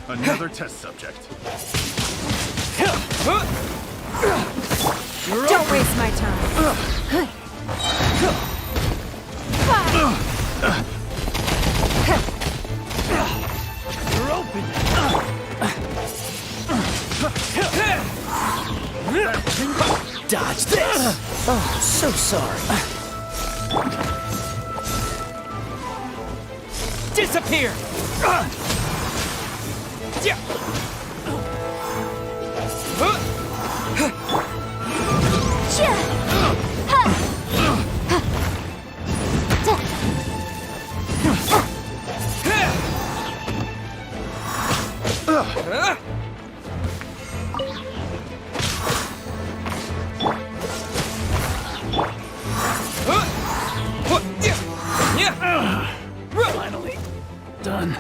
Another test subject. Don't waste my time. You're open. Dodge this! Oh, so sorry. Disappear! Finally done.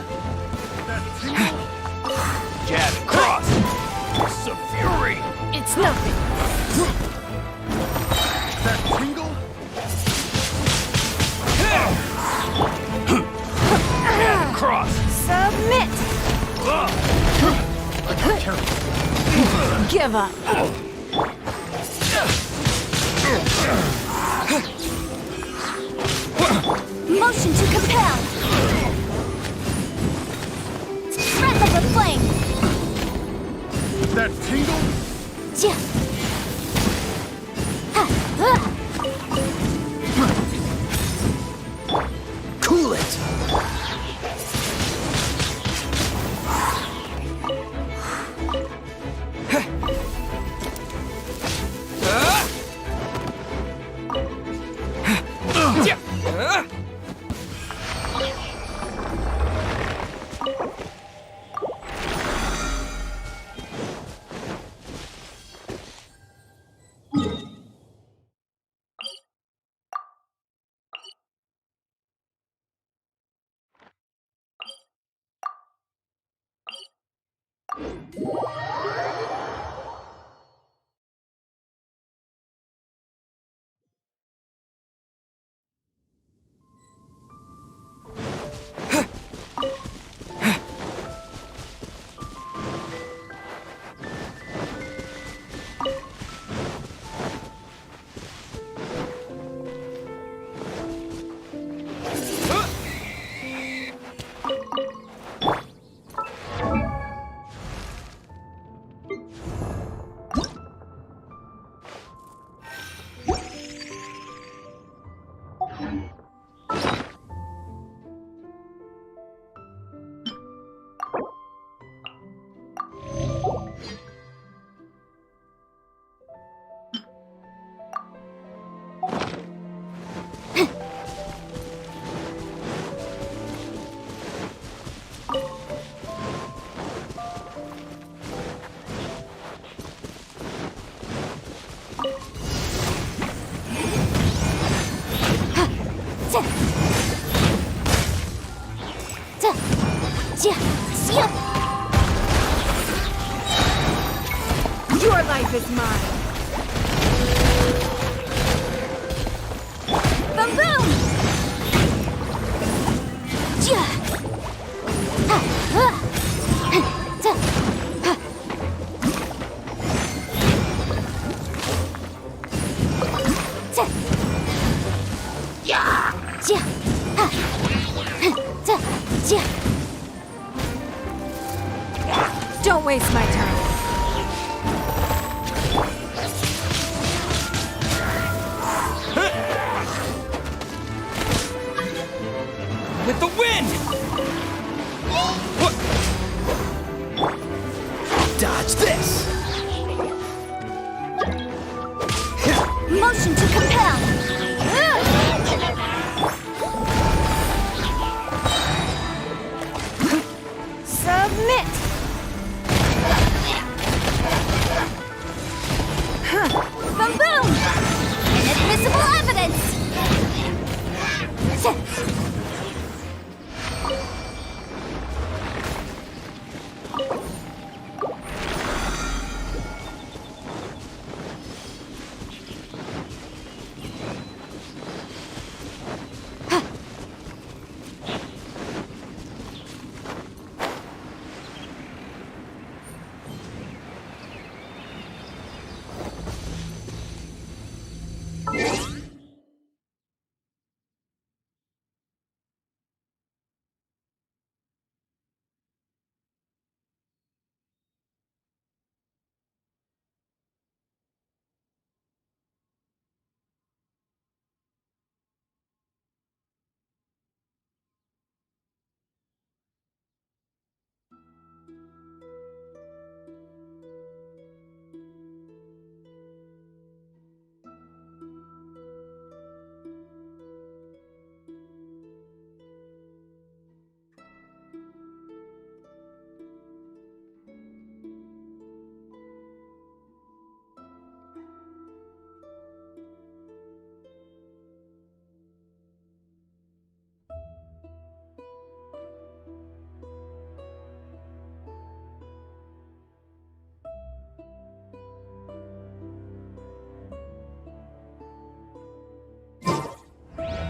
Jab and cross. Some fury. It's nothing. That tingle. Jab and cross. Submit. Give up. Motion to compel. Breath of the flame. That tingle. Cool it! Your life is mine. Boom boom! Don't waste my time. with the wind! Dodge this! Motion to compel! Submit! Boom boom! Inadmissible evidence!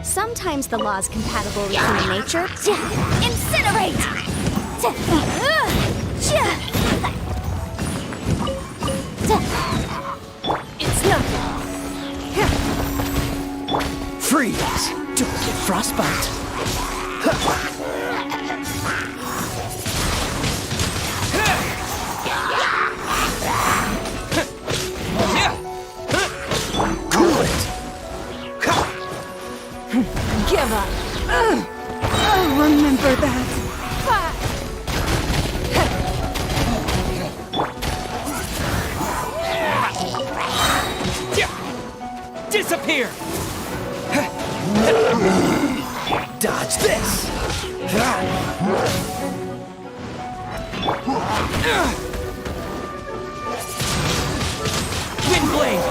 Sometimes the law's compatible with human nature. Incinerate! It's nothing. Freeze! Don't get frostbite! Cool it! Give up. I'll remember that. Disappear! Dodge this! Windblade!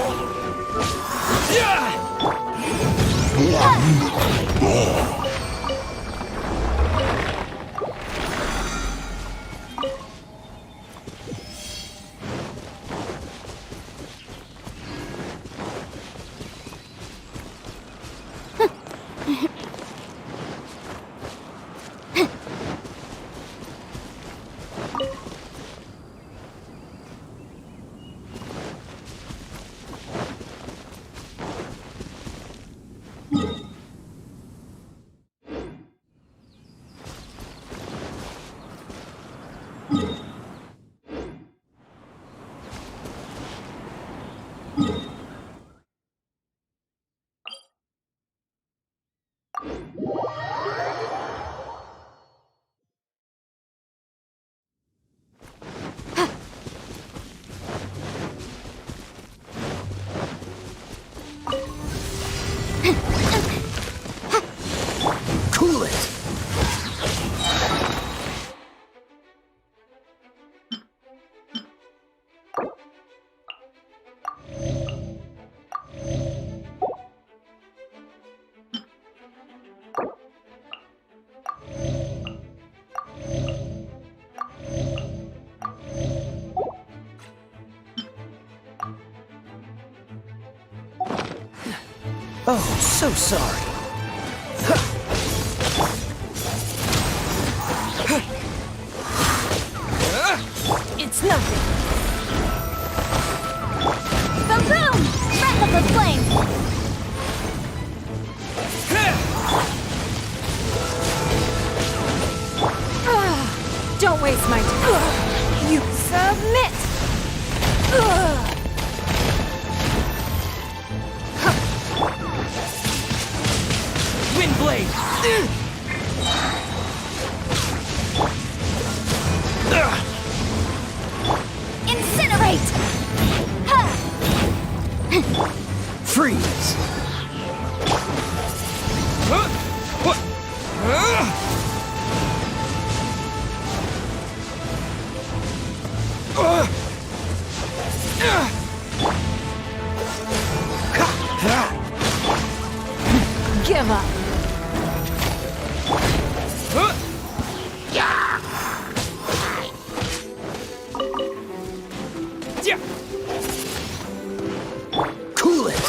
Cool it! Oh, so sorry. It's nothing. Boom boom! Breath of the flame! Don't waste my time. You submit! Windblade! Incinerate! Ha! Freeze! Give up. Cool it!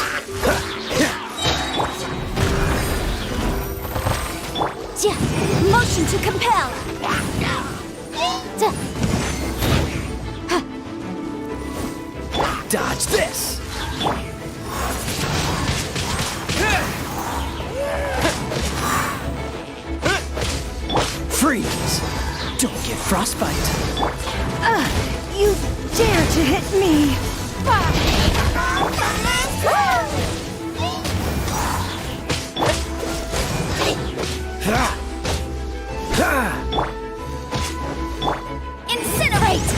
Motion to compel. Dodge this! Freeze! Don't get frostbite. You dare to hit me! Incinerate!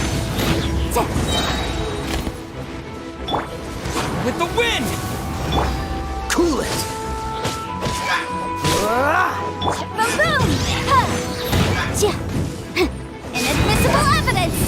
With the wind! Cool it! Boom! Inadmissible evidence!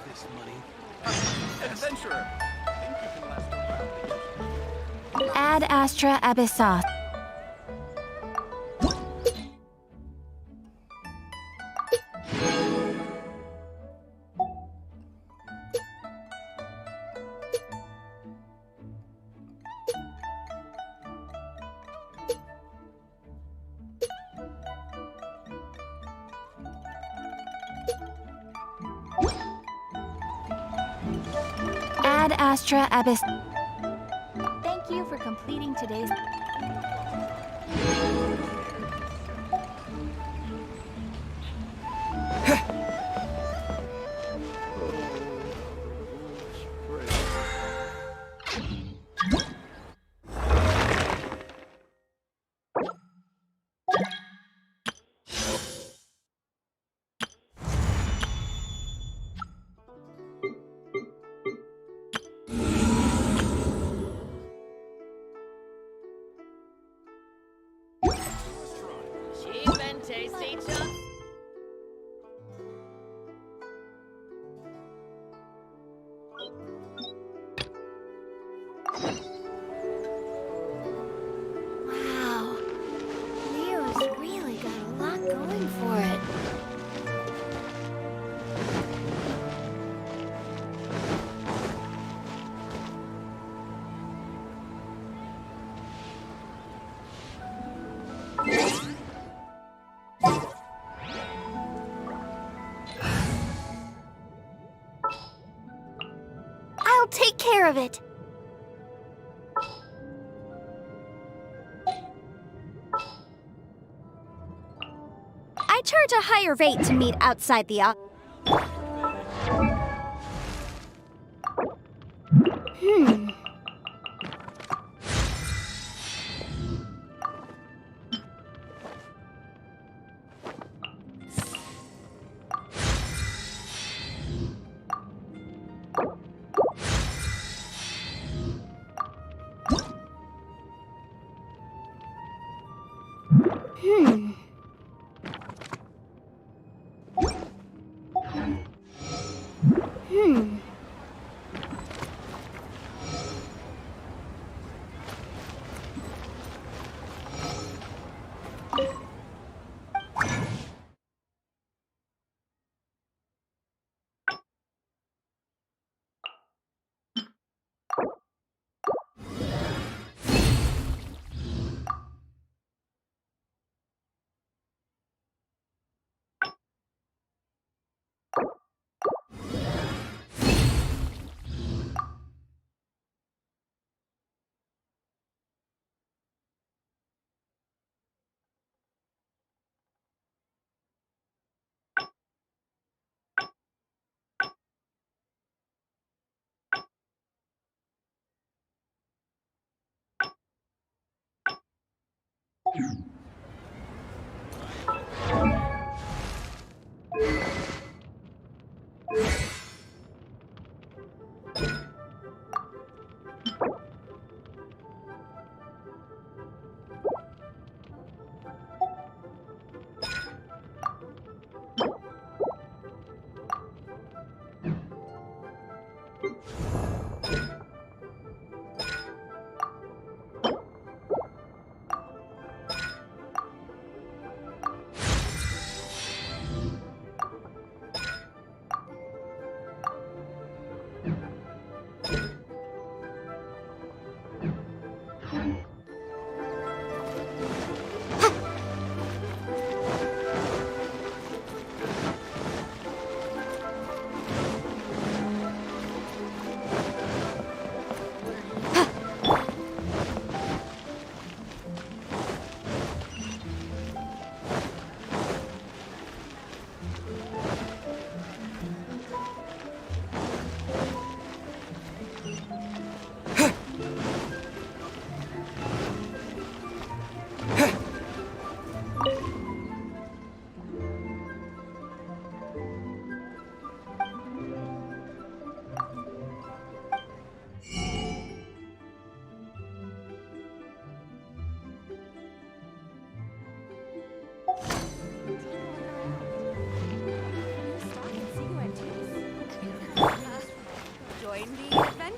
This money. Adventurer. Think you can last around. Ad Astra Abyssos. Ad Astra Abyss. Thank you for completing today's. Cheap and tasty chunks. Wow. Leo's really got a lot going for it. I'll take care of it. I charge a higher rate to meet outside the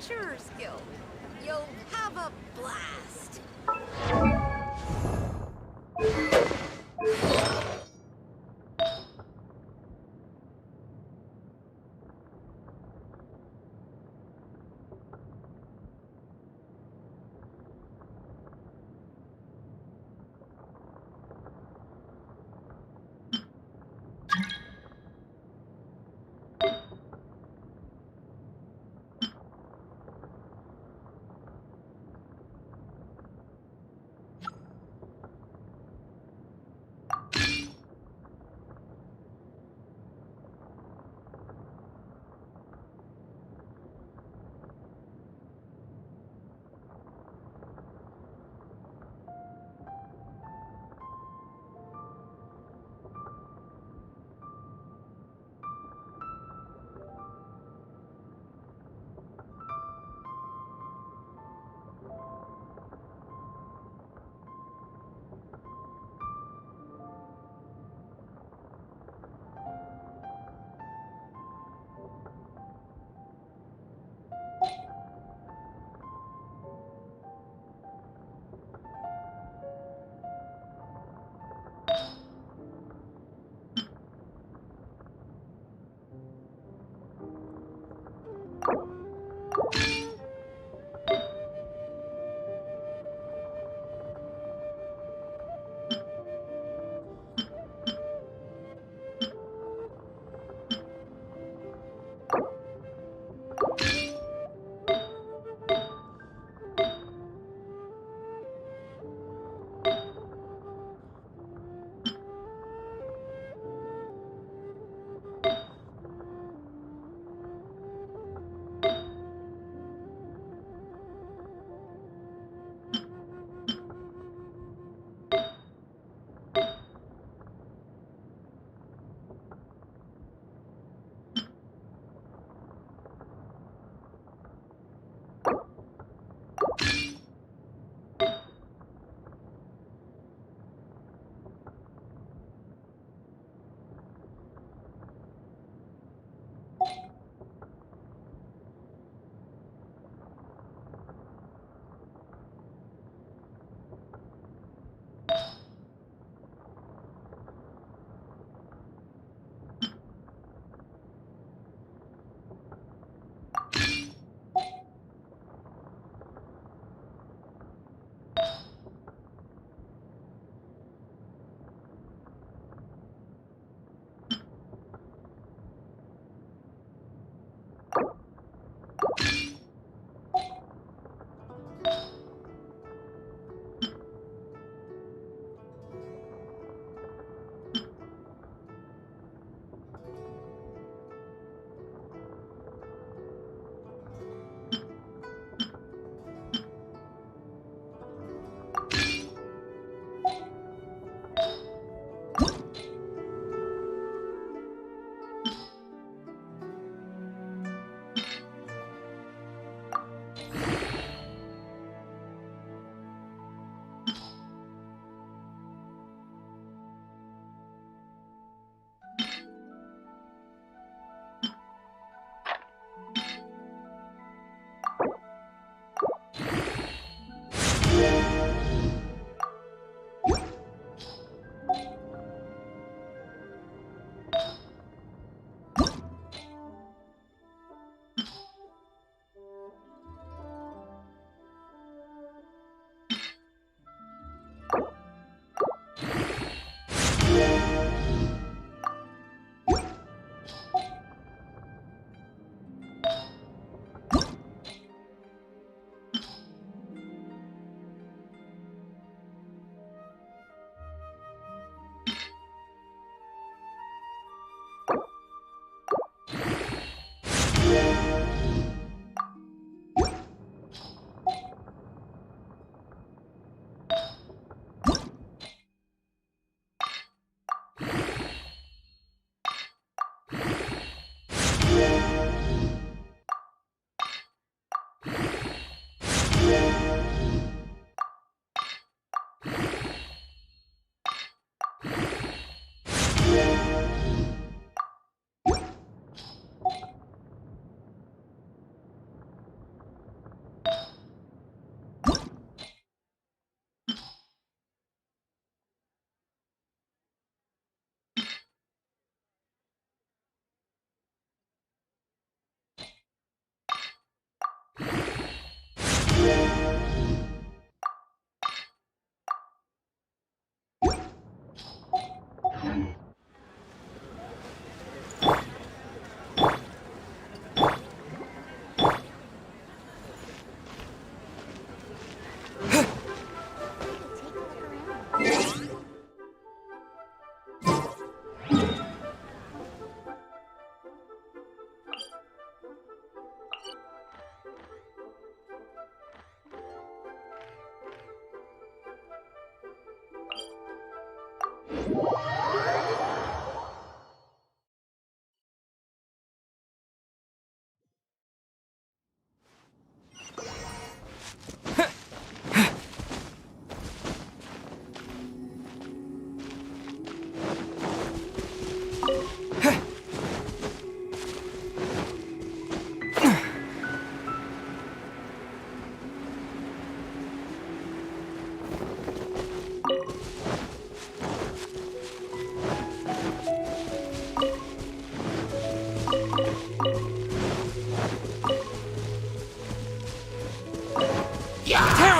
Adventurers Guild. You'll have a blast.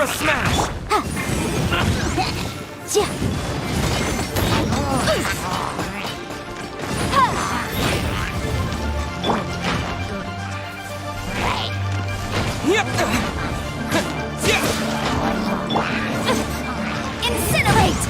Terra Smash! Yep. Incinerate!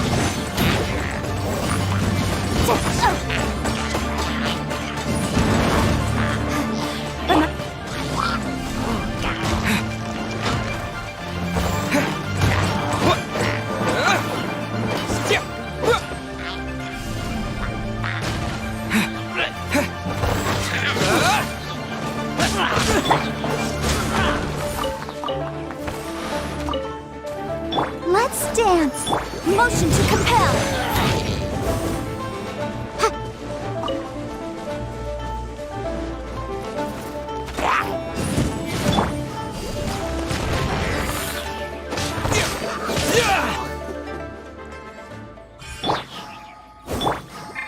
Let's dance! Motion to compel!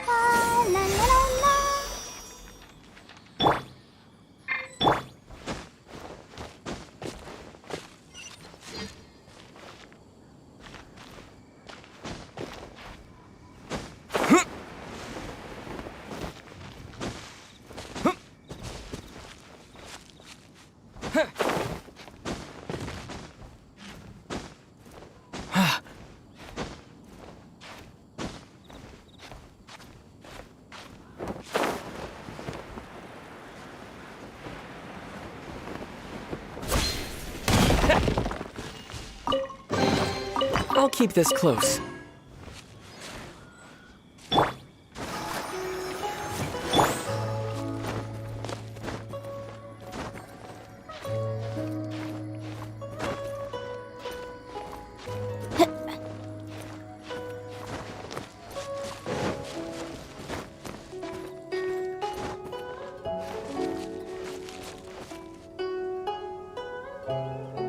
La, la, la, la. I'll keep this close.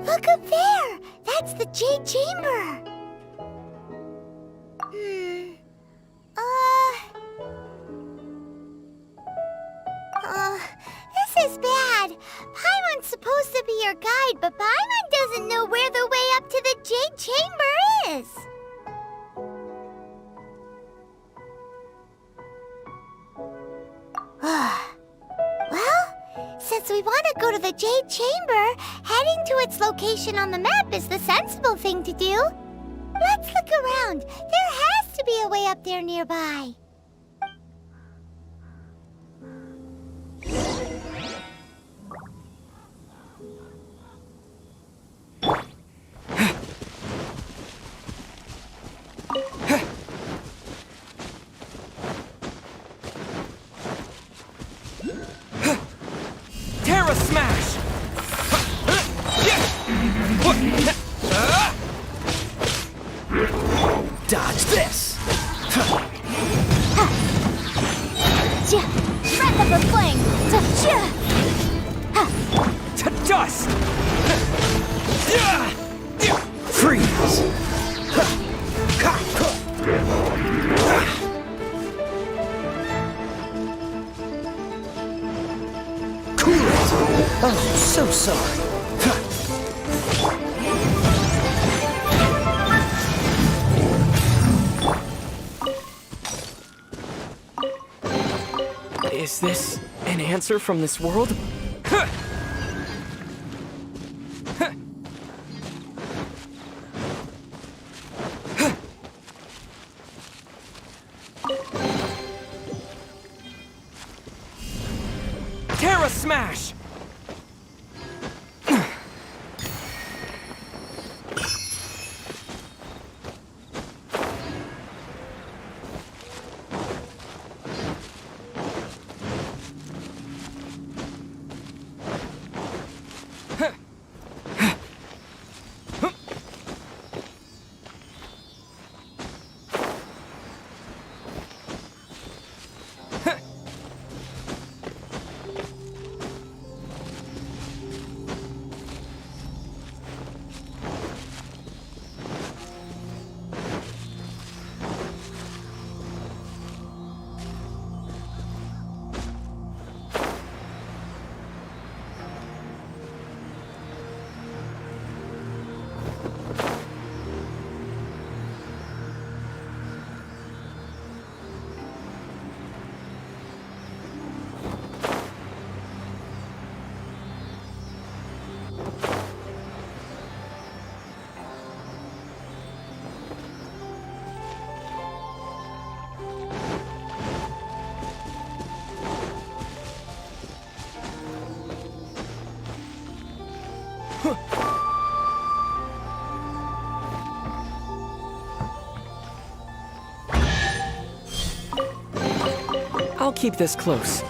Look up there! That's the Jade Chamber! This is bad. Paimon's supposed to be your guide, but Paimon doesn't know where the way up to the Jade Chamber is. Well, since we want to go to the Jade Chamber, heading to its location on the map is the sensible thing to do. Let's look around. There has to be a way up there nearby. Terra Smash! Dodge this! Breath of the flame! To dust! Freeze! Cool it! Oh, so sorry. Is this an answer from this world? Terra Smash! I'll keep this close.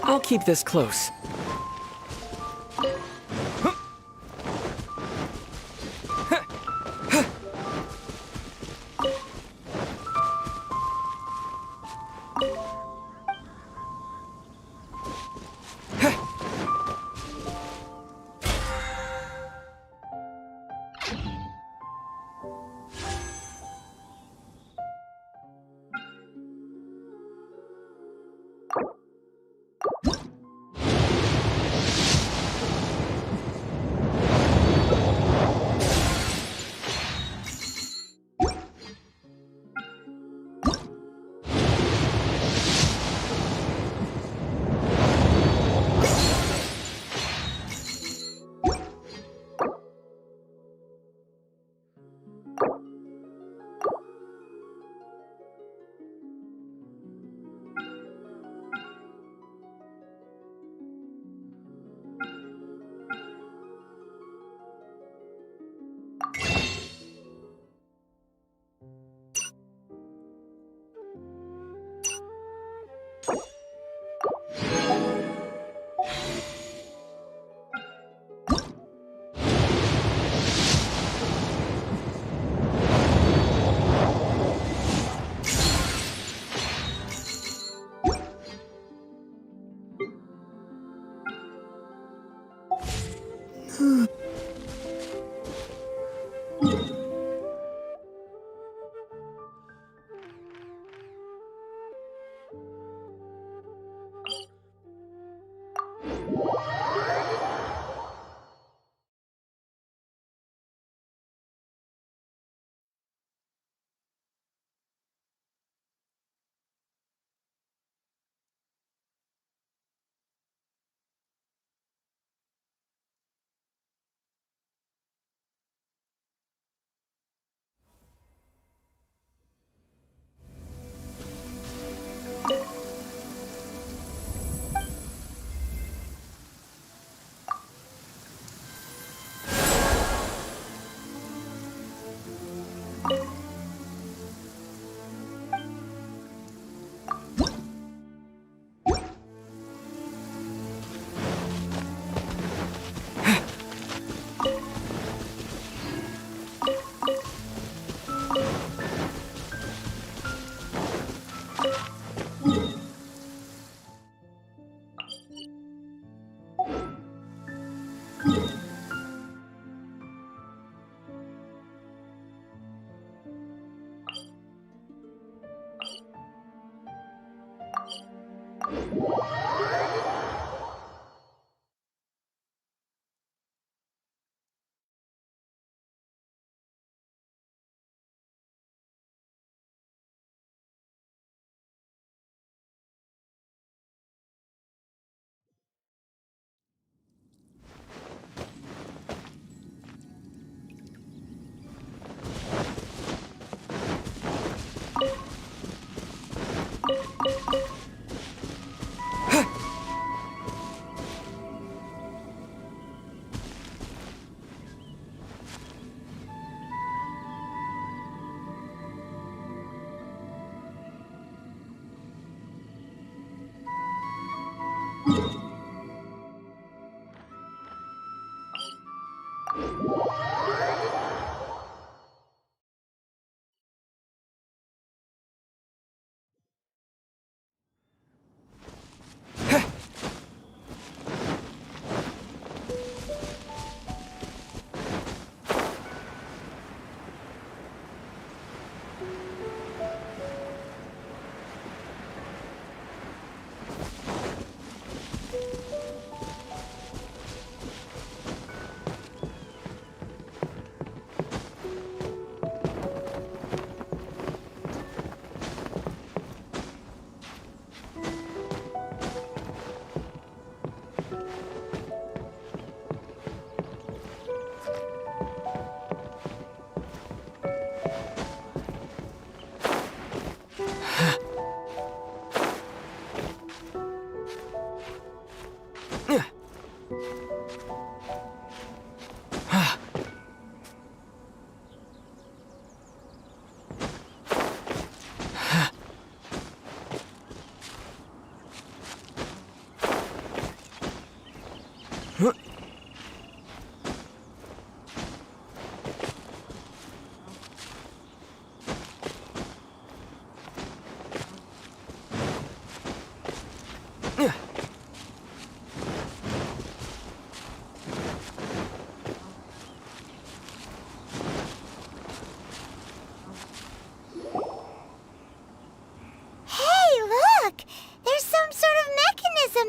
I'll keep this close.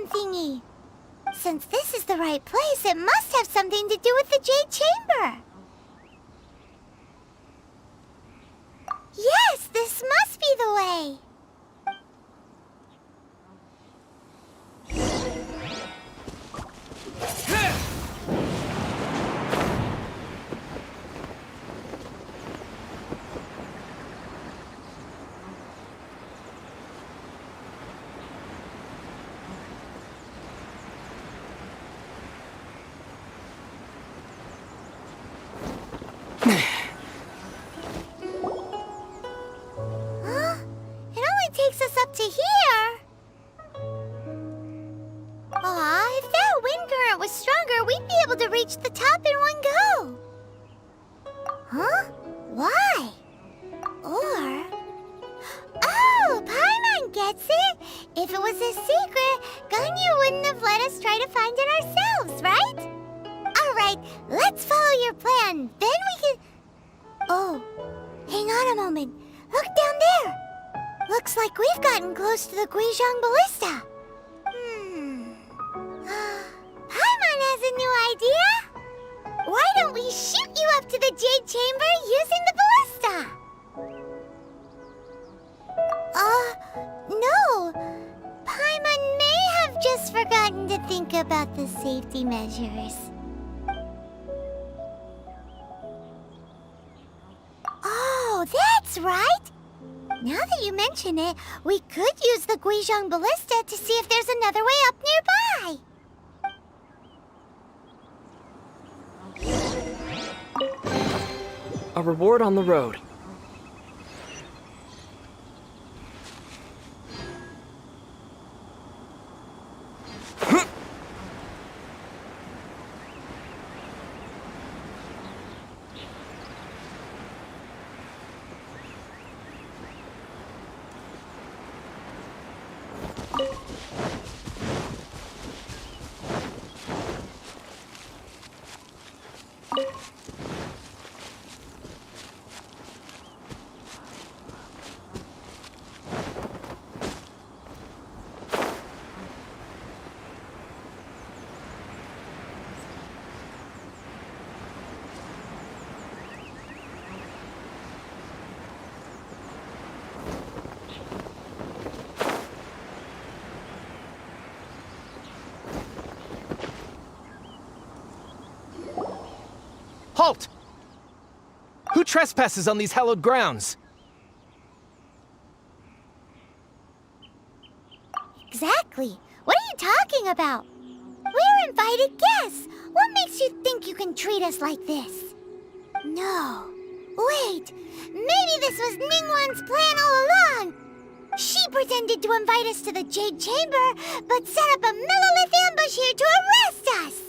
Thingy. Since this is the right place, it must have something to do with the Jade Chamber. Yes, this must be the way. Takes us up to here. Aw, if that wind current was stronger, we'd be able to reach the top in one go. Huh? Why? Or... Oh, Paimon gets it! If it was a secret, Ganyu wouldn't have let us try to find it ourselves, right? Alright, let's follow your plan. Then we can... Oh, hang on a moment. Look down there. Looks like we've gotten close to the Guizhong Ballista. Paimon has a new idea. Why don't we shoot you up to the Jade Chamber using the ballista? No. Paimon may have just forgotten to think about the safety measures. Oh, that's right. Now that you mention it, we could use the Guizhong Ballista to see if there's another way up nearby. A reward on the road. Halt! Who trespasses on these hallowed grounds? Exactly. What are you talking about? We're invited guests. What makes you think you can treat us like this? No. Wait. Maybe this was Ningguang's plan all along. She pretended to invite us to the Jade Chamber, but set up a Millilith ambush here to arrest us!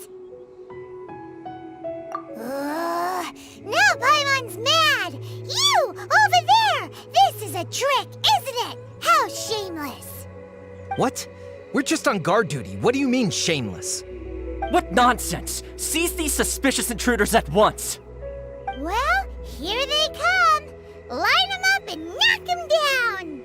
Now Paimon's mad! You, over there! This is a trick, isn't it? How shameless! What? We're just on guard duty. What do you mean, shameless? What nonsense! Seize these suspicious intruders at once! Well, here they come! Line them up and knock them down!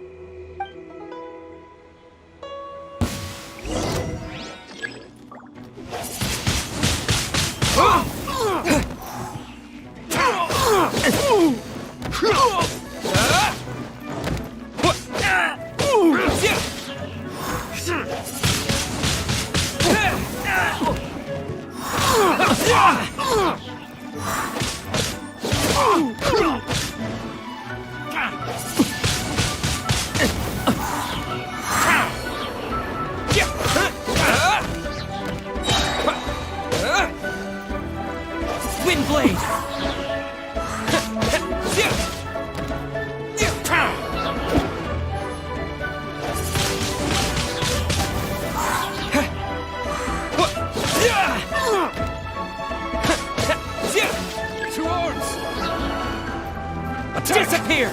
Windblade! Two arms! Disappear!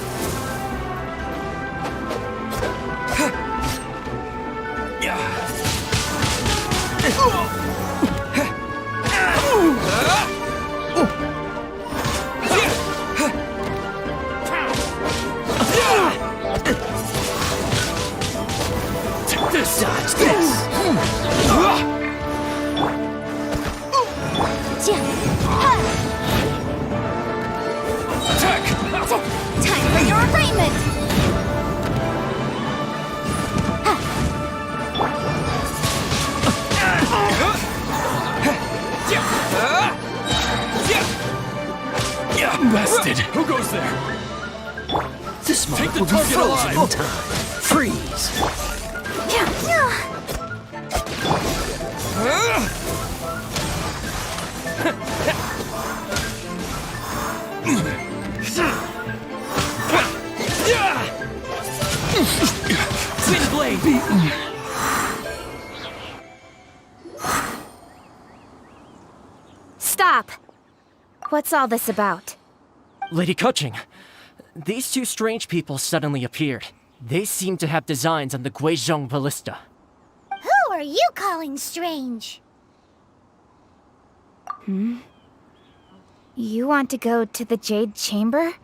Dodge this! Attack! Time for your arraignment! Bested! Who goes there? This Take moment the will be target frozen alive. in time. Freeze! Windblade! Beaten! Stop! What's all this about? Lady Kuching, these two strange people suddenly appeared. They seem to have designs on the Guizhong Ballista. Who are you calling strange? You want to go to the Jade Chamber?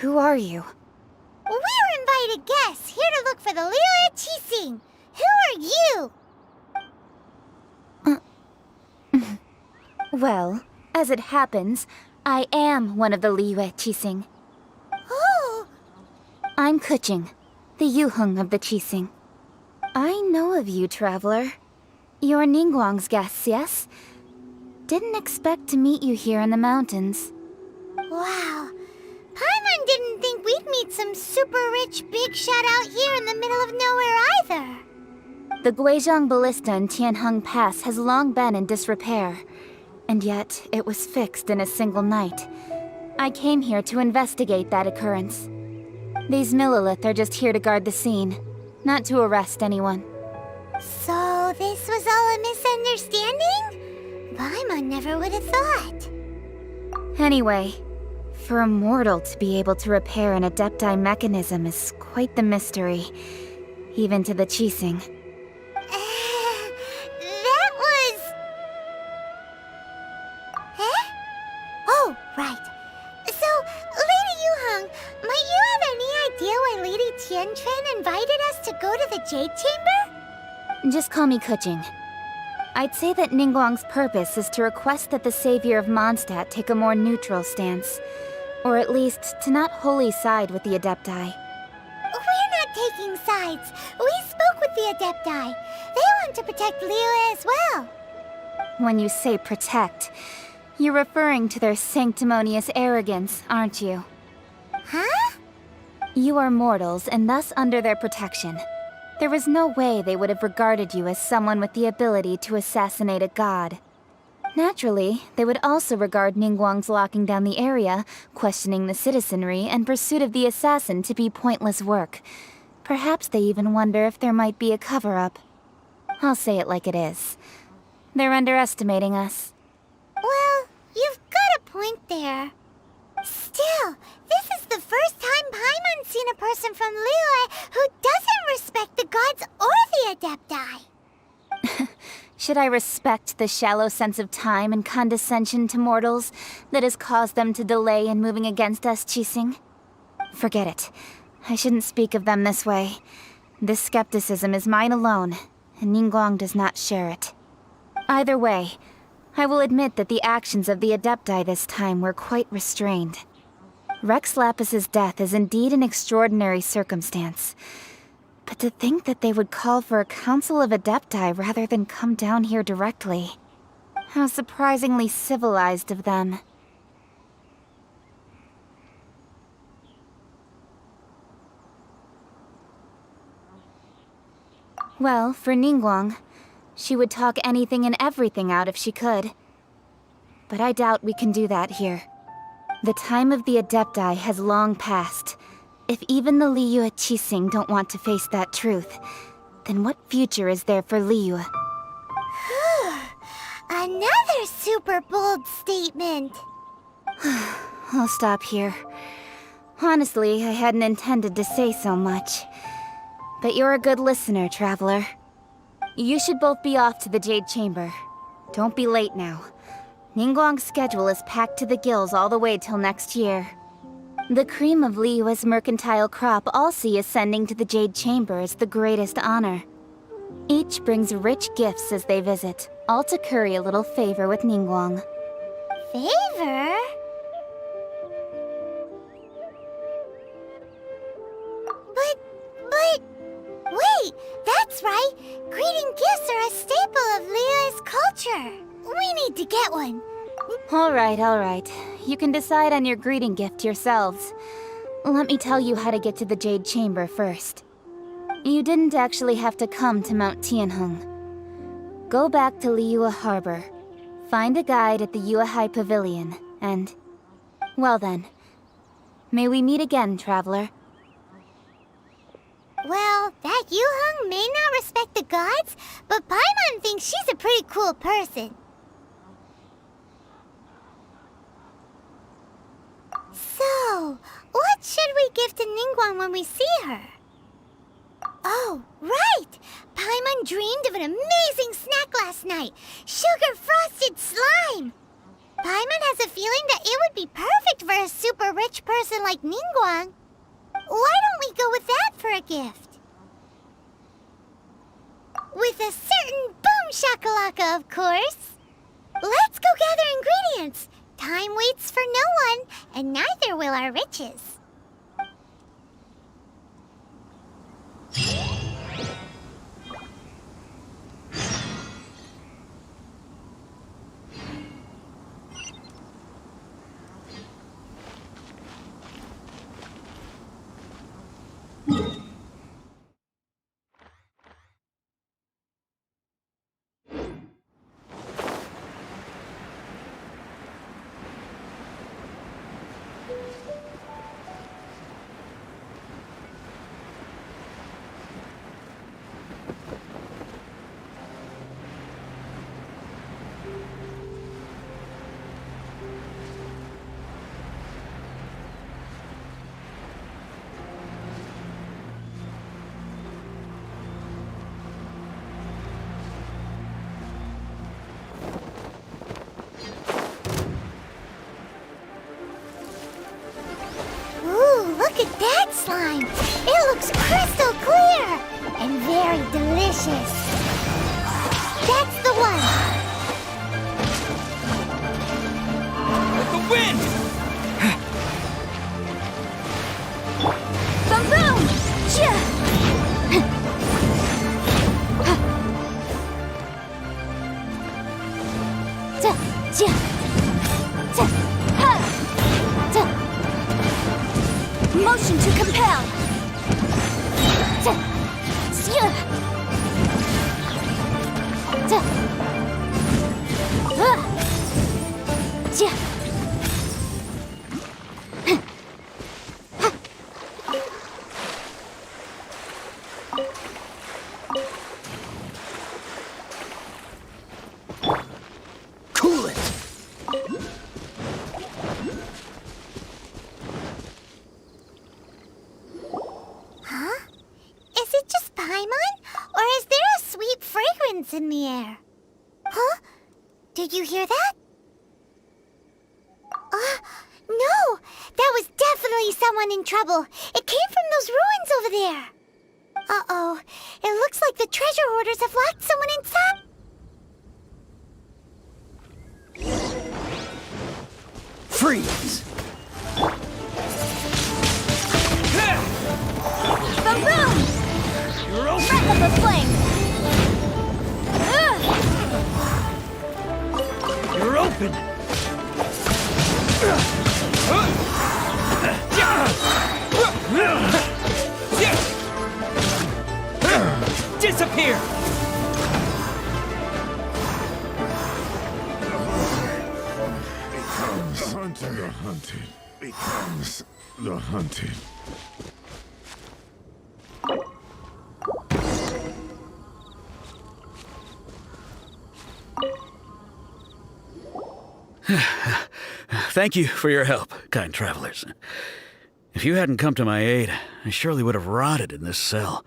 Who are you? We're invited guests here to look for the Liyue Qixing. Who are you? Well, as it happens, I am one of the Liyue Qixing. Oh, I'm Kuching, the Yuheng of the Qixing. I know of you, traveler. You're Ningguang's guests, yes? Didn't expect to meet you here in the mountains. wow. Paimon didn't think we'd meet some super rich big shot out here in the middle of nowhere either. The Guizhong Ballista in Tianheng Pass has long been in disrepair, and yet it was fixed in a single night. I came here to investigate that occurrence. These Millilith are just here to guard the scene, not to arrest anyone. So this was all a misunderstanding? Paimon never would have thought. Anyway, for a mortal to be able to repair an Adepti mechanism is quite the mystery, even to the Qixing. That was... Huh? Oh, right. So, Lady Yuheng, might you have any idea why Lady Tianquan invited us to go to the Jade Chamber? Just call me Kuching. I'd say that Ningguang's purpose is to request that the savior of Mondstadt take a more neutral stance. Or at least, to not wholly side with the Adepti. We're not taking sides. We spoke with the Adepti. They want to protect Liyue as well. When you say protect, you're referring to their sanctimonious arrogance, aren't you? Huh? You are mortals, and thus under their protection. There was no way they would have regarded you as someone with the ability to assassinate a god. Naturally, they would also regard Ningguang's locking down the area, questioning the citizenry, and pursuit of the assassin to be pointless work. Perhaps they even wonder if there might be a cover-up. I'll say it like it is. They're underestimating us. Well, you've got a point there. Still, this is the first time Paimon's seen a person from Liyue who doesn't respect the gods or the Adepti. Should I respect the shallow sense of time and condescension to mortals that has caused them to delay in moving against us, Qixing? Forget it. I shouldn't speak of them this way. This skepticism is mine alone, and Ningguang does not share it. Either way, I will admit that the actions of the Adepti this time were quite restrained. Rex Lapis's death is indeed an extraordinary circumstance. But to think that they would call for a council of Adepti rather than come down here directly. How surprisingly civilized of them. Well, for Ningguang, she would talk anything and everything out if she could. But I doubt we can do that here. The time of the Adepti has long passed. If even the Liyue Qixing don't want to face that truth, then what future is there for Liyue? Another super bold statement. I'll stop here. Honestly, I hadn't intended to say so much. But you're a good listener, Traveler. You should both be off to the Jade Chamber. Don't be late now. Ningguang's schedule is packed to the gills all the way till next year. The cream of Liyue's mercantile crop all see ascending to the Jade Chamber as the greatest honor. Each brings rich gifts as they visit, all to curry a little favor with Ningguang. Favor? But... Wait, that's right! Greeting gifts are a staple of Liyue's culture! We need to get one! Alright. You can decide on your greeting gift yourselves. Let me tell you how to get to the Jade Chamber first. You didn't actually have to come to Mount Tianheng. Go back to Liyue Harbor. Find a guide at the Yuehai Pavilion, and... Well then. May we meet again, Traveler. Well, that Yuheng may not respect the gods, but Paimon thinks she's a pretty cool person. So, what should we give to Ningguang when we see her? Oh, right! Paimon dreamed of an amazing snack last night! Sugar-frosted slime! Paimon has a feeling that it would be perfect for a super rich person like Ningguang. Why don't we go with that for a gift? With a certain boom shakalaka, of course! Let's go gather ingredients! Time waits for no one, and neither will our riches. Look at that slime! It looks crystal clear! And very delicious! That's the one! With the wind! Boom boom! Motion to compel! Cool it! Huh? Is it just Paimon? Or is there a sweet fragrance in the air? Huh? Did you hear that? No! That was definitely someone in trouble. It came from those ruins over there. Uh-oh. It looks like the treasure hoarders have locked someone inside. Freeze! Boom boom! You're open! Breath of the flame! You're open! Disappear! The hunted becomes the hunted. Thank you for your help, kind travelers. If you hadn't come to my aid, I surely would have rotted in this cell.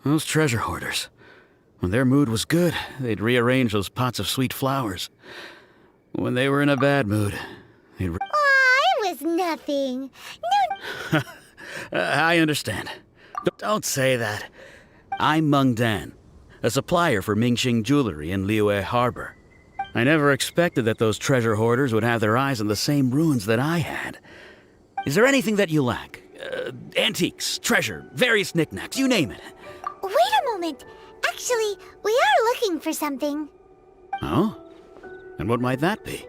Those treasure hoarders, when their mood was good, they'd rearrange those pots of sweet flowers. When they were in a bad mood, they'd... Aw, it was nothing. No. I understand. Don't say that. I'm Meng Dan, a supplier for Mingxing Jewelry in Liyue Harbor. I never expected that those treasure hoarders would have their eyes on the same ruins that I had. Is there anything that you lack? Antiques, treasure, various knickknacks, you name it. Wait a moment. Actually, we are looking for something. Oh? And what might that be?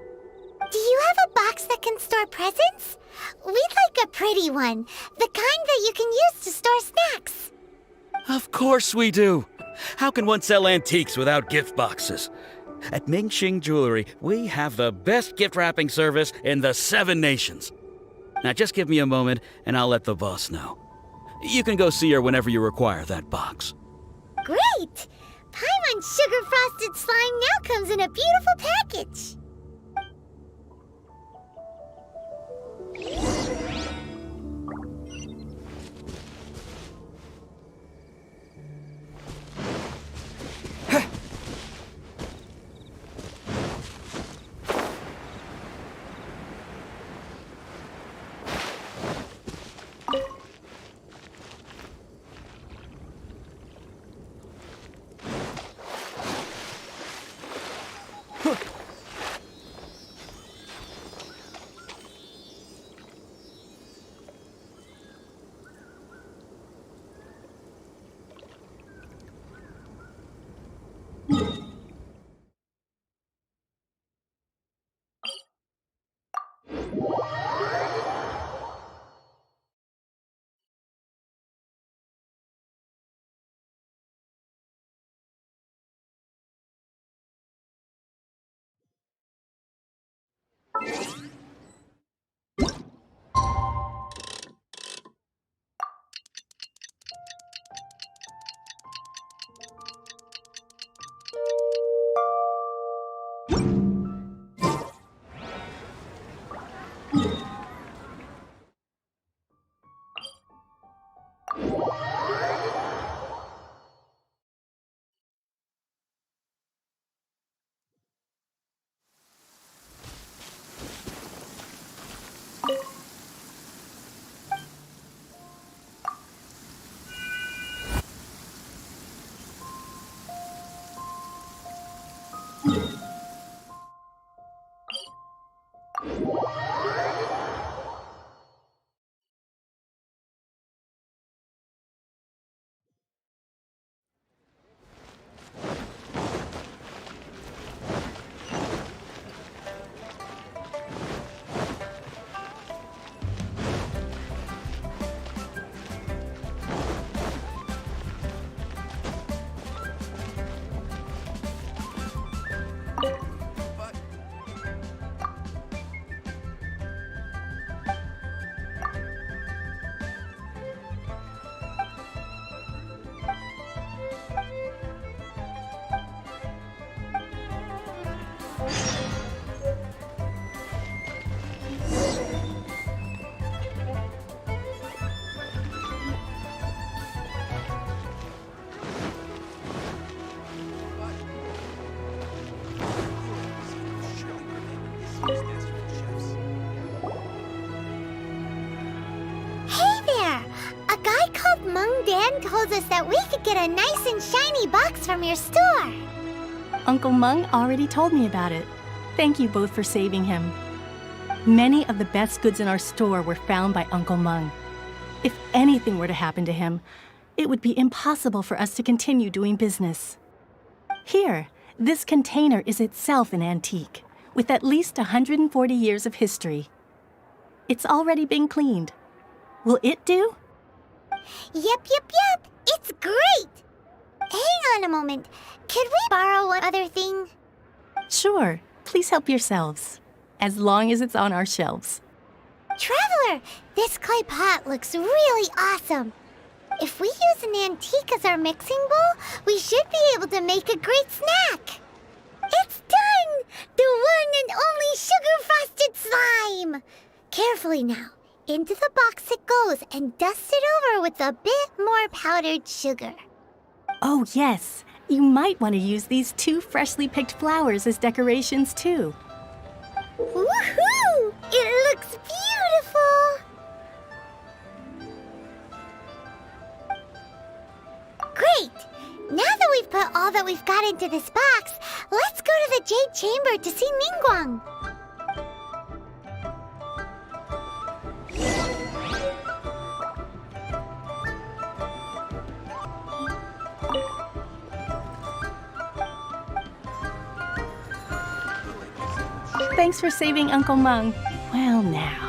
Do you have a box that can store presents? We'd like a pretty one. The kind that you can use to store snacks. Of course we do. How can one sell antiques without gift boxes? At Mingxing Jewelry, we have the best gift wrapping service in the 7 nations. Now just give me a moment and I'll let the boss know. You can go see her whenever you require that box. Great! Paimon's sugar frosted slime now comes in a beautiful package. Mung told us that we could get a nice and shiny box from your store. Uncle Mung already told me about it. Thank you both for saving him. Many of the best goods in our store were found by Uncle Mung. If anything were to happen to him, it would be impossible for us to continue doing business. Here, this container is itself an antique, with at least 140 years of history. It's already been cleaned. Will it do? Yep. It's great! Hang on a moment. Could we borrow one other thing? Sure, please help yourselves, as long as it's on our shelves. Traveler, this clay pot looks really awesome. If we use an antique as our mixing bowl, we should be able to make a great snack. It's done! The one and only sugar-frosted slime! Carefully now. Into the box it goes and dust it over with a bit more powdered sugar. Oh yes, you might want to use these 2 freshly picked flowers as decorations too. Woohoo! It looks beautiful! Great! Now that we've put all that we've got into this box, let's go to the Jade Chamber to see Ningguang. Thanks for saving Uncle Mung. Well now.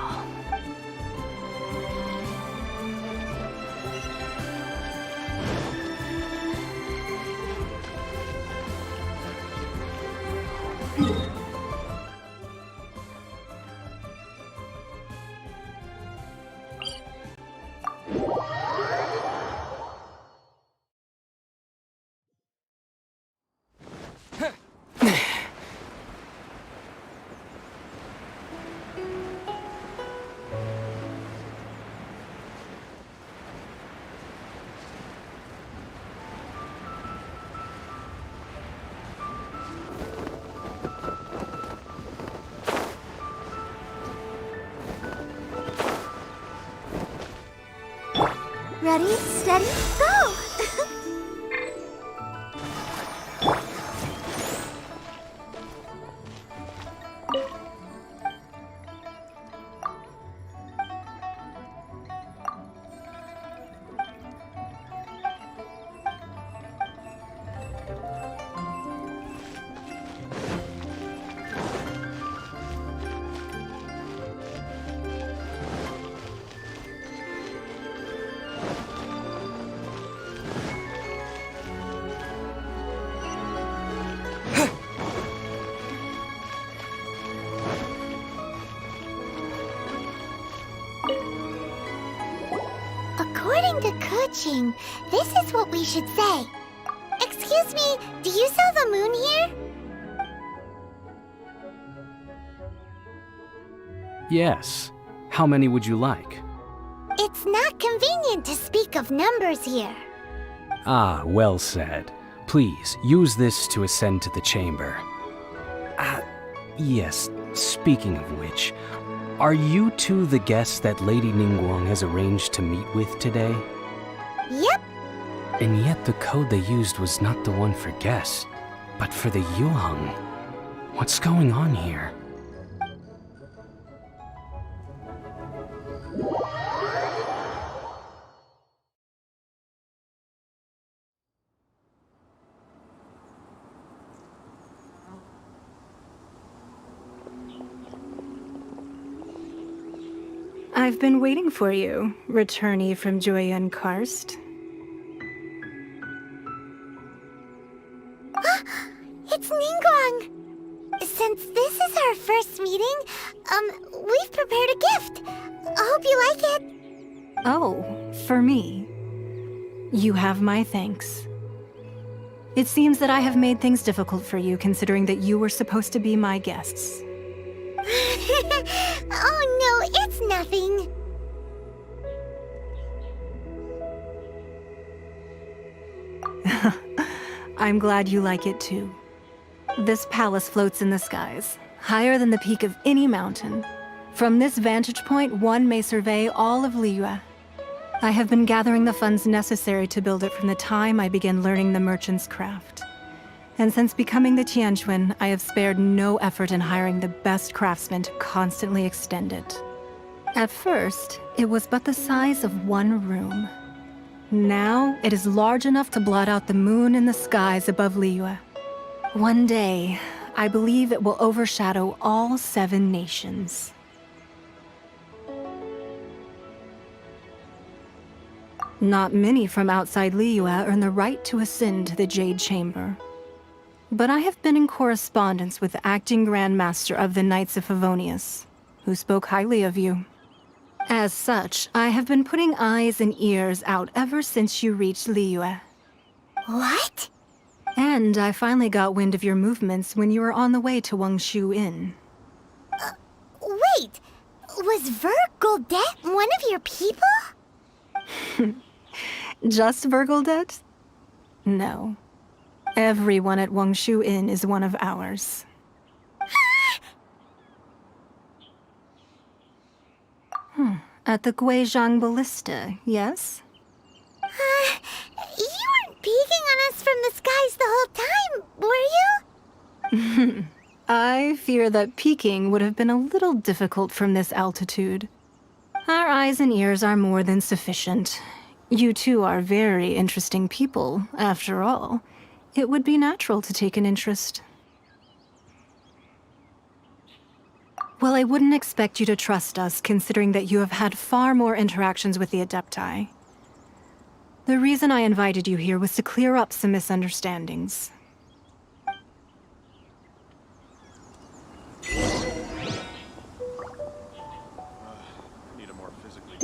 Ready, steady, go! According to Kuching, this is what we should say. Excuse me, do you sell the moon here? Yes. How many would you like? It's not convenient to speak of numbers here. Ah, well said. Please, use this to ascend to the chamber. Yes, speaking of which, are you two the guests that Lady Ningguang has arranged to meet with today? Yep. And yet the code they used was not the one for guests, but for the Yuheng. What's going on here? I've been waiting for you, returnee from Joyun Karst. It's Ningguang! Since this is our first meeting, we've prepared a gift. I hope you like it. Oh, for me. You have my thanks. It seems that I have made things difficult for you, considering that you were supposed to be my guests. Oh no, it's nothing. I'm glad you like it too. This palace floats in the skies, higher than the peak of any mountain. From this vantage point, one may survey all of Liyue. I have been gathering the funds necessary to build it from the time I began learning the merchant's craft. And since becoming the Tianquan, I have spared no effort in hiring the best craftsmen to constantly extend it. At first, it was but the size of one room. Now, it is large enough to blot out the moon in the skies above Liyue. One day, I believe it will overshadow all 7 nations. Not many from outside Liyue earn the right to ascend to the Jade Chamber. But I have been in correspondence with the acting Grand Master of the Knights of Favonius, who spoke highly of you. As such, I have been putting eyes and ears out ever since you reached Liyue. What? And I finally got wind of your movements when you were on the way to Wangshu Inn. Wait! Was Vergoldet one of your people? Just Vergoldet? No. Everyone at Wangshu Inn is one of ours. At the Guizhang Ballista, yes? You weren't peeking on us from the skies the whole time, were you? I fear that peeking would have been a little difficult from this altitude. Our eyes and ears are more than sufficient. You two are very interesting people, after all. It would be natural to take an interest. Well, I wouldn't expect you to trust us, considering that you have had far more interactions with the Adepti. The reason I invited you here was to clear up some misunderstandings. Need a more physically.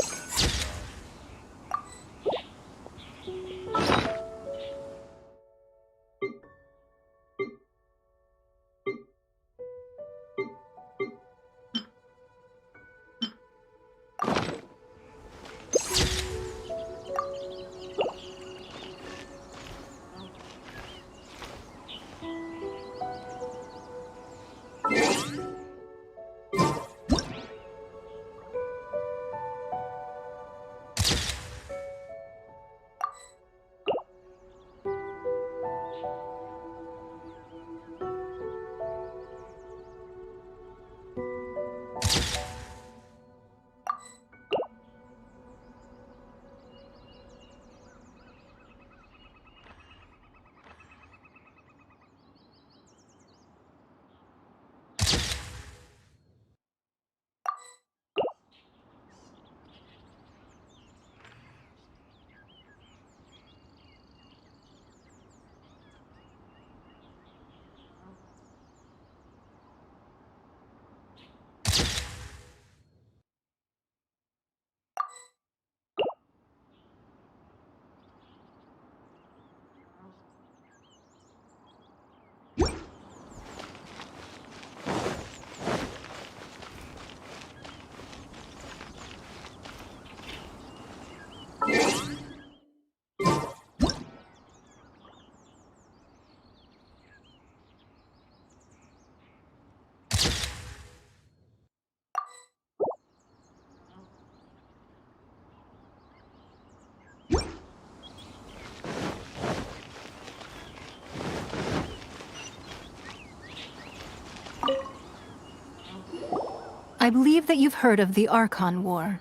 I believe that you've heard of the Archon War.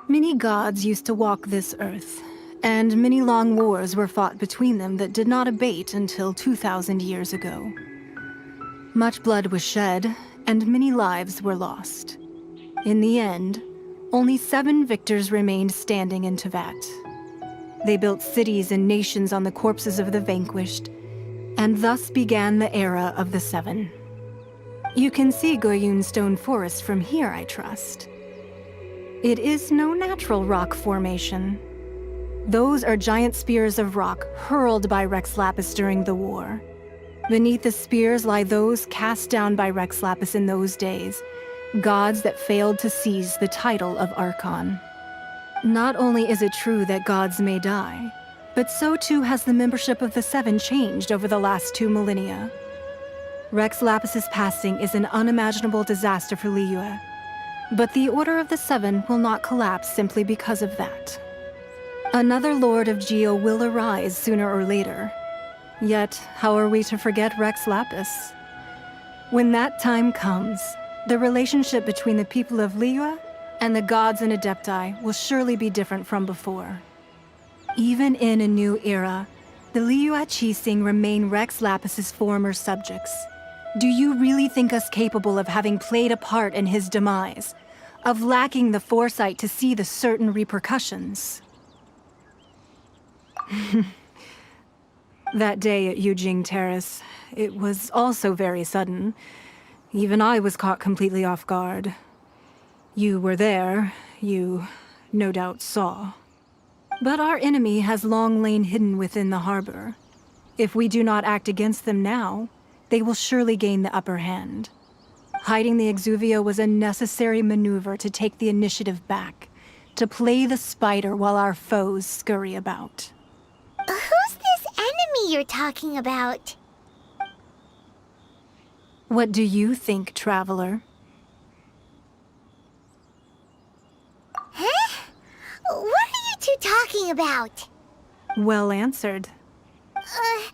Many gods used to walk this earth, and many long wars were fought between them that did not abate until 2,000 years ago. Much blood was shed, and many lives were lost. In the end, only 7 victors remained standing in Tevat. They built cities and nations on the corpses of the vanquished, and thus began the era of the 7. You can see Goyun Stone Forest from here, I trust. It is no natural rock formation. Those are giant spears of rock hurled by Rex Lapis during the war. Beneath the spears lie those cast down by Rex Lapis in those days, gods that failed to seize the title of Archon. Not only is it true that gods may die, but so too has the membership of the 7 changed over the last 2 millennia. Rex Lapis's passing is an unimaginable disaster for Liyue. But the Order of the Seven will not collapse simply because of that. Another Lord of Geo will arise sooner or later. Yet, how are we to forget Rex Lapis? When that time comes, the relationship between the people of Liyue and the gods and Adepti will surely be different from before. Even in a new era, the Liyue Qixing remain Rex Lapis's former subjects. Do you really think us capable of having played a part in his demise? Of lacking the foresight to see the certain repercussions? That day at Yujing Terrace, it was also very sudden. Even I was caught completely off guard. You were there, you no doubt saw. But our enemy has long lain hidden within the harbor. If we do not act against them now, they will surely gain the upper hand. Hiding the Exuvio was a necessary maneuver to take the initiative back, to play the spider while our foes scurry about. Who's this enemy you're talking about? What do you think, Traveler? Huh? What are you two talking about? Well answered. Huh?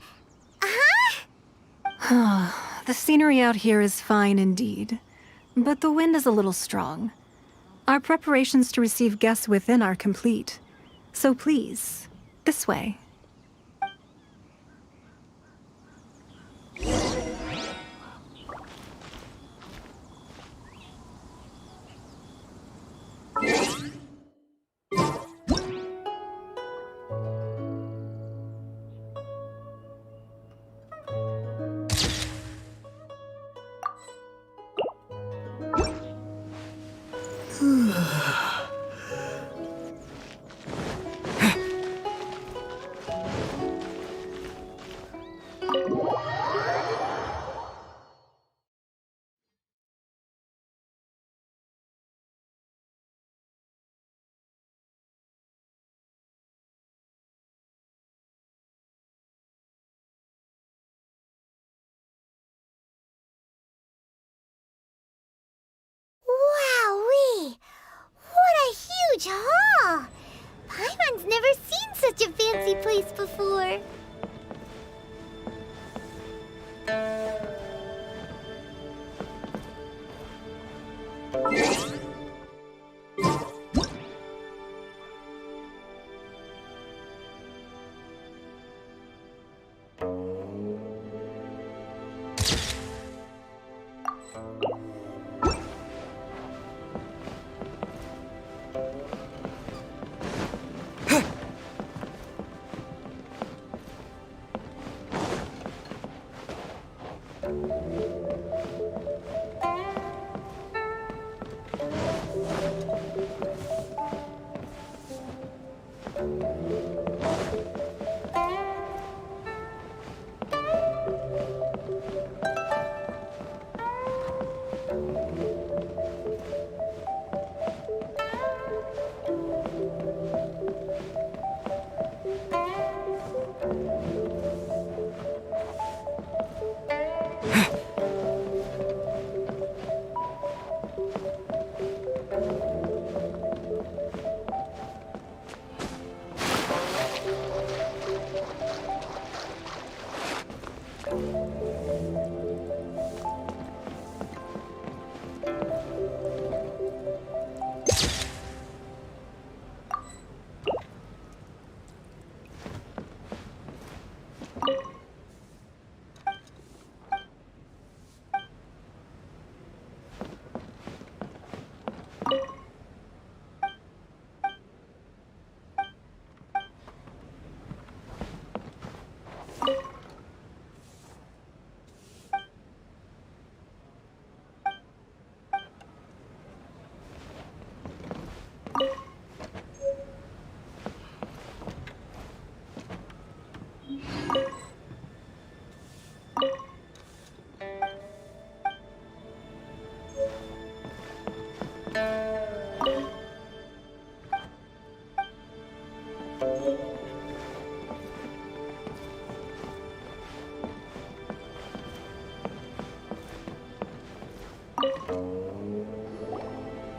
The scenery out here is fine indeed, but the wind is a little strong. Our preparations to receive guests within are complete, so please, this way. Wowee! What a huge hall! Paimon's never seen such a fancy place before.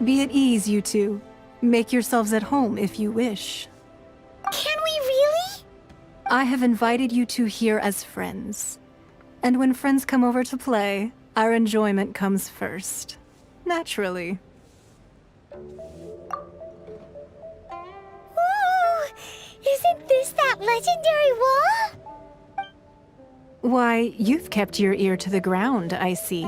Be at ease, you two. Make yourselves at home if you wish. Can we really? I have invited you two here as friends. And when friends come over to play, our enjoyment comes first. Naturally. Ooh, isn't this that legendary wall? Why, you've kept your ear to the ground, I see.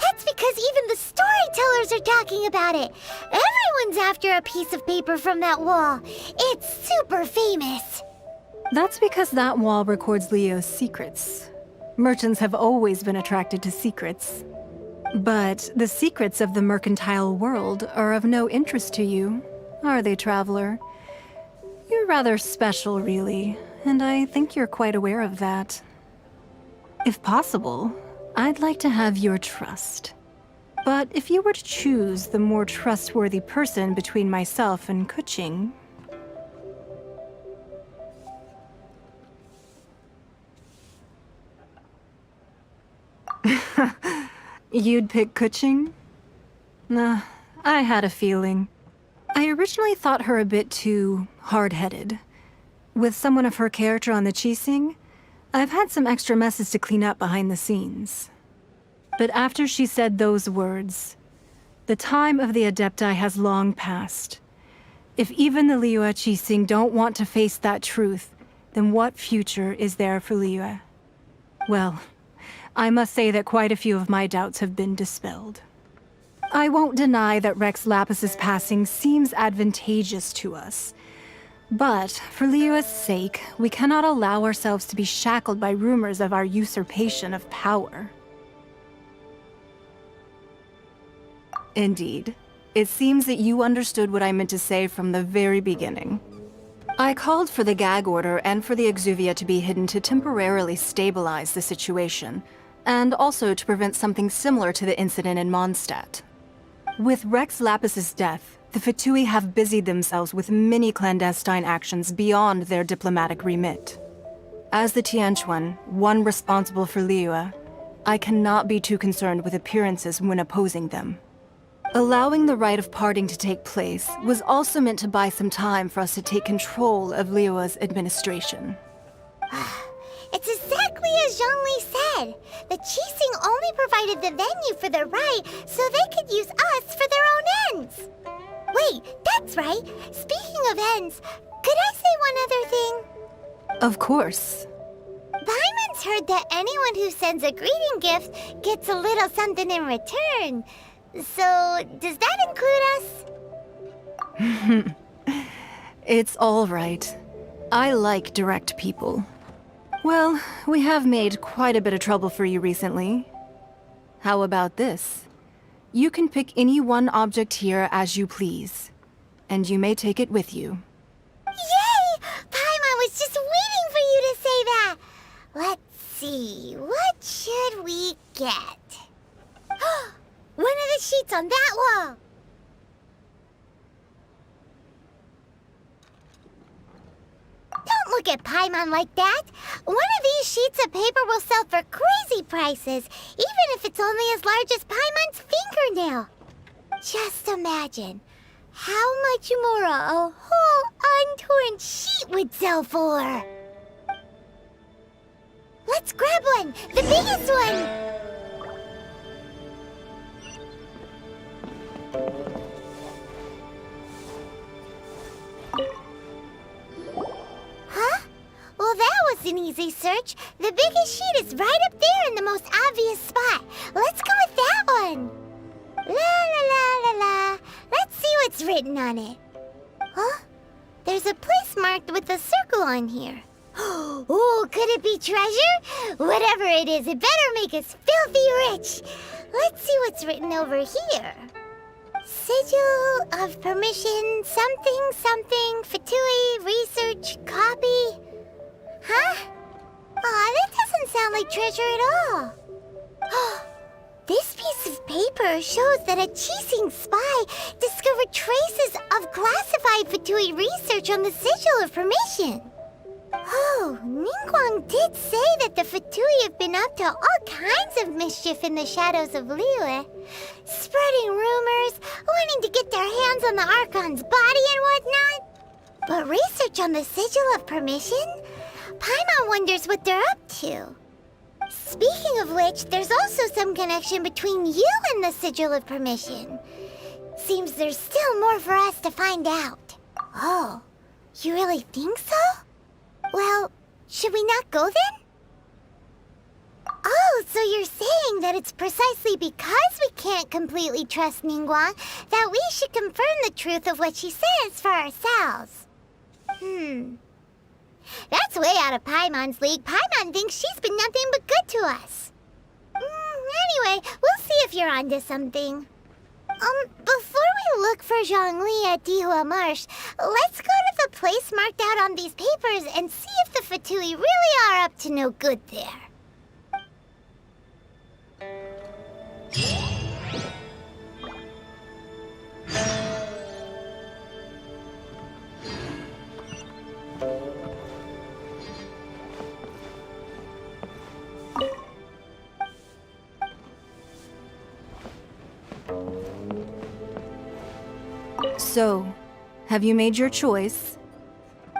That's because even the storytellers are talking about it. Everyone's after a piece of paper from that wall. It's super famous. That's because that wall records Leo's secrets. Merchants have always been attracted to secrets. But the secrets of the mercantile world are of no interest to you, are they, traveler? You're rather special, really, and I think you're quite aware of that. If possible, I'd like to have your trust. But if you were to choose the more trustworthy person between myself and Kuching... You'd pick Kuching? Nah, I had a feeling. I originally thought her a bit too hard-headed. With someone of her character on the Qixing, I've had some extra messes to clean up behind the scenes. But after she said those words, the time of the Adepti has long passed. If even the Liyue Qixing don't want to face that truth, then what future is there for Liyue? Well, I must say that quite a few of my doubts have been dispelled. I won't deny that Rex Lapis's passing seems advantageous to us. But, for Liyue's sake, we cannot allow ourselves to be shackled by rumors of our usurpation of power. Indeed. It seems that you understood what I meant to say from the very beginning. I called for the gag order and for the exuvia to be hidden to temporarily stabilize the situation, and also to prevent something similar to the incident in Mondstadt. With Rex Lapis's death, the Fatui have busied themselves with many clandestine actions beyond their diplomatic remit. As the Tianquan, one responsible for Liyue, I cannot be too concerned with appearances when opposing them. Allowing the rite of parting to take place was also meant to buy some time for us to take control of Liyue's administration. It's exactly as Zhongli said. The Qixing only provided the venue for the rite so they could use us for their own ends. Wait, that's right. Speaking of ends, could I say one other thing? Of course. Paimon's heard that anyone who sends a greeting gift gets a little something in return. So, does that include us? It's all right. I like direct people. Well, we have made quite a bit of trouble for you recently. How about this? You can pick any one object here as you please, and you may take it with you. Yay! Paimon was just waiting for you to say that! Let's see, what should we get? One of the sheets on that wall! Don't look at Paimon like that! One of these sheets of paper will sell for crazy prices, even if it's only as large as Paimon's fingernail. Just imagine how much more a whole untorn sheet would sell for. Let's grab one! The biggest one! Huh? Well, that was an easy search. The biggest sheet is right up there in the most obvious spot. Let's go with that one. La la la la la. Let's see what's written on it. Huh? There's a place marked with a circle on here. Oh, could it be treasure? Whatever it is, it better make us filthy rich. Let's see what's written over here. Sigil of permission, something, something, Fatui, research, copy. Huh? Aw, that doesn't sound like treasure at all. This piece of paper shows that a Qixing spy discovered traces of classified Fatui research on the Sigil of permission. Oh, Ningguang did say that the Fatui have been up to all kinds of mischief in the shadows of Liyue. Spreading rumors, wanting to get their hands on the Archon's body and whatnot. But research on the Sigil of Permission? Paimon wonders what they're up to. Speaking of which, there's also some connection between you and the Sigil of Permission. Seems there's still more for us to find out. Oh, you really think so? Well, should we not go then? Oh, so you're saying that it's precisely because we can't completely trust Ningguang that we should confirm the truth of what she says for ourselves. That's way out of Paimon's league. Paimon thinks she's been nothing but good to us. Anyway, we'll see if you're onto something. Before we look for Zhongli at Dihua Marsh, let's go to the place marked out on these papers and see if the Fatui really are up to no good there. So, have you made your choice?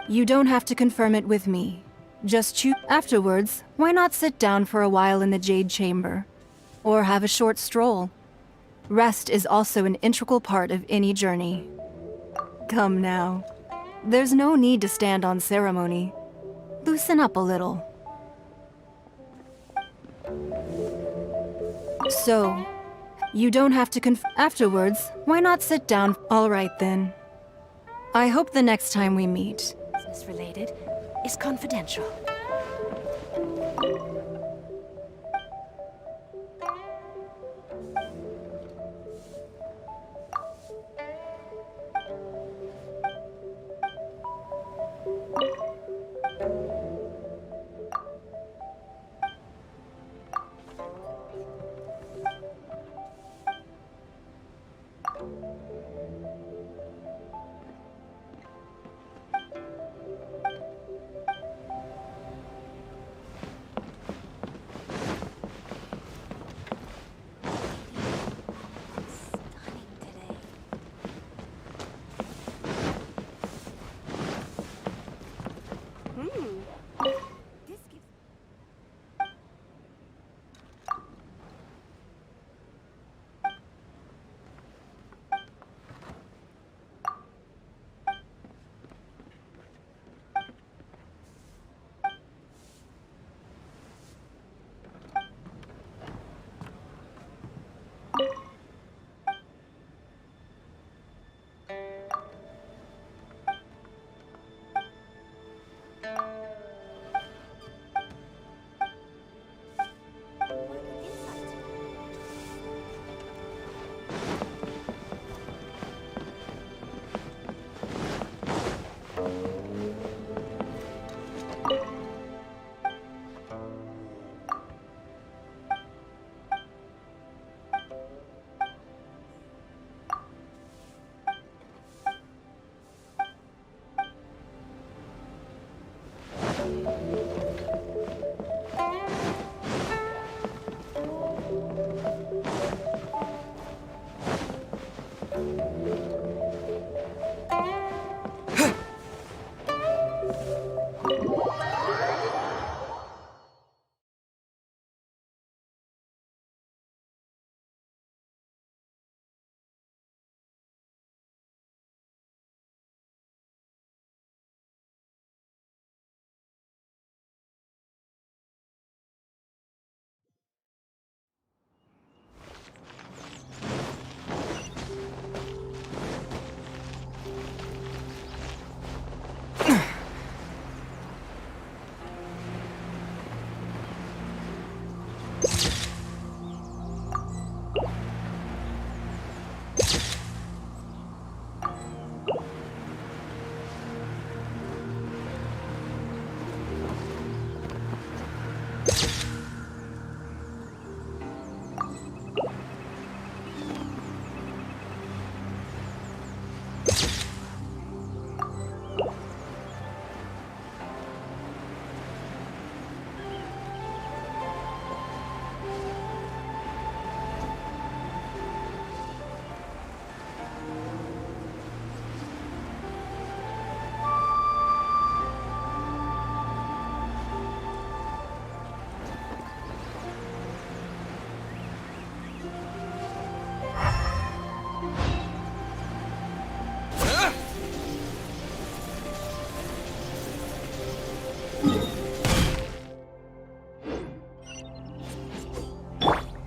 You don't have to confirm it with me. Just choose. Afterwards, why not sit down for a while in the Jade Chamber? Or have a short stroll? Rest is also an integral part of any journey. Come now. There's no need to stand on ceremony. Loosen up a little. So, you don't have to afterwards, why not sit down? All right then. I hope the next time we meet. Business related is confidential.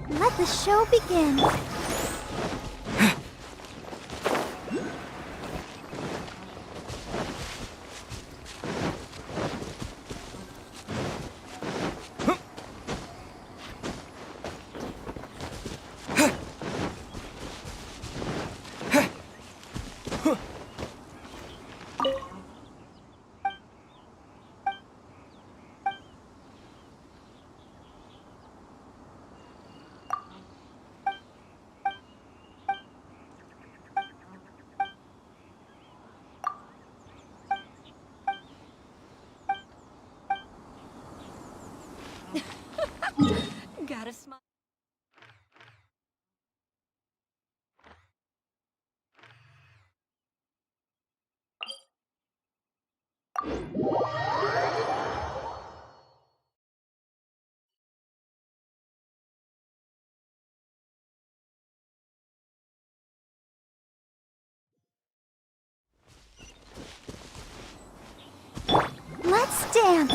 Let the show begin. Gotta smile. Let's dance.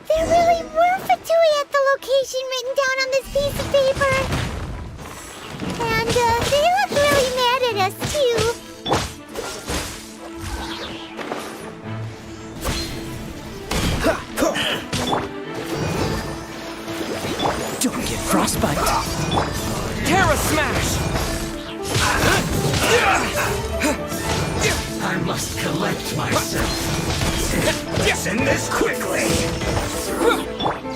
There really were Fatui at the location written down on this piece of paper. And they look really mad at us, too. Don't get frostbite. Terra Smash! I must collect myself. Send this quickly.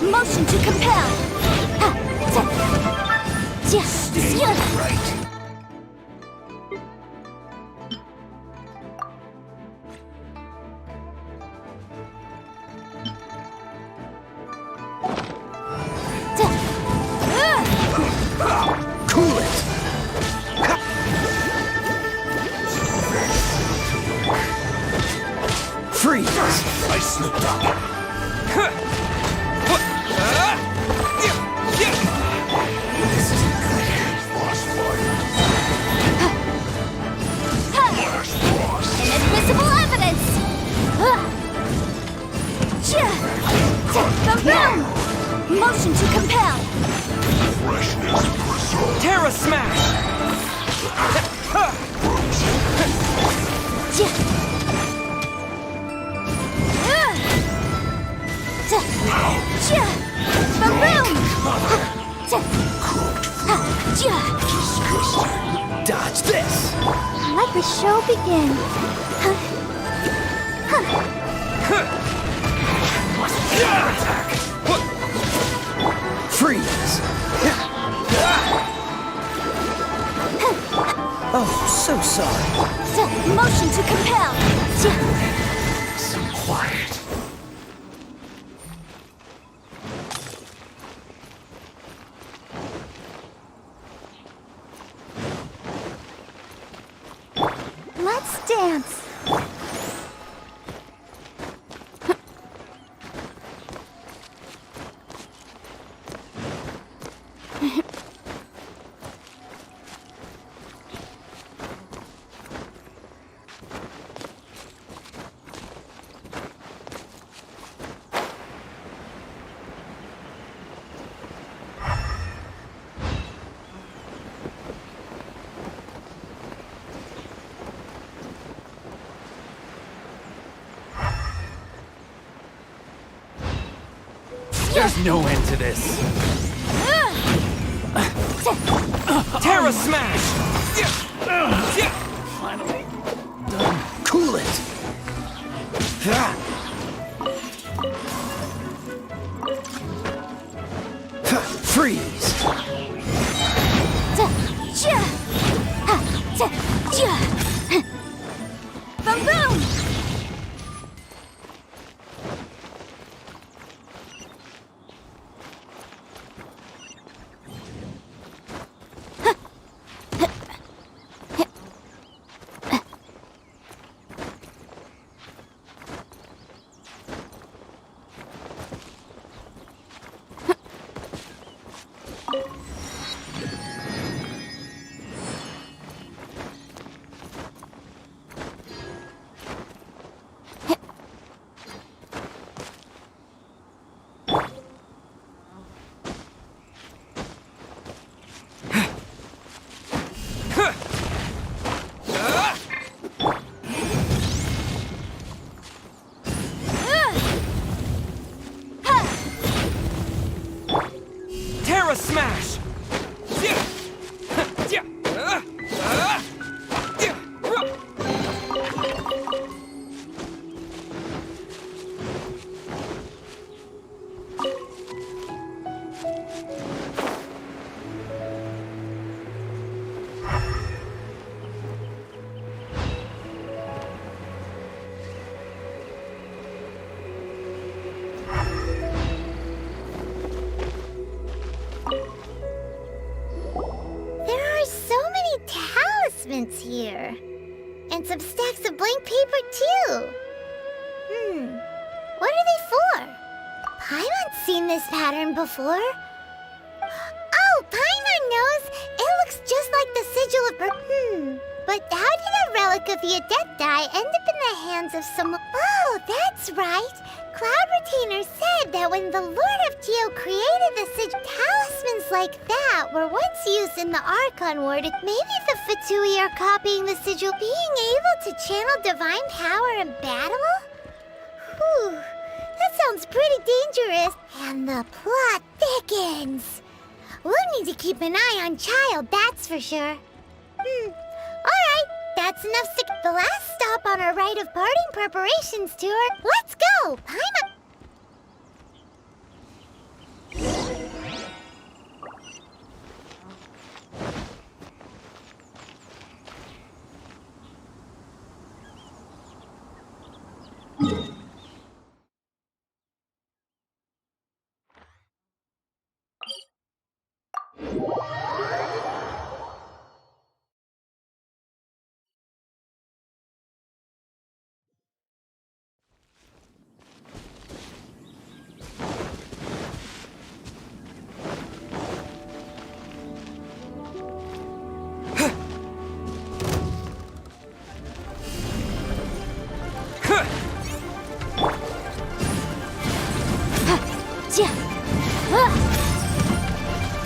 Motion to compel. Stay right. Cool it! Freeze! I slipped up. This isn't good. Frost fire. Flash frost. Inadmissible evidence. The room. Motion to compel. Freshness preserved. Terra Smash! Dodge this! Let the show begin. Freeze! Oh, so sorry. Motion to compel. Some quiet. Let's dance. There's no end to this. Terra Smash! Finally done. Cool it! Freeze! Boom boom! Terra Smash! Here. And some stacks of blank paper, too. What are they for? Paimon's seen this pattern before. Oh, Paimon knows! It looks just like the sigil of But how did a relic of the Adepti end up in the hands of someone? Oh, that's right! Cloud Retainer said that when the Lord of Geo created the sigil, talismans like that were once used in the Archon War to... Maybe the Fatui are copying the sigil, being able to channel divine power in battle? Whew, that sounds pretty dangerous. And the plot thickens. We'll need to keep an eye on Child, that's for sure. Alright, that's enough the last stop on our rite of parting preparations tour. Let's go! Paimon!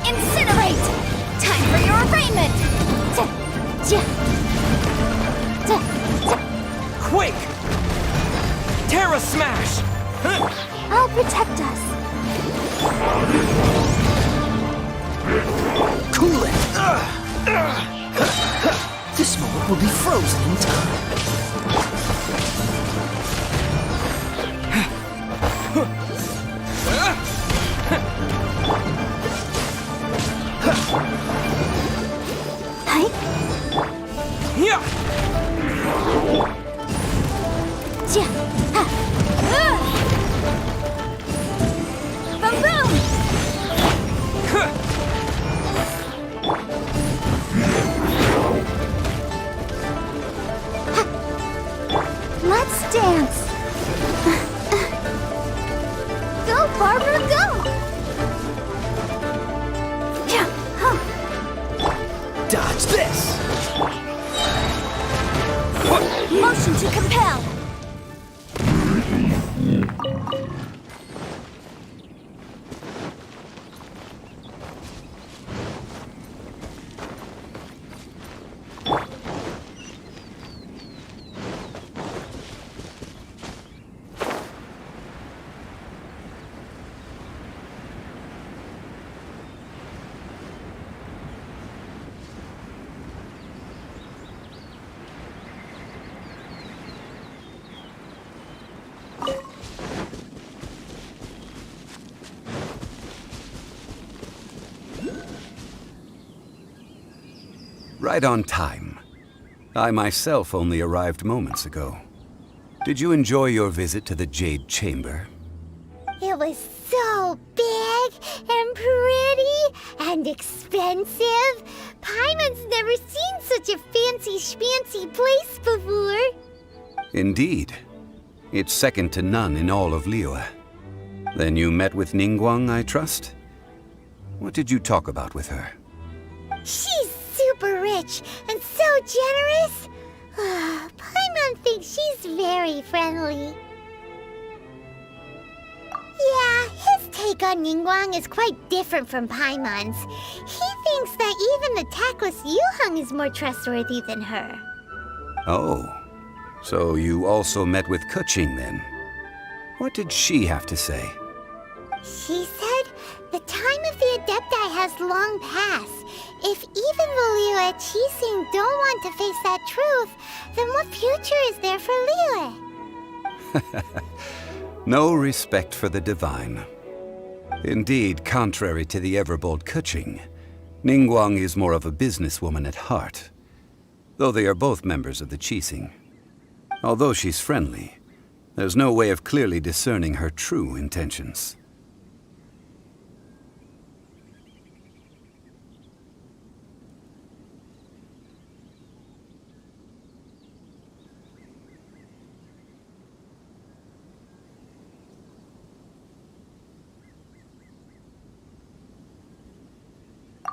Incinerate! Time for your arraignment! Quick! Terra Smash! I'll protect us. Cool it! This moment will be frozen in time. Boom boom! Let's dance. Go, Barbara, go! Dodge this! Motion to compel. Right on time. I myself only arrived moments ago. Did you enjoy your visit to the Jade Chamber? It was so big and pretty and expensive. Paimon's never seen such a fancy schmancy place before. Indeed. It's second to none in all of Liyue. Then you met with Ningguang, I trust? What did you talk about with her? She's super rich and so generous. Paimon thinks she's very friendly. Yeah, his take on Ningguang is quite different from Paimon's. He thinks that even the tactless Yuheng is more trustworthy than her. Oh, so you also met with Keqing then? What did she have to say? She said the time of the Adepti has long passed. If even the Liyue Qixing don't want to face that truth, then what future is there for Liyue? No respect for the divine. Indeed, contrary to the ever-bold Keqing, Ningguang is more of a businesswoman at heart, though they are both members of the Qixing. Although she's friendly, there's no way of clearly discerning her true intentions.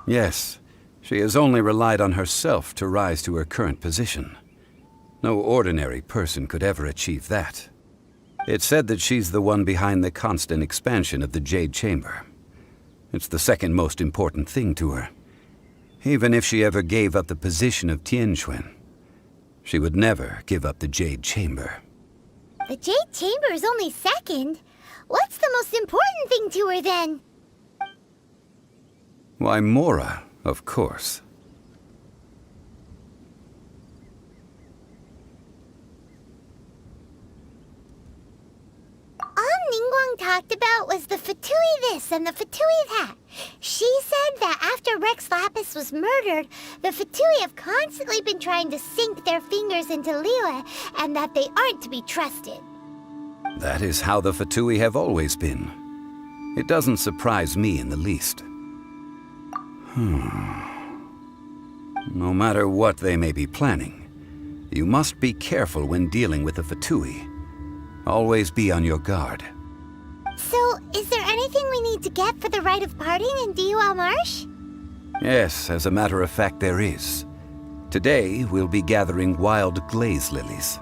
Yes, she has only relied on herself to rise to her current position. No ordinary person could ever achieve that. It's said that she's the one behind the constant expansion of the Jade Chamber. It's the second most important thing to her. Even if she ever gave up the position of Tianquan, she would never give up the Jade Chamber. The Jade Chamber is only second. What's the most important thing to her then? Why, Mora, of course. All Ningguang talked about was the Fatui this and the Fatui that. She said that after Rex Lapis was murdered, the Fatui have constantly been trying to sink their fingers into Liyue, and that they aren't to be trusted. That is how the Fatui have always been. It doesn't surprise me in the least. No matter what they may be planning, you must be careful when dealing with the Fatui. Always be on your guard. So, is there anything we need to get for the rite of parting in Diwa Marsh? Yes, as a matter of fact, there is. Today, we'll be gathering wild glaze lilies.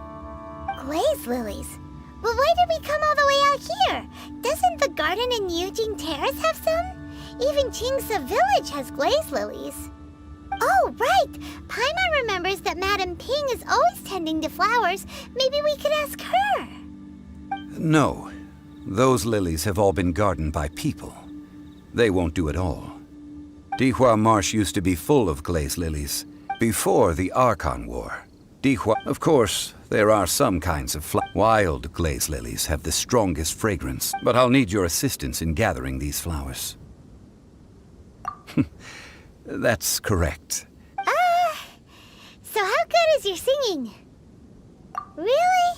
Glaze lilies? But why did we come all the way out here? Doesn't the garden in Yujing Terrace have some? Even Qingsa Village has glaze lilies. Oh, right! Paimon remembers that Madame Ping is always tending to flowers. Maybe we could ask her. No. Those lilies have all been gardened by people. They won't do it all. Dihua Marsh used to be full of glaze lilies before the Archon War. Of course, there are some kinds of wild glaze lilies have the strongest fragrance, but I'll need your assistance in gathering these flowers. That's correct. So how good is your singing? Really?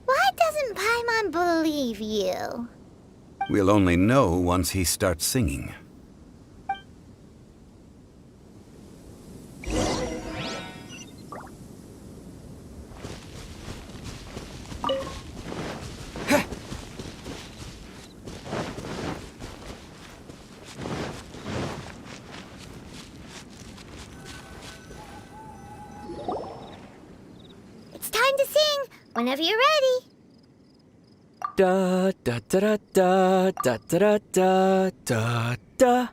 Why doesn't Paimon believe you? We'll only know once he starts singing. Time to sing, whenever you're ready. Da da da da da da da da da.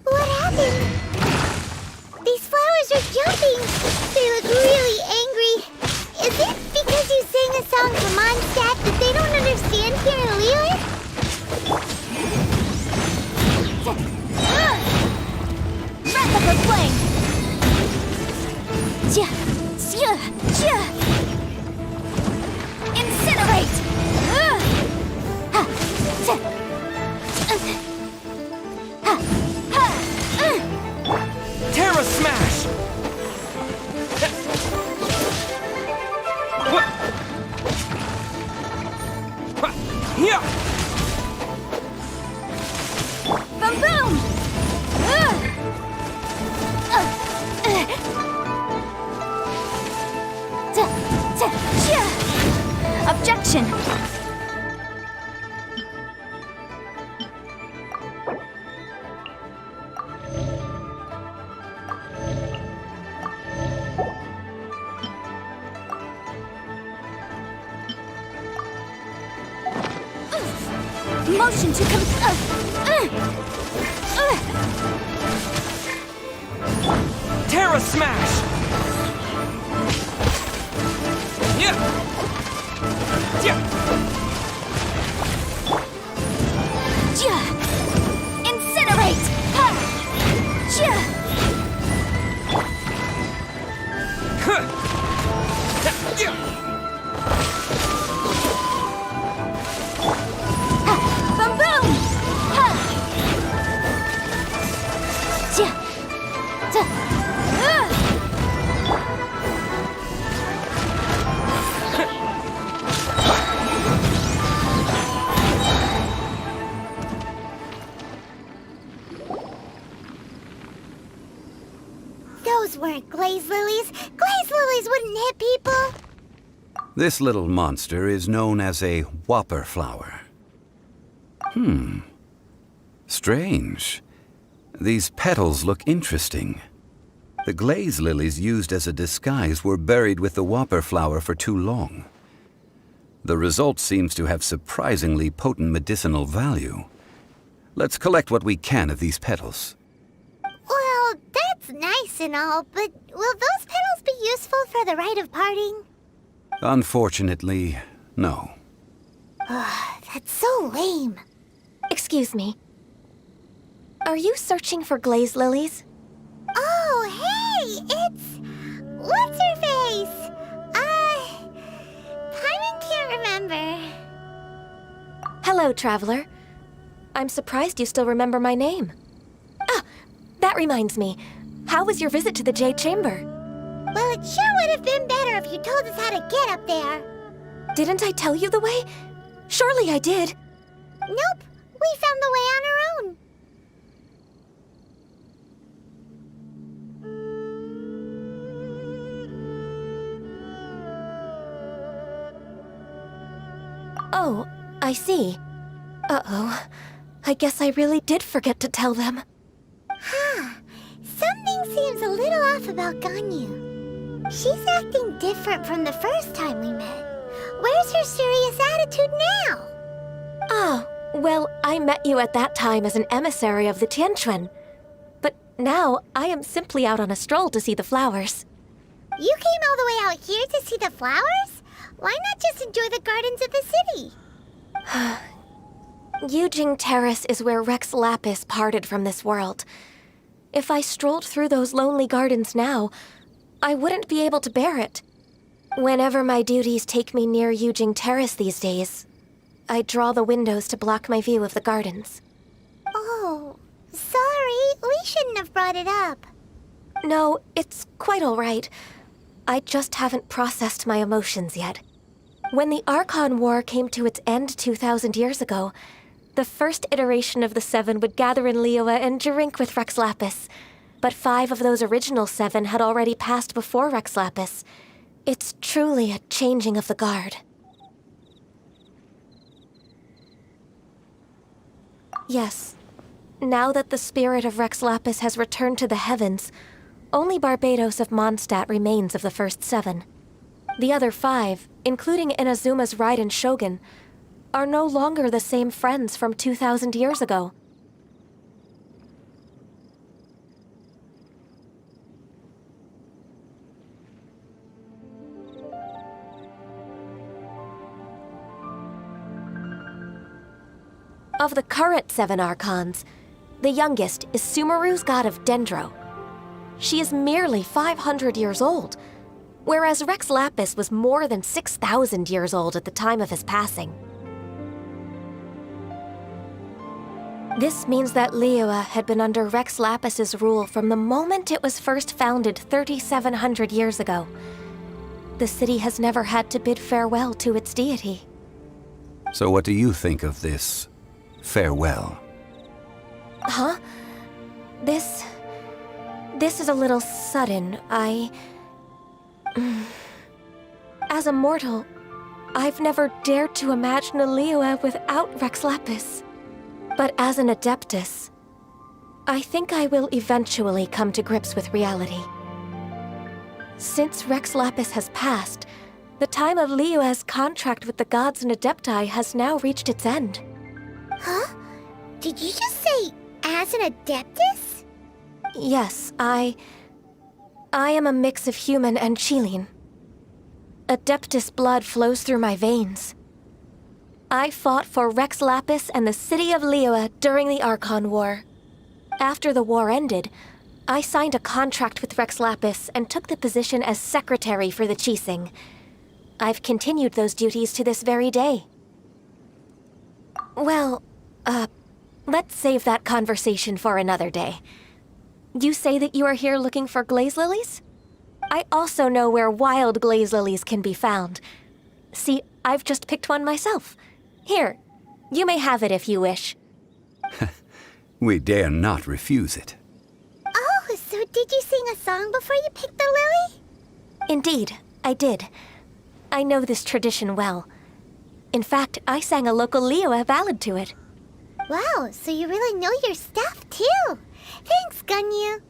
What happened? These flowers are jumping. They look really angry. Is it because you sang a song for Mondstadt that they don't understand here in Liyue? Wrap up a flame. Incinerate! action! Motion to Terra Smash! Yeah! Incinerate! Ha! Boom boom! Ha! Those weren't glaze lilies. Glaze lilies wouldn't hit people. This little monster is known as a whopper flower. Strange. These petals look interesting. The glaze lilies used as a disguise were buried with the whopper flower for too long. The result seems to have surprisingly potent medicinal value. Let's collect what we can of these petals. Well, that's nice and all, but will those petals be useful for the rite of parting? Unfortunately, no. That's so lame. Excuse me. Are you searching for glaze lilies? Oh, hey! It's... what's her face? Paimon can't remember. Hello, traveler. I'm surprised you still remember my name. Ah, that reminds me. How was your visit to the Jade Chamber? Well, it sure would have been better if you told us how to get up there. Didn't I tell you the way? Surely I did. Nope, we found the way on our own. Oh, I see. Uh-oh. I guess I really did forget to tell them. Something seems a little off about Ganyu. She's acting different from the first time we met. Where's her serious attitude now? Ah, well, I met you at that time as an emissary of the Tianquan. But now, I am simply out on a stroll to see the flowers. You came all the way out here to see the flowers? Why not just enjoy the gardens of the city? Yujing Terrace is where Rex Lapis parted from this world. If I strolled through those lonely gardens now, I wouldn't be able to bear it. Whenever my duties take me near Yujing Terrace these days, I draw the windows to block my view of the gardens. Oh, sorry. We shouldn't have brought it up. No, it's quite all right. I just haven't processed my emotions yet. When the Archon War came to its end 2,000 years ago, the first iteration of the Seven would gather in Liyue and drink with Rex Lapis. But 5 of those original 7 had already passed before Rex Lapis. It's truly a changing of the guard. Yes. Now that the spirit of Rex Lapis has returned to the heavens, only Barbados of Mondstadt remains of the first 7. The other 5, including Inazuma's Raiden Shogun, are no longer the same friends from 2,000 years ago. Of the current 7 Archons, the youngest is Sumeru's god of Dendro. She is merely 500 years old, whereas Rex Lapis was more than 6,000 years old at the time of his passing. This means that Liyue had been under Rex Lapis's rule from the moment it was first founded 3,700 years ago. The city has never had to bid farewell to its deity. So what do you think of this farewell? Huh? This is a little sudden. As a mortal, I've never dared to imagine a Liyue without Rex Lapis. But as an Adeptus, I think I will eventually come to grips with reality. Since Rex Lapis has passed, the time of Liyue's contract with the gods and Adepti has now reached its end. Huh? Did you just say, as an Adeptus? Yes, I am a mix of human and Chilean. Adeptus blood flows through my veins. I fought for Rex Lapis and the city of Liyue during the Archon War. After the war ended, I signed a contract with Rex Lapis and took the position as secretary for the Qixing. I've continued those duties to this very day. Well, let's save that conversation for another day. You say that you are here looking for glaze lilies? I also know where wild glaze lilies can be found. See, I've just picked one myself. Here, you may have it if you wish. We dare not refuse it. Oh, so did you sing a song before you picked the lily? Indeed, I did. I know this tradition well. In fact, I sang a local Liyue ballad to it. Wow, so you really know your stuff, too. Thanks, Gunyu.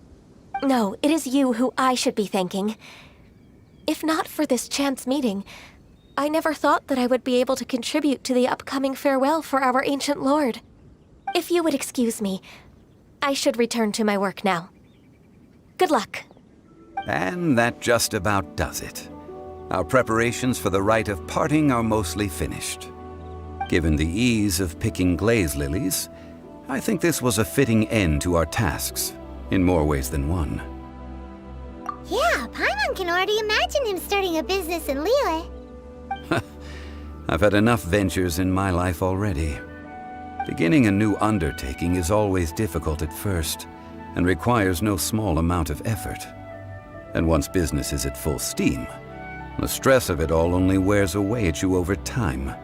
No, it is you who I should be thanking. If not for this chance meeting, I never thought that I would be able to contribute to the upcoming farewell for our ancient lord. If you would excuse me, I should return to my work now. Good luck. And that just about does it. Our preparations for the rite of parting are mostly finished. Given the ease of picking glaze lilies, I think this was a fitting end to our tasks, in more ways than one. Yeah, Paimon can already imagine him starting a business in Liyue. I've had enough ventures in my life already. Beginning a new undertaking is always difficult at first, and requires no small amount of effort. And once business is at full steam, the stress of it all only wears away at you over time.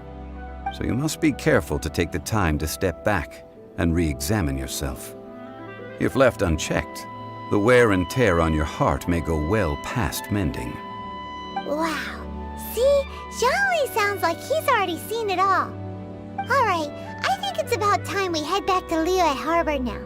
So you must be careful to take the time to step back and re-examine yourself. If left unchecked, the wear and tear on your heart may go well past mending. Wow. See? Zhongli sounds like he's already seen it all. Alright, I think it's about time we head back to Liyue Harbor now.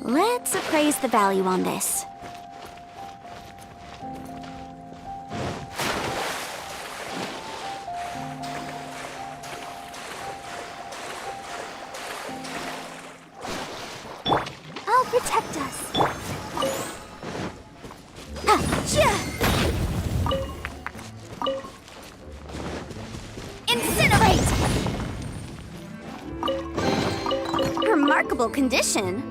Let's appraise the value on this. I'll protect us. Incinerate! Remarkable condition.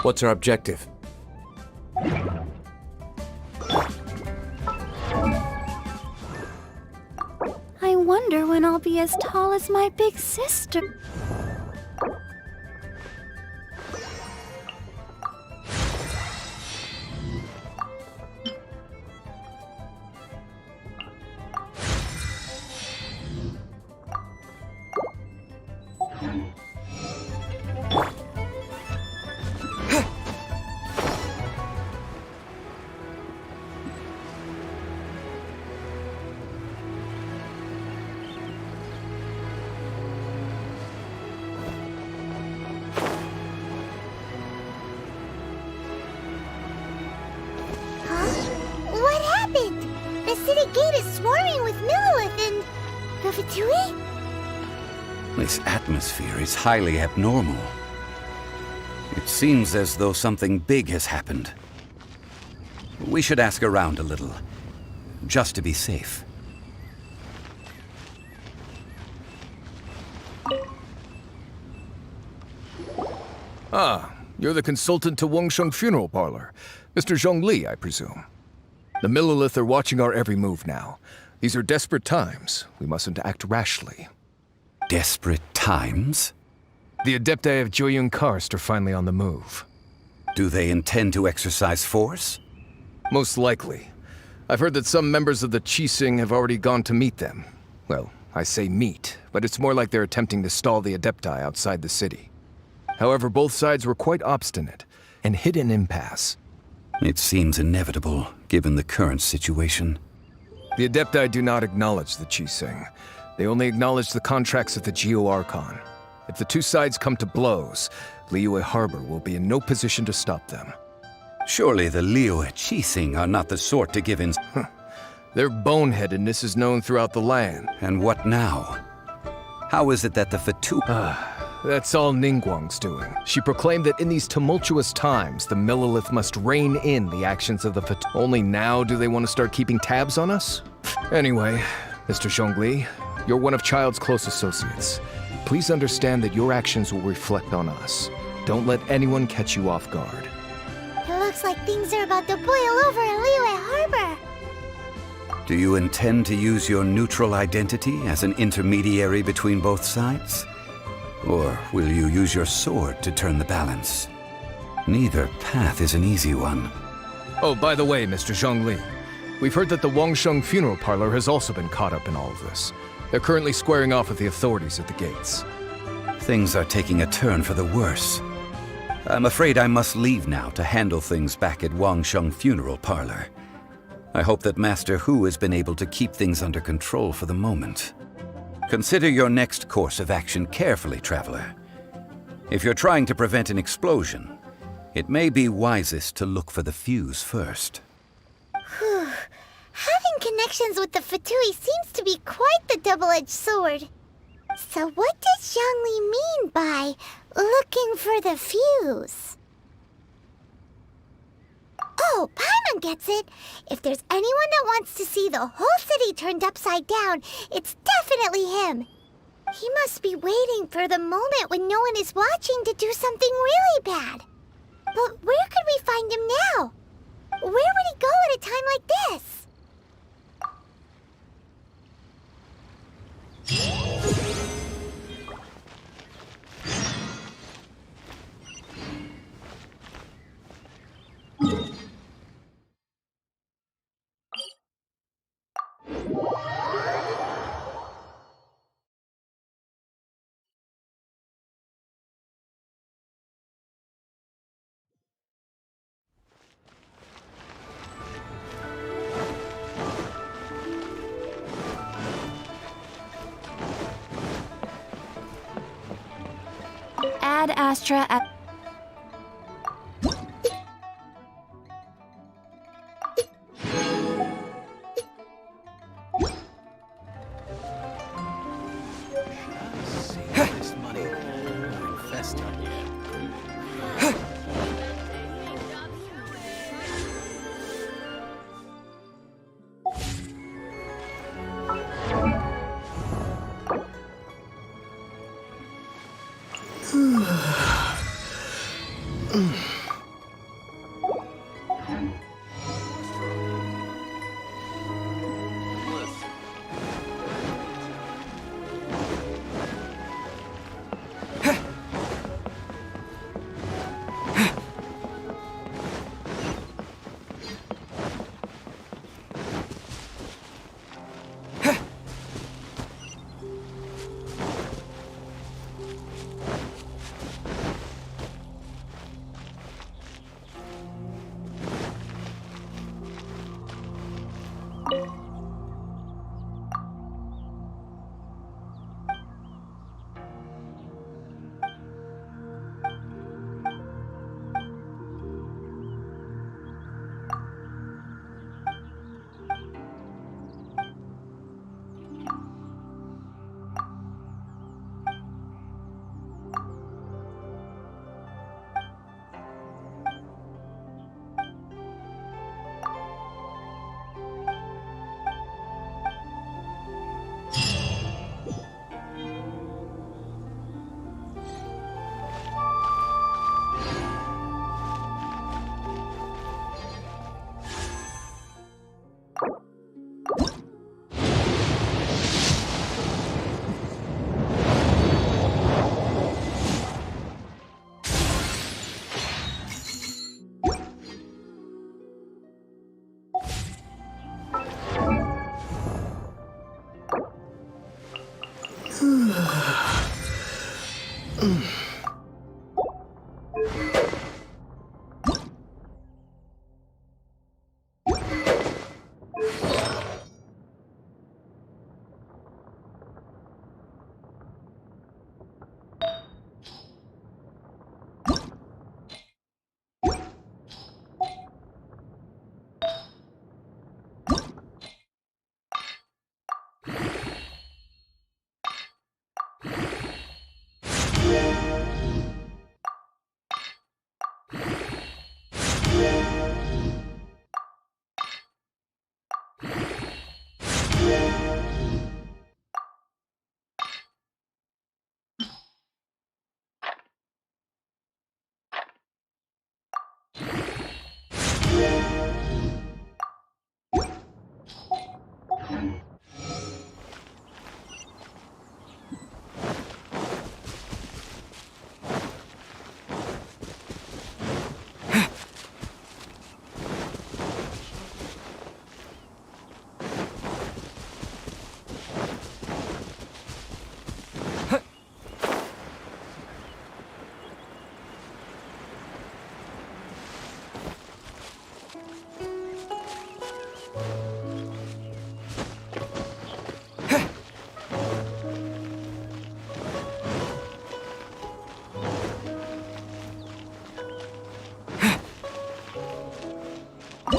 What's our objective? I wonder when I'll be as tall as my big sister. city gate is swarming with Millilith and... the Fatui? This atmosphere is highly abnormal. It seems as though something big has happened. We should ask around a little, just to be safe. Ah, you're the consultant to Wangsheng Funeral Parlor. Mr. Zhongli, I presume. The Millilith are watching our every move now. These are desperate times. We mustn't act rashly. Desperate times? The Adepti of Joyun Karst are finally on the move. Do they intend to exercise force? Most likely. I've heard that some members of the Qixing have already gone to meet them. Well, I say meet, but it's more like they're attempting to stall the Adepti outside the city. However, both sides were quite obstinate and hit an impasse. It seems inevitable, given the current situation. The Adepti do not acknowledge the Qixing. They only acknowledge the contracts of the Geo-Archon. If the two sides come to blows, Liyue Harbor will be in no position to stop them. Surely the Liyue Qixing are not the sort to give in... Their boneheadedness is known throughout the land. And what now? How is it that the Fatui... That's all Ningguang's doing. She proclaimed that in these tumultuous times, the Millilith must rein in the actions of the Fatui. Only now do they want to start keeping tabs on us? Anyway, Mr. Zhongli, you're one of Child's close associates. Please understand that your actions will reflect on us. Don't let anyone catch you off guard. It looks like things are about to boil over in Liyue Harbor. Do you intend to use your neutral identity as an intermediary between both sides? Or will you use your sword to turn the balance? Neither path is an easy one. Oh, by the way, Mr. Zhongli, we've heard that the Wangsheng Funeral Parlor has also been caught up in all of this. They're currently squaring off with the authorities at the gates. Things are taking a turn for the worse. I'm afraid I must leave now to handle things back at Wangsheng Funeral Parlor. I hope that Master Hu has been able to keep things under control for the moment. Consider your next course of action carefully, Traveler. If you're trying to prevent an explosion, it may be wisest to look for the fuse first. Whew. Having connections with the Fatui seems to be quite the double-edged sword. So what does Zhongli mean by looking for the fuse? Oh, Paimon gets it. If there's anyone that wants to see the whole city turned upside down, it's definitely him. He must be waiting for the moment when no one is watching to do something really bad. But where could we find him now? Where would he go at a time like this? Ad Astra at... This money infested. Wow!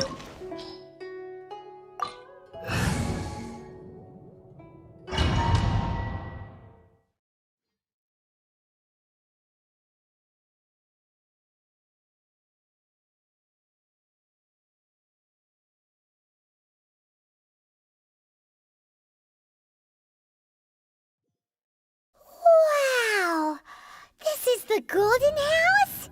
This is the Golden House?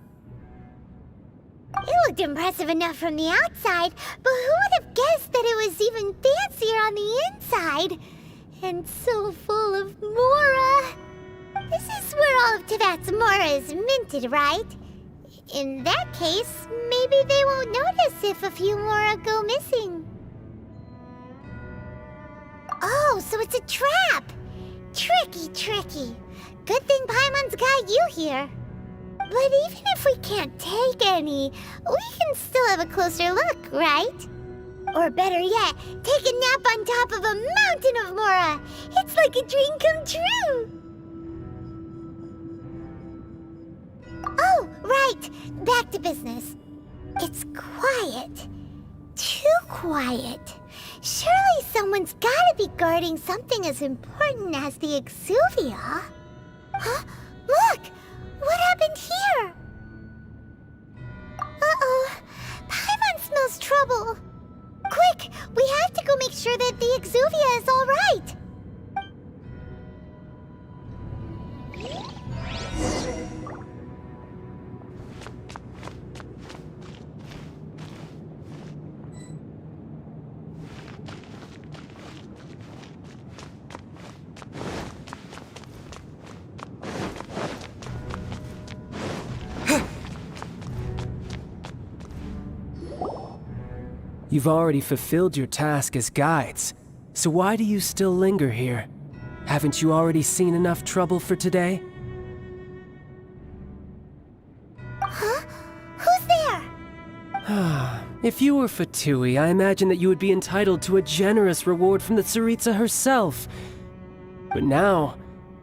It looked impressive enough from the outside, but who would have guessed that it was even fancier on the inside? And so full of Mora. This is where all of Teyvat's Mora is minted, right? In that case, maybe they won't notice if a few Mora go missing. Oh, so it's a trap! Tricky, tricky. Good thing Paimon's got you here. But even if we can't take any, we can still have a closer look, right? Or better yet, take a nap on top of a mountain of Mora. It's like a dream come true. Oh, right. Back to business. It's quiet. Too quiet. Surely someone's gotta be guarding something as important as the Exuvia. Huh? Look! What happened here? Uh-oh. Paimon smells trouble. Quick! We have to go make sure that the Exuvia is all right. You've already fulfilled your task as guides, so why do you still linger here? Haven't you already seen enough trouble for today? Huh? Who's there? If you were Fatui, I imagine that you would be entitled to a generous reward from the Tsaritsa herself. But now,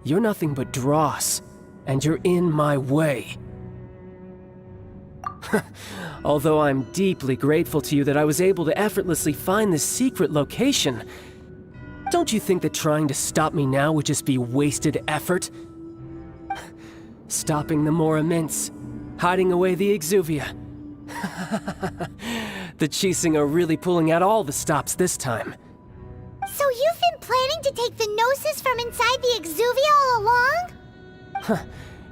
you're nothing but dross, and you're in my way. Although I'm deeply grateful to you that I was able to effortlessly find this secret location, don't you think that trying to stop me now would just be wasted effort? Stopping the Mora Mints, hiding away the Exuvia. The Chising are really pulling out all the stops this time. So you've been planning to take the Gnosis from inside the Exuvia all along?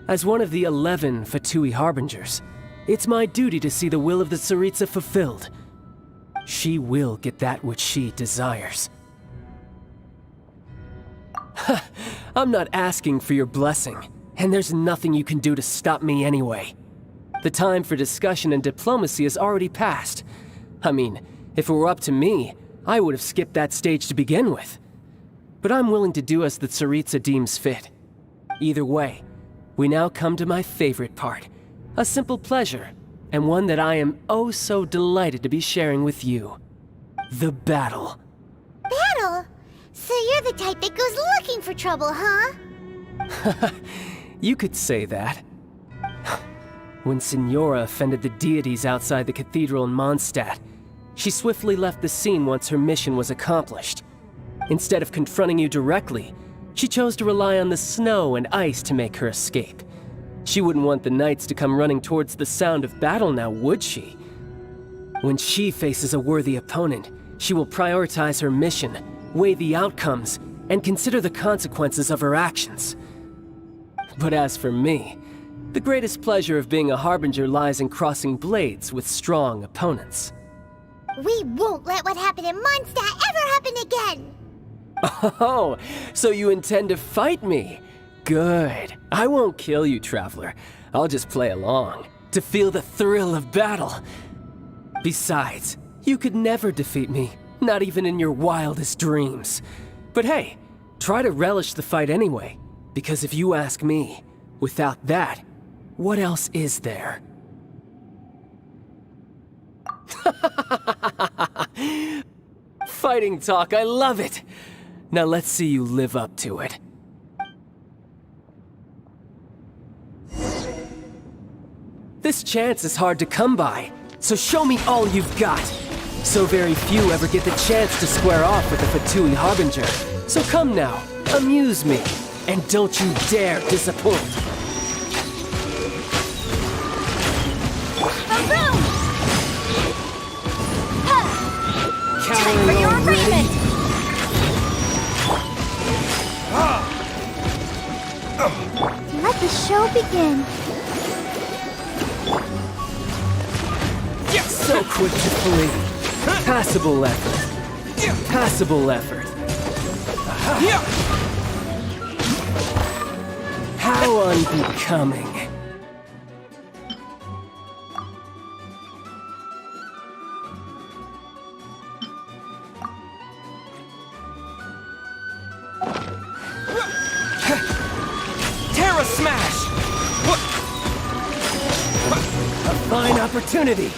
As one of the 11 Fatui Harbingers, it's my duty to see the will of the Tsaritsa fulfilled. She will get that which she desires. I'm not asking for your blessing, and there's nothing you can do to stop me anyway. The time for discussion and diplomacy has already passed. I mean, if it were up to me, I would have skipped that stage to begin with. But I'm willing to do as the Tsaritsa deems fit. Either way, we now come to my favorite part. A simple pleasure, and one that I am oh so delighted to be sharing with you. The battle. Battle? So you're the type that goes looking for trouble, huh? You could say that. When Signora offended the deities outside the cathedral in Mondstadt, she swiftly left the scene once her mission was accomplished. Instead of confronting you directly, she chose to rely on the snow and ice to make her escape. She wouldn't want the knights to come running towards the sound of battle now, would she? When she faces a worthy opponent, she will prioritize her mission, weigh the outcomes, and consider the consequences of her actions. But as for me, the greatest pleasure of being a Harbinger lies in crossing blades with strong opponents. We won't let what happened in Mondstadt ever happen again! Oh, so you intend to fight me? Good. I won't kill you, Traveler. I'll just play along, to feel the thrill of battle. Besides, you could never defeat me, not even in your wildest dreams. But hey, try to relish the fight anyway, because if you ask me, without that, what else is there? Fighting talk, I love it! Now let's see you live up to it. This chance is hard to come by, so show me all you've got! So very few ever get the chance to square off with the Fatui Harbinger. So come now, amuse me, and don't you dare disappoint. Time for your arraignment! Let the show begin. So quick to flee. Passable effort. Passable effort. How unbecoming. Terra Smash! A fine opportunity.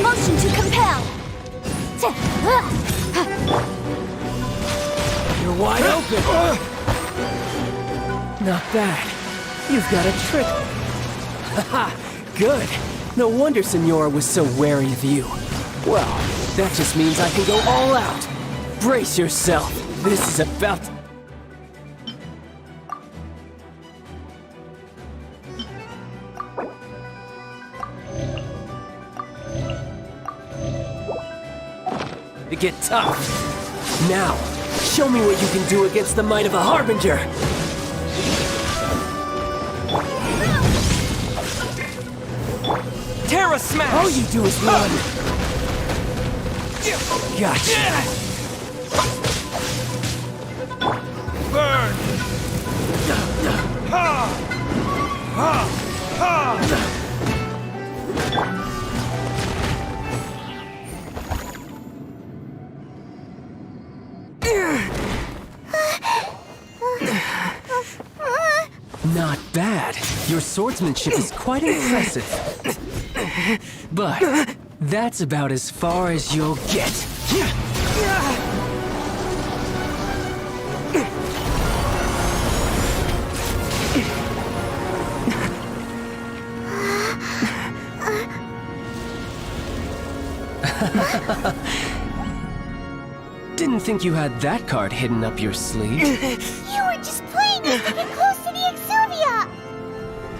Motion to compel. You're wide open. Not bad. You've got a trick. Haha, good. No wonder Senora was so wary of you. Well, that just means I can go all out. Brace yourself. This is about to... get tough. Now, show me what you can do against the might of a Harbinger. Terra Smash! All you do is run. Gotcha. Burn! Ha! Ha! Ha! Not bad. Your swordsmanship is quite impressive. But that's about as far as you'll get. Didn't think you had that card hidden up your sleeve. You were just playing it to get close to the Exuvia!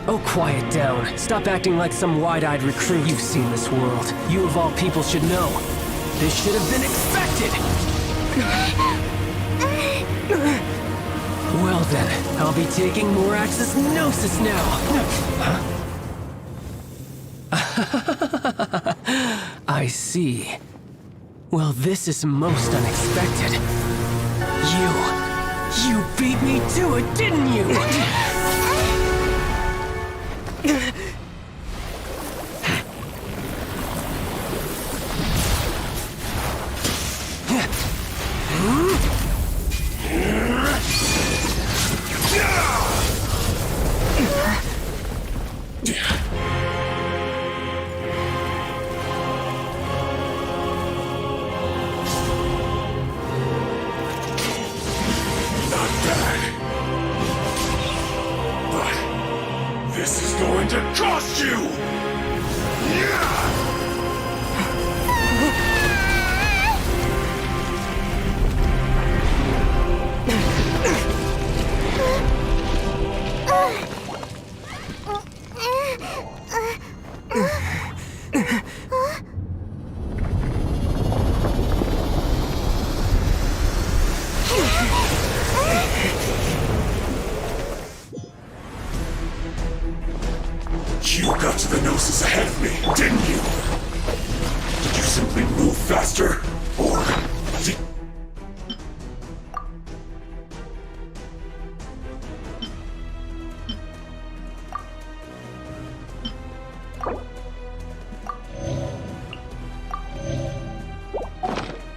Oh, quiet down. Stop acting like some wide-eyed recruit. You've seen this world. You of all people should know. This should have been expected! Well then, I'll be taking more Axis Gnosis now. I see. Well, this is most unexpected. You beat me to it, didn't you? This is going to cost you! You got to the Gnosis ahead of me, didn't you? Did you simply move faster? Or did...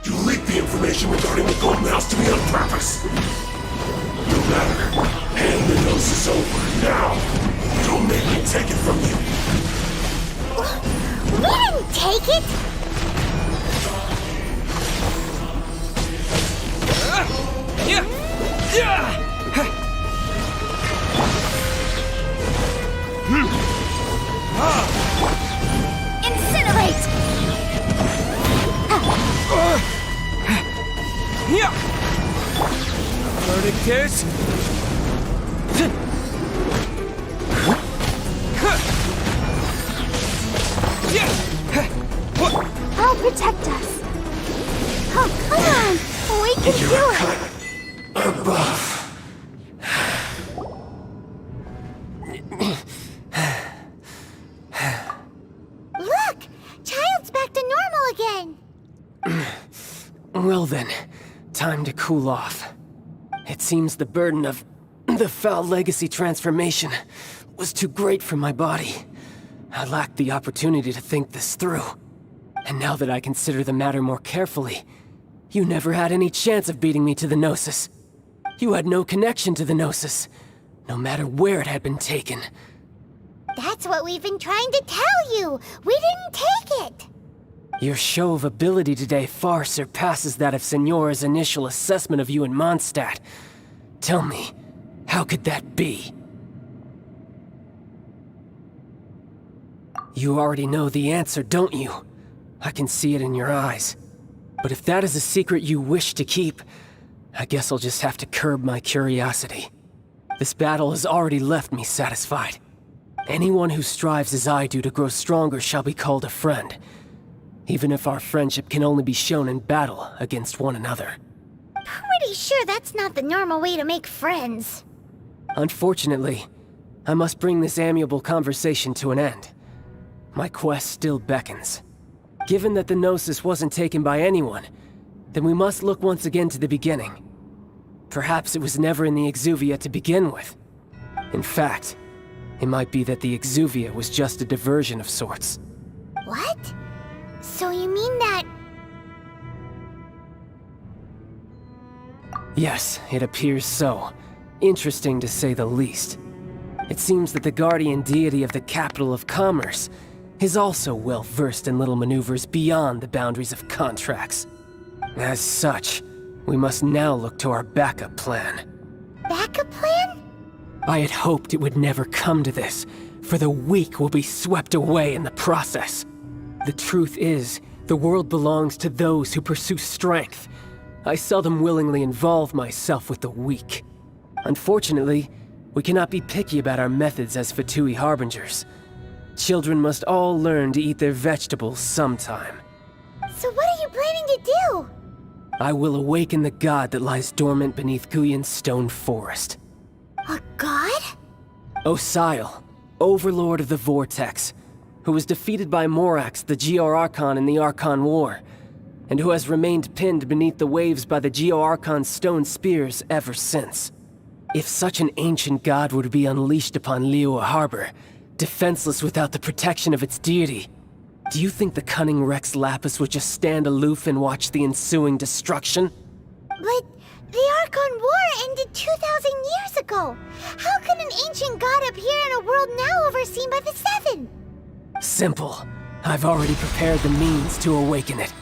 You leaked the information regarding the Golden House to me on purpose. No matter. Hand the Gnosis over, now! Don't make me take it from you! We didn't take it! Incinerate! There's... I'll protect us. Oh, come on! We can do it! Above. Look! Child's back to normal again! Well then, time to cool off. It seems the burden of the foul legacy transformation was too great for my body. I lacked the opportunity to think this through. And now that I consider the matter more carefully, you never had any chance of beating me to the Gnosis. You had no connection to the Gnosis, no matter where it had been taken. That's what we've been trying to tell you! We didn't take it! Your show of ability today far surpasses that of Signora's initial assessment of you in Mondstadt. Tell me, how could that be? You already know the answer, don't you? I can see it in your eyes. But if that is a secret you wish to keep, I guess I'll just have to curb my curiosity. This battle has already left me satisfied. Anyone who strives as I do to grow stronger shall be called a friend, even if our friendship can only be shown in battle against one another. Pretty sure that's not the normal way to make friends. Unfortunately, I must bring this amiable conversation to an end. My quest still beckons. Given that the Gnosis wasn't taken by anyone, then we must look once again to the beginning. Perhaps it was never in the Exuvia to begin with. In fact, it might be that the Exuvia was just a diversion of sorts. What? So you mean that... Yes, it appears so. Interesting to say the least. It seems that the guardian deity of the capital of commerce is also well versed in little maneuvers beyond the boundaries of contracts. As such, we must now look to our backup plan. Backup plan? I had hoped it would never come to this, for the weak will be swept away in the process. The truth is, the world belongs to those who pursue strength. I seldom willingly involve myself with the weak. Unfortunately, we cannot be picky about our methods as Fatui Harbingers. Children must all learn to eat their vegetables sometime. So what are you planning to do? I will awaken the god that lies dormant beneath Guyon's stone forest. A god? Osial, overlord of the Vortex, who was defeated by Morax, the Geo-Archon in the Archon War, and who has remained pinned beneath the waves by the Geo-Archon's stone spears ever since. If such an ancient god were to be unleashed upon Liyue Harbor, defenseless without the protection of its deity, do you think the cunning Rex Lapis would just stand aloof and watch the ensuing destruction? But the Archon War ended 2,000 years ago. How can an ancient god appear in a world now overseen by the Seven? Simple. I've already prepared the means to awaken it.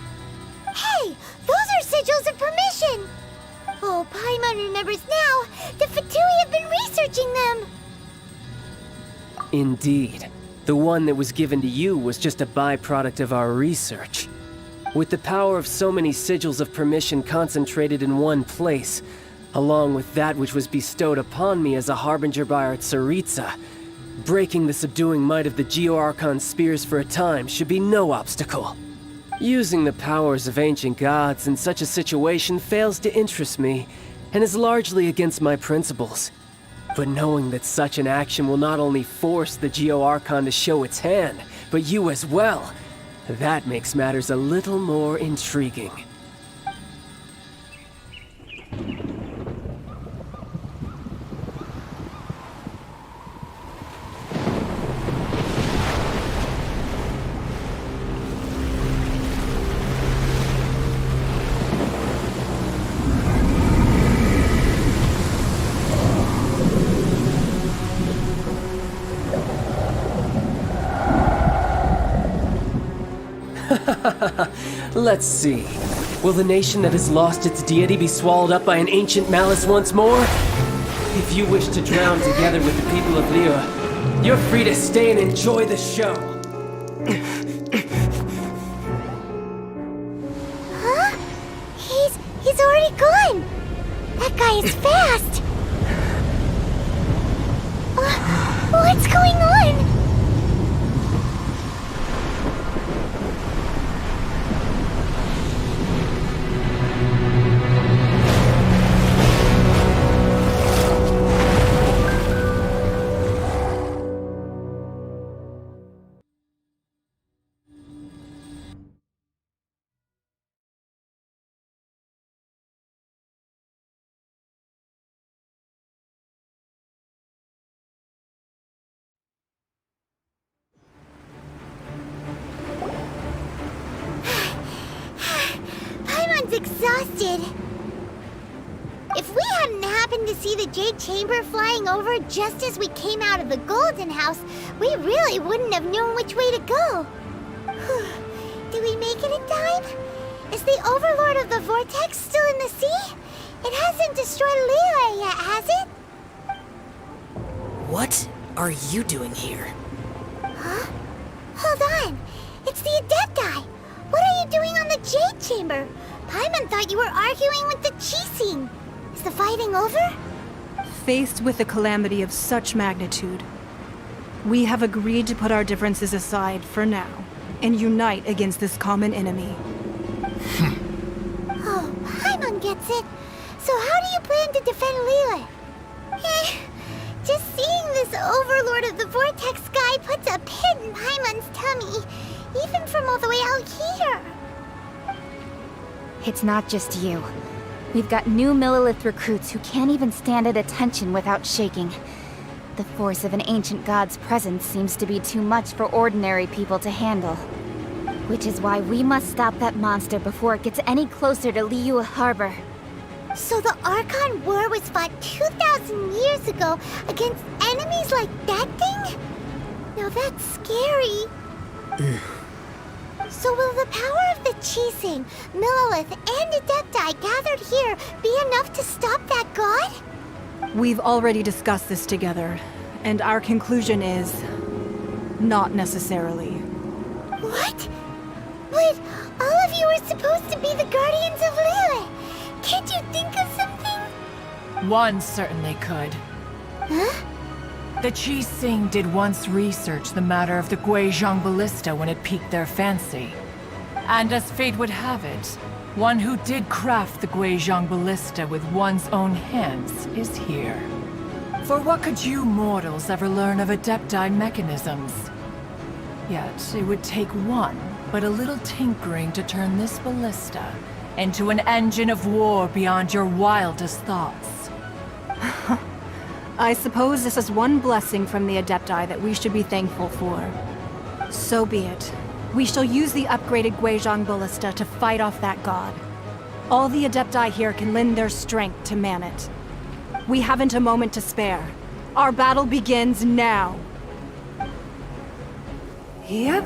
Hey, those are sigils of permission. Oh, Paimon remembers now. The Fatui have been researching them. Indeed. The one that was given to you was just a byproduct of our research. With the power of so many sigils of permission concentrated in one place, along with that which was bestowed upon me as a harbinger by our Tsaritsa, breaking the subduing might of the Geo-Archon spears for a time should be no obstacle. Using the powers of ancient gods in such a situation fails to interest me, and is largely against my principles. But knowing that such an action will not only force the Geo-Archon to show its hand, but you as well, that makes matters a little more intriguing. Let's see. Will the nation that has lost its deity be swallowed up by an ancient malice once more? If you wish to drown together with the people of Liyue, you're free to stay and enjoy the show. Huh? He's already gone. That guy is fast! What's going on? Paimon's exhausted. If we hadn't happened to see the Jade Chamber flying over just as we came out of the Golden House, we really wouldn't have known which way to go. Did we make it in time? Is the Overlord of the Vortex still in the sea? It hasn't destroyed Liyue yet, has it? What are you doing here? Huh? Hold on. It's the Adepti. What are you doing on the Jade Chamber? Paimon thought you were arguing with the Qixing. Is the fighting over? Faced with a calamity of such magnitude, we have agreed to put our differences aside for now and unite against this common enemy. Oh, Paimon gets it. So how do you plan to defend Liyue? Just seeing this Overlord of the Vortex guy puts a pit in Paimon's tummy, even from all the way out here. It's not just you. We've got new Millilith recruits who can't even stand at attention without shaking. The force of an ancient god's presence seems to be too much for ordinary people to handle. Which is why we must stop that monster before it gets any closer to Liyue Harbor. So the Archon War was fought 2,000 years ago against enemies like that thing? Now that's scary. So will the power of the Qixing, Millilith, and Adepti gathered here be enough to stop that god? We've already discussed this together, and our conclusion is... not necessarily. What? But all of you are supposed to be the Guardians of Liyue. Can't you think of something? One certainly could. Huh? The Qixing did once research the matter of the Guizhong Ballista when it piqued their fancy. And as fate would have it, one who did craft the Guizhong Ballista with one's own hands is here. For what could you mortals ever learn of Adepti mechanisms? Yet it would take one, but a little tinkering to turn this ballista into an engine of war beyond your wildest thoughts. I suppose this is one blessing from the Adepti that we should be thankful for. So be it. We shall use the upgraded Guizhong Ballista to fight off that god. All the Adepti here can lend their strength to man it. We haven't a moment to spare. Our battle begins now. Yep.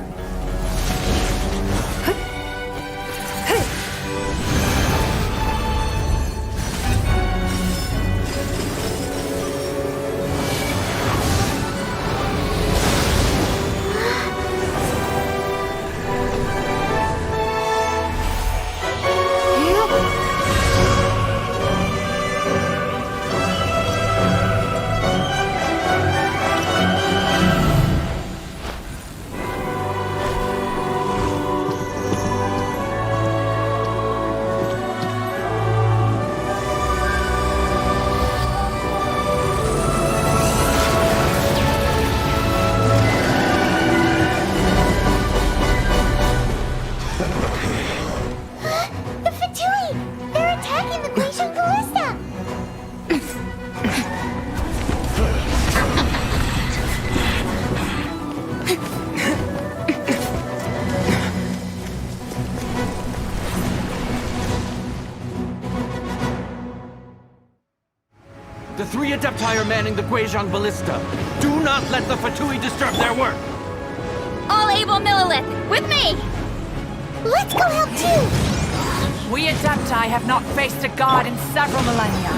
The three Adepti are manning the Guizhong Ballista. Do not let the Fatui disturb their work! All able Millilith, with me! Let's go help too! We Adepti have not faced a god in several millennia.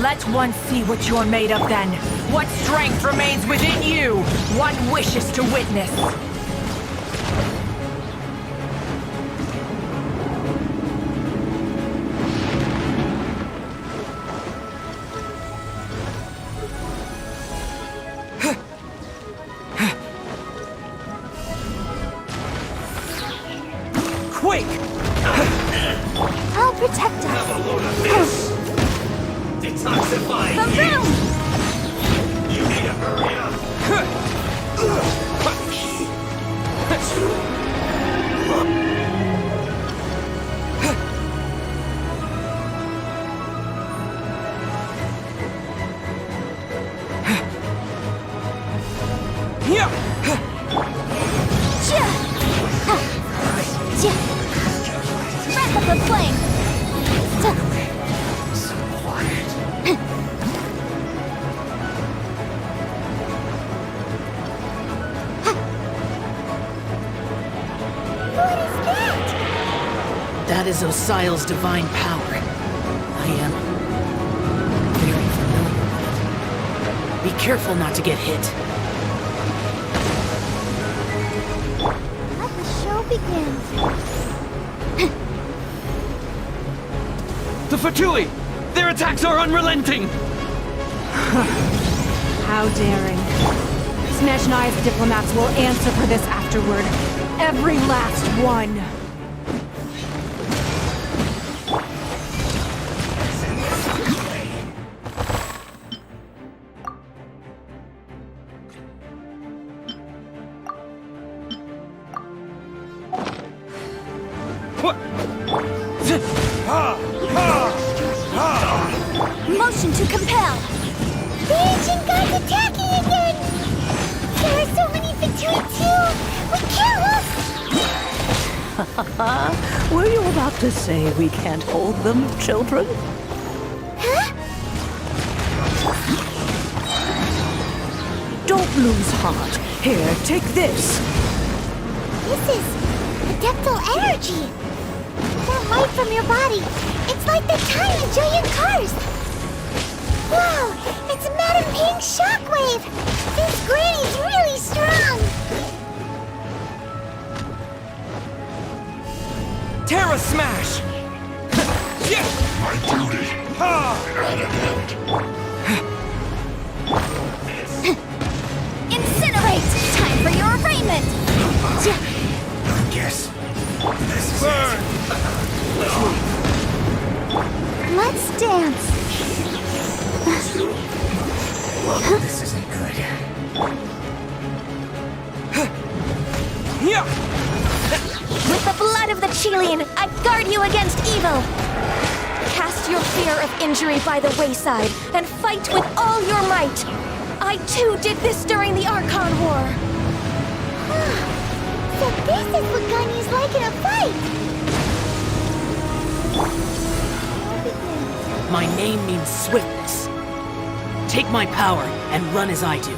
Let one see what you're made of then. What strength remains within you? One wishes to witness. quake! I'll protect Have a us. load of this! Detoxify! The room! You need to hurry up! Wrap up the flame! What is that? That is Osial's divine power. I am very familiar with it. Be careful not to get hit. Let the show begin. The Fatui! Their attacks are unrelenting! How daring. Snezhnai's diplomats will answer for this afterward. Every last one. Motion to compel! The ancient gods attacking again! There are so many Fatui too! We can't look! Were you about to say we can't hold them, children? Huh? Don't lose heart. Here, take this. This is adeptal energy! That light from your body, it's like the time in giant cars! Wow, it's Madame Ping's shockwave! This granny's really strong! Terra Smash! My duty! At an end! Incinerate! Time for your arraignment! I guess this is it. Let's dance! This isn't good. With the blood of the Chilean, I guard you against evil! Cast your fear of injury by the wayside, and fight with all your might! I too did this during the Archon War! So this is what Ganyu's like in a fight! My name means swiftness. Take my power and run as I do.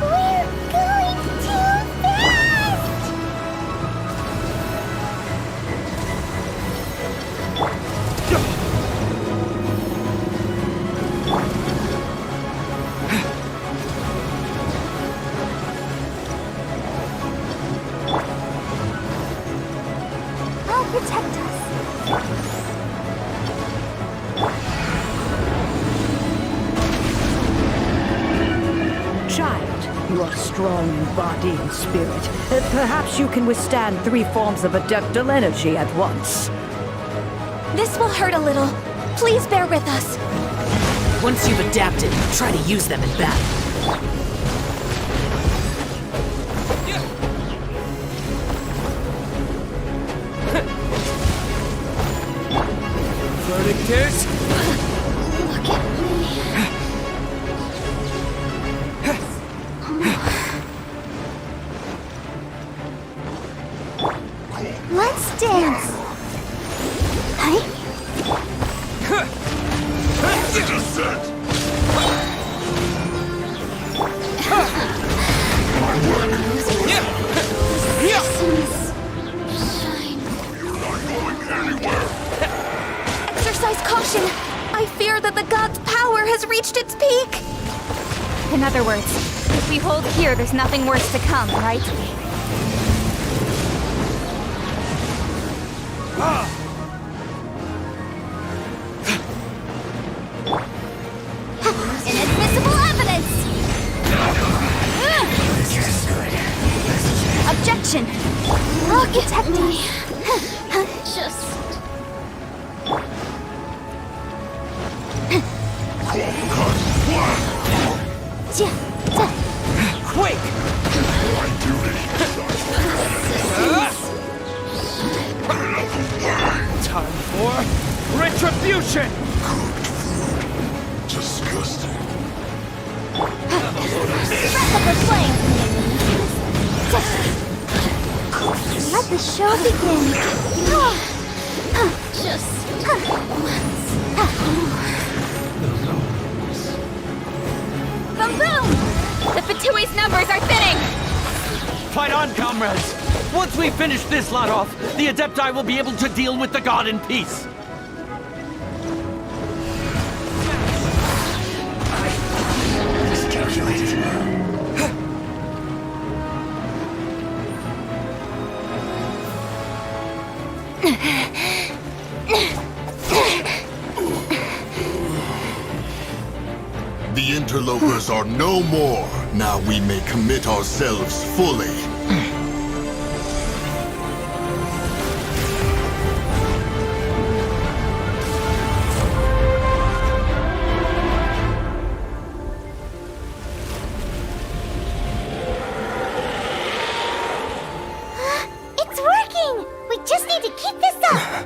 We're going too fast! I'll protect us. Child, you are strong in body and spirit. Perhaps you can withstand 3 forms of adeptal energy at once. This will hurt a little. Please bear with us. Once you've adapted, try to use them in battle. Vertictus! Look at me. Let's dance. Hey? Descent! Exercise caution. I fear that the god's power has reached its peak. In other words, if we hold here, there's nothing worse to come, right? Inadmissible evidence! This is good. Objection! I'll protect us. Just... Quick! Time for retribution! Disgusting. Let the show begin. Just... Boom boom! The Fatui's numbers are thinning! Fight on, comrades! Once we finish this lot off, the Adepti will be able to deal with the god in peace. The interlopers are no more. Now we may commit ourselves fully. It's working! We just need to keep this up!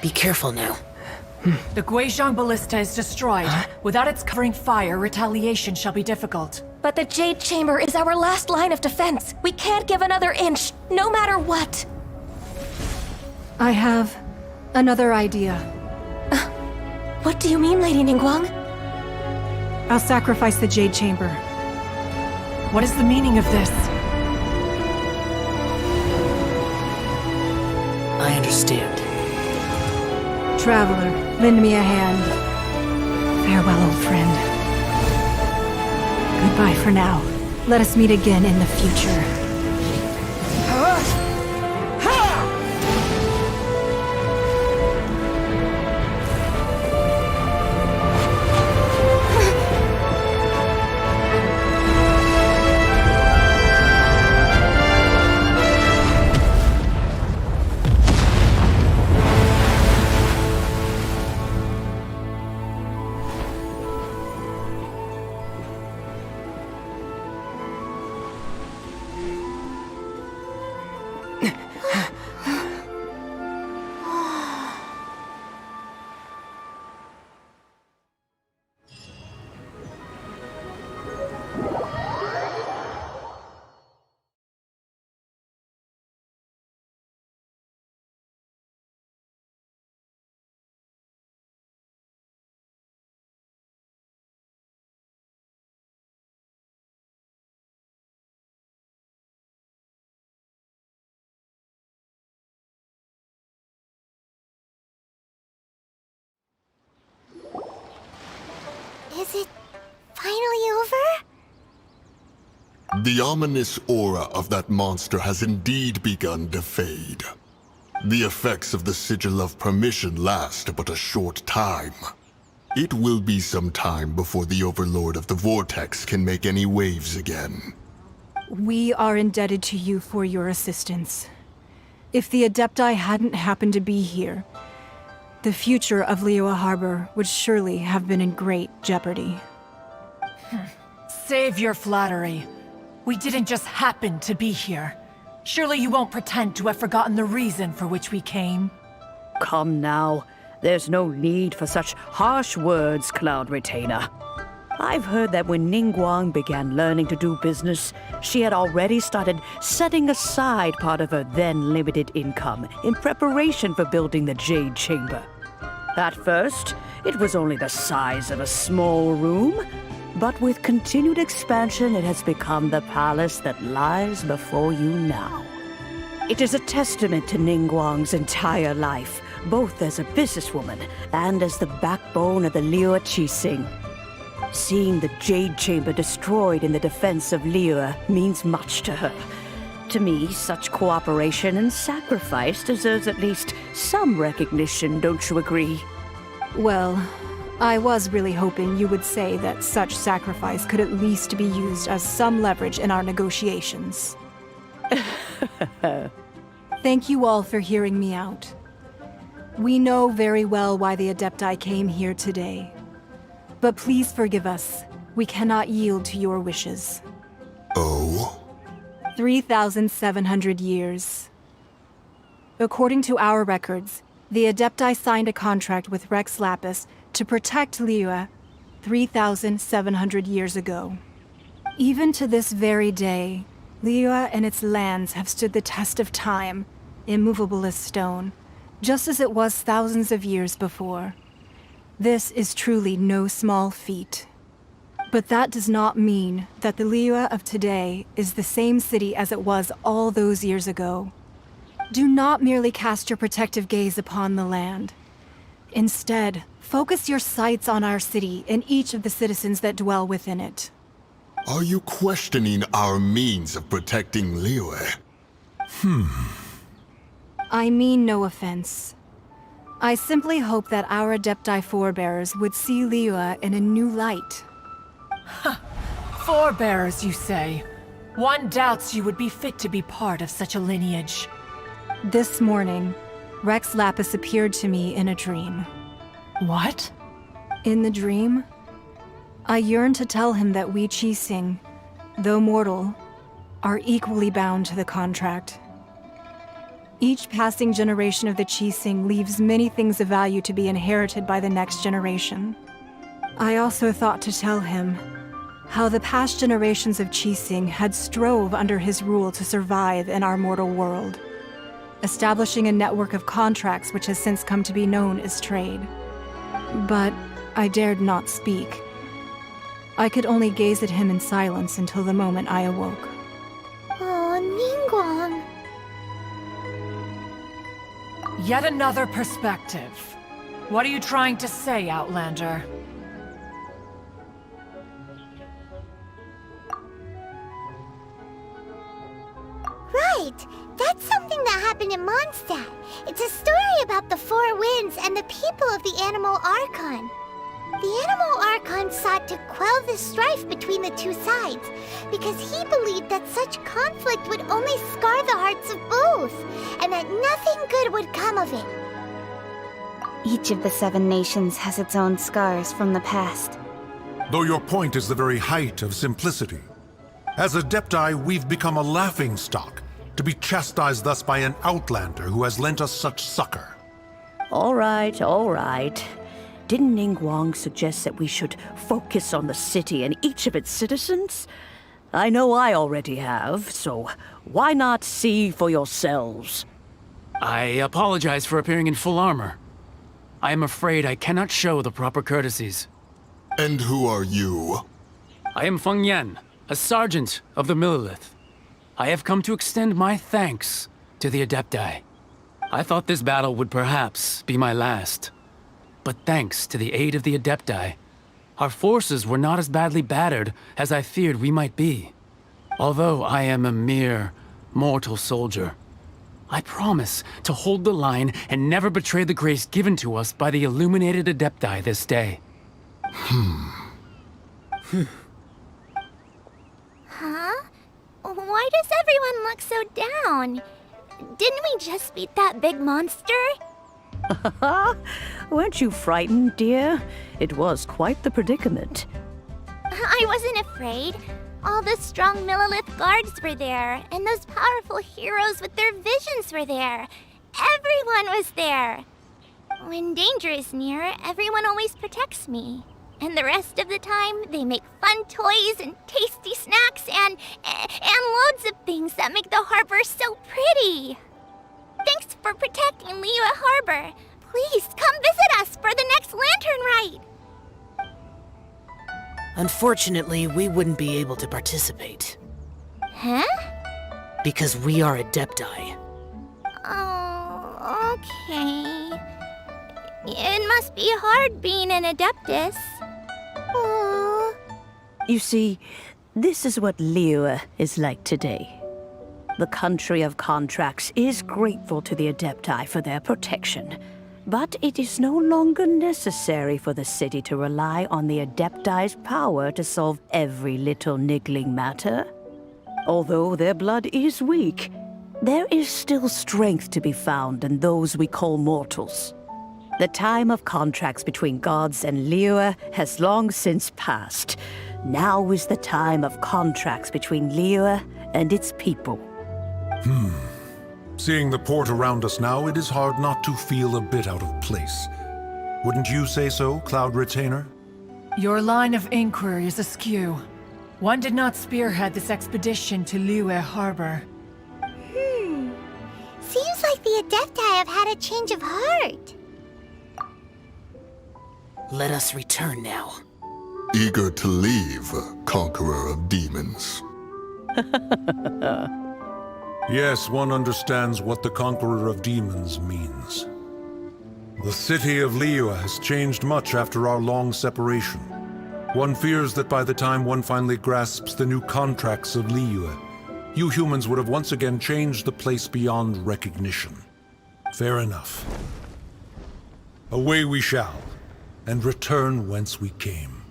Be careful now. The Guizhong Ballista is destroyed. Without its covering fire, retaliation shall be difficult. But the Jade Chamber is our last line of defense. We can't give another inch, no matter what. I have another idea. What do you mean, Lady Ningguang? I'll sacrifice the Jade Chamber. What is the meaning of this? I understand. Traveler, lend me a hand. Farewell, old friend. Goodbye for now. Let us meet again in the future. Is it finally over? The ominous aura of that monster has indeed begun to fade. The effects of the Sigil of Permission last but a short time. It will be some time before the Overlord of the Vortex can make any waves again. We are indebted to you for your assistance. If the Adepti hadn't happened to be here, the future of Liyue Harbor would surely have been in great jeopardy. Save your flattery. We didn't just happen to be here. Surely you won't pretend to have forgotten the reason for which we came. Come now. There's no need for such harsh words, Cloud Retainer. I've heard that when Ningguang began learning to do business, she had already started setting aside part of her then limited income in preparation for building the Jade Chamber. At first, it was only the size of a small room, but with continued expansion, it has become the palace that lies before you now. It is a testament to Ningguang's entire life, both as a businesswoman and as the backbone of the Liu Qixing. Seeing the Jade Chamber destroyed in the defense of Liu means much to her. To me, such cooperation and sacrifice deserves at least some recognition, don't you agree? Well, I was really hoping you would say that such sacrifice could at least be used as some leverage in our negotiations. Thank you all for hearing me out. We know very well why the Adepti came here today. But please forgive us. We cannot yield to your wishes. Oh? 3,700 years. According to our records, the Adepti signed a contract with Rex Lapis to protect Liyue 3,700 years ago. Even to this very day, Liyue and its lands have stood the test of time, immovable as stone, just as it was thousands of years before. This is truly no small feat. But that does not mean that the Liyue of today is the same city as it was all those years ago. Do not merely cast your protective gaze upon the land. Instead, focus your sights on our city and each of the citizens that dwell within it. Are you questioning our means of protecting Liyue? I mean no offense. I simply hope that our Adepti forebears would see Liyue in a new light. Forebearers, you say? One doubts you would be fit to be part of such a lineage. This morning, Rex Lapis appeared to me in a dream. What? In the dream, I yearned to tell him that we Qixing, though mortal, are equally bound to the contract. Each passing generation of the Qixing leaves many things of value to be inherited by the next generation. I also thought to tell him how the past generations of Qixing had strove under his rule to survive in our mortal world, establishing a network of contracts which has since come to be known as trade. But I dared not speak. I could only gaze at him in silence until the moment I awoke. Oh, Ningguang. Yet another perspective. What are you trying to say, Outlander? Right! That's something that happened in Mondstadt. It's a story about the Four Winds and the people of the Animal Archon. The Animal Archon sought to quell the strife between the two sides, because he believed that such conflict would only scar the hearts of both, and that nothing good would come of it. Each of the 7 nations has its own scars from the past. Though your point is the very height of simplicity. As Adepti, we've become a laughingstock, to be chastised thus by an outlander who has lent us such succor. All right, all right. Didn't Ningguang suggest that we should focus on the city and each of its citizens? I know I already have, so why not see for yourselves? I apologize for appearing in full armor. I am afraid I cannot show the proper courtesies. And who are you? I am Feng Yan, a sergeant of the Millilith. I have come to extend my thanks to the Adepti. I thought this battle would perhaps be my last. But thanks to the aid of the Adepti, our forces were not as badly battered as I feared we might be. Although I am a mere mortal soldier, I promise to hold the line and never betray the grace given to us by the illuminated Adepti this day. Huh? Why does everyone look so down? Didn't we just beat that big monster? Weren't you frightened, dear? It was quite the predicament. I wasn't afraid. All the strong Millilith guards were there, and those powerful heroes with their visions were there. Everyone was there. When danger is near, everyone always protects me. And the rest of the time, they make fun toys and tasty snacks and loads of things that make the harbor so pretty. Thanks for protecting Liyue Harbor. Please come visit us for the next lantern ride. Unfortunately, we wouldn't be able to participate. Huh? Because we are Adepti. Oh, okay. It must be hard being an Adeptus. Aww. You see, this is what Liyue is like today. The country of contracts is grateful to the Adepti for their protection, but it is no longer necessary for the city to rely on the Adepti's power to solve every little niggling matter. Although their blood is weak, there is still strength to be found in those we call mortals. The time of contracts between gods and Liyue has long since passed. Now is the time of contracts between Liyue and its people. Seeing the port around us now, it is hard not to feel a bit out of place. Wouldn't you say so, Cloud Retainer? Your line of inquiry is askew. One did not spearhead this expedition to Liyue Harbor. Seems like the Adepti have had a change of heart. Let us return now. Eager to leave, Conqueror of Demons. Yes, one understands what the Conqueror of Demons means. The city of Liyue has changed much after our long separation. One fears that by the time one finally grasps the new contracts of Liyue, you humans would have once again changed the place beyond recognition. Fair enough. Away we shall, and return whence we came.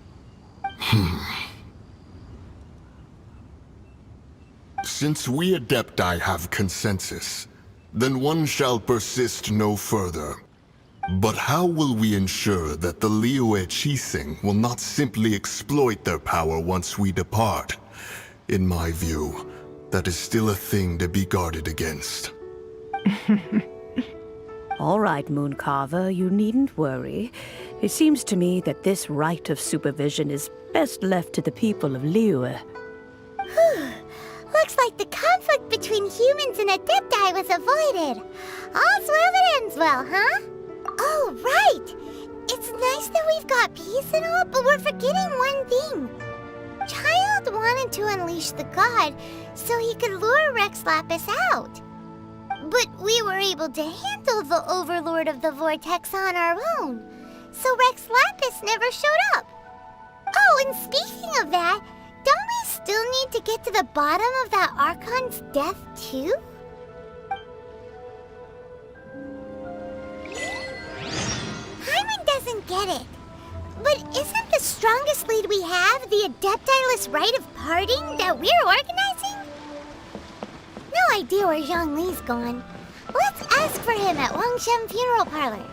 Since we Adepti have consensus, then one shall persist no further. But how will we ensure that the Liyue Qixing will not simply exploit their power once we depart? In my view, that is still a thing to be guarded against. All right, Mooncarver, you needn't worry. It seems to me that this right of supervision is best left to the people of Liyue. Looks like the conflict between humans and Adepti was avoided. All's well that ends well, huh? Oh, right! It's nice that we've got peace and all, but we're forgetting one thing. Child wanted to unleash the god so he could lure Rex Lapis out. But we were able to handle the Overlord of the Vortex on our own, so Rex Lapis never showed up. Oh, and speaking of that, don't we still need to get to the bottom of that Archon's death, too? Hyman doesn't get it. But isn't the strongest lead we have the Adepti-less rite of parting that we're organizing? No idea where Zhongli's gone. Let's ask for him at Wangshen Funeral Parlor.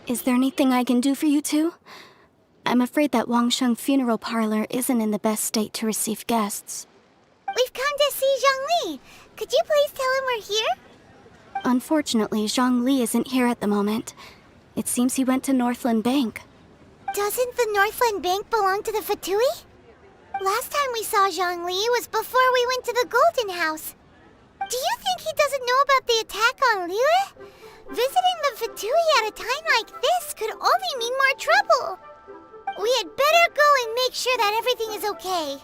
Is there anything I can do for you two? I'm afraid that Wangsheng Funeral Parlor isn't in the best state to receive guests. We've come to see Zhongli. Could you please tell him we're here? Unfortunately, Zhongli isn't here at the moment. It seems he went to Northland Bank. Doesn't the Northland Bank belong to the Fatui? Last time we saw Zhongli was before we went to the Golden House. Do you think he doesn't know about the attack on Liyue? Visiting the Fatui at a time like this could only mean more trouble. We had better go and make sure that everything is okay.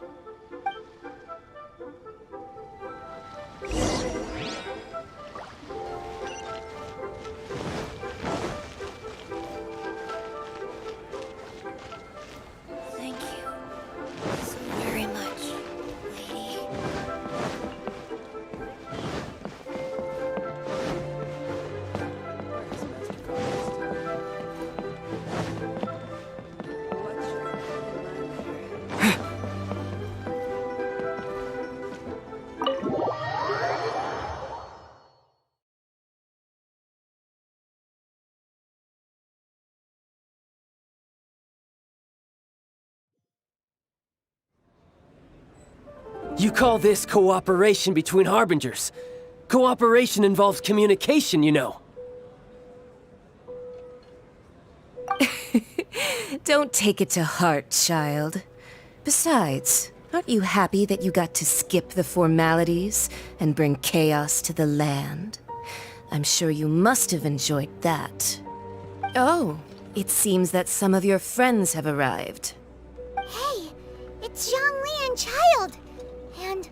Thank you so very much, lady. You call this cooperation between Harbingers? Cooperation involves communication, you know. Don't take it to heart, child. Besides, aren't you happy that you got to skip the formalities and bring chaos to the land? I'm sure you must have enjoyed that. Oh, it seems that some of your friends have arrived. Hey, it's Zhongli and Child. And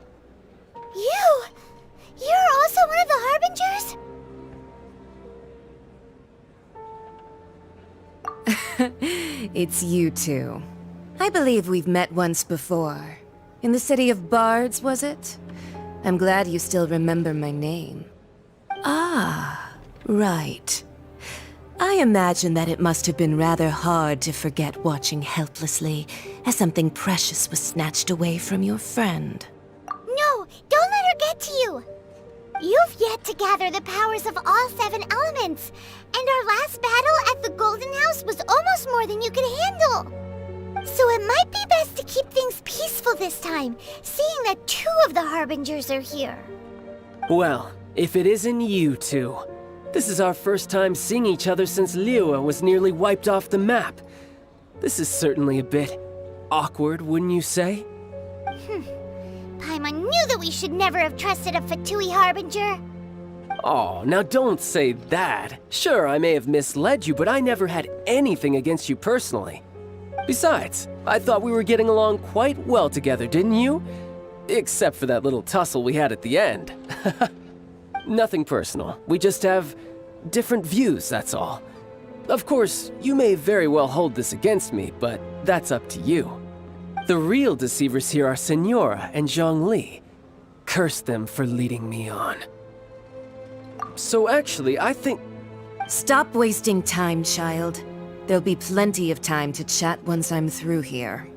you're also one of the Harbingers? It's you two. I believe we've met once before. In the city of Bards, was it? I'm glad you still remember my name. Ah, right. I imagine that it must have been rather hard to forget watching helplessly as something precious was snatched away from your friend. No, don't let her get to you. You've yet to gather the powers of all 7 elements, and our last battle at the Golden House was almost more than you could handle. So it might be best to keep things peaceful this time, seeing that 2 of the Harbingers are here. Well, if it isn't you two. This is our first time seeing each other since Liyue was nearly wiped off the map. This is certainly a bit awkward, wouldn't you say? Paimon knew that we should never have trusted a Fatui Harbinger. Oh, now don't say that. Sure, I may have misled you, but I never had anything against you personally. Besides, I thought we were getting along quite well together, didn't you? Except for that little tussle we had at the end. Nothing personal. We just have different views, that's all. Of course, you may very well hold this against me, but that's up to you. The real deceivers here are Senora and Zhongli. Curse them for leading me on. So actually, I think... Stop wasting time, child. There'll be plenty of time to chat once I'm through here.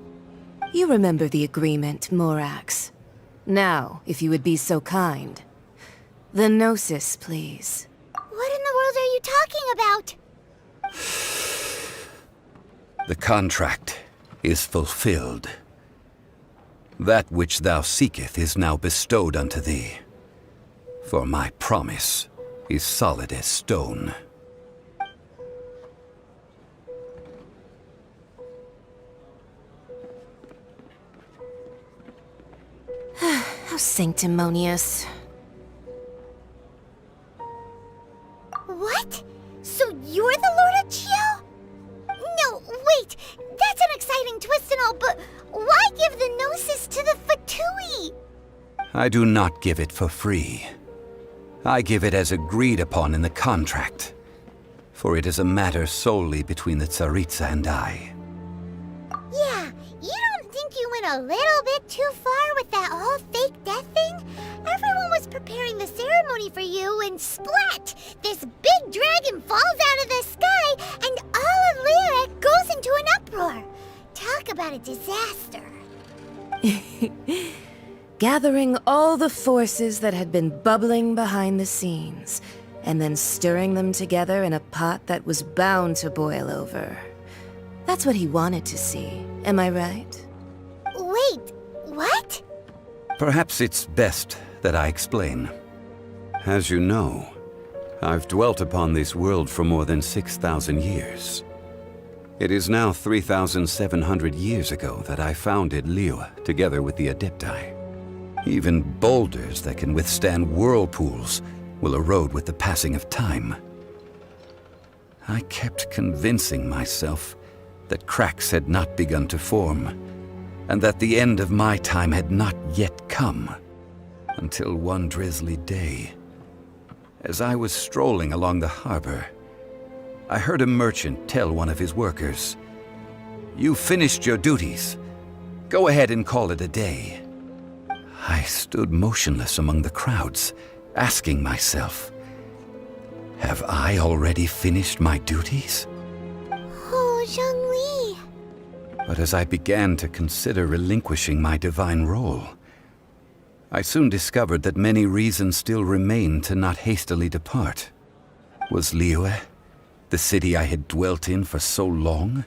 You remember the agreement, Morax. Now, if you would be so kind. The Gnosis, please. What in the world are you talking about? The contract is fulfilled. That which thou seeketh is now bestowed unto thee. For my promise is solid as stone. How sanctimonious. What? So you're the Lord of Chiao? No, wait! That's an exciting twist and all, but why give the Gnosis to the Fatui? I do not give it for free. I give it as agreed upon in the contract. For it is a matter solely between the Tsaritsa and I. Yeah, you don't think you went a little bit too far with that whole fake death thing? Everyone was preparing the ceremony for you, and splat! This big dragon falls out of the sky, and all of Liyue goes into an uproar. Talk about a disaster. Gathering all the forces that had been bubbling behind the scenes, and then stirring them together in a pot that was bound to boil over. That's what he wanted to see, am I right? Wait, what? Perhaps it's best that I explain. As you know, I've dwelt upon this world for more than 6,000 years. It is now 3,700 years ago that I founded Liyue together with the Adepti. Even boulders that can withstand whirlpools will erode with the passing of time. I kept convincing myself that cracks had not begun to form, and that the end of my time had not yet come. Until one drizzly day, as I was strolling along the harbor, I heard a merchant tell one of his workers, "You've finished your duties. Go ahead and call it a day." I stood motionless among the crowds, asking myself, have I already finished my duties? Oh, Zhongli. But as I began to consider relinquishing my divine role, I soon discovered that many reasons still remained to not hastily depart. Was Liyue, the city I had dwelt in for so long,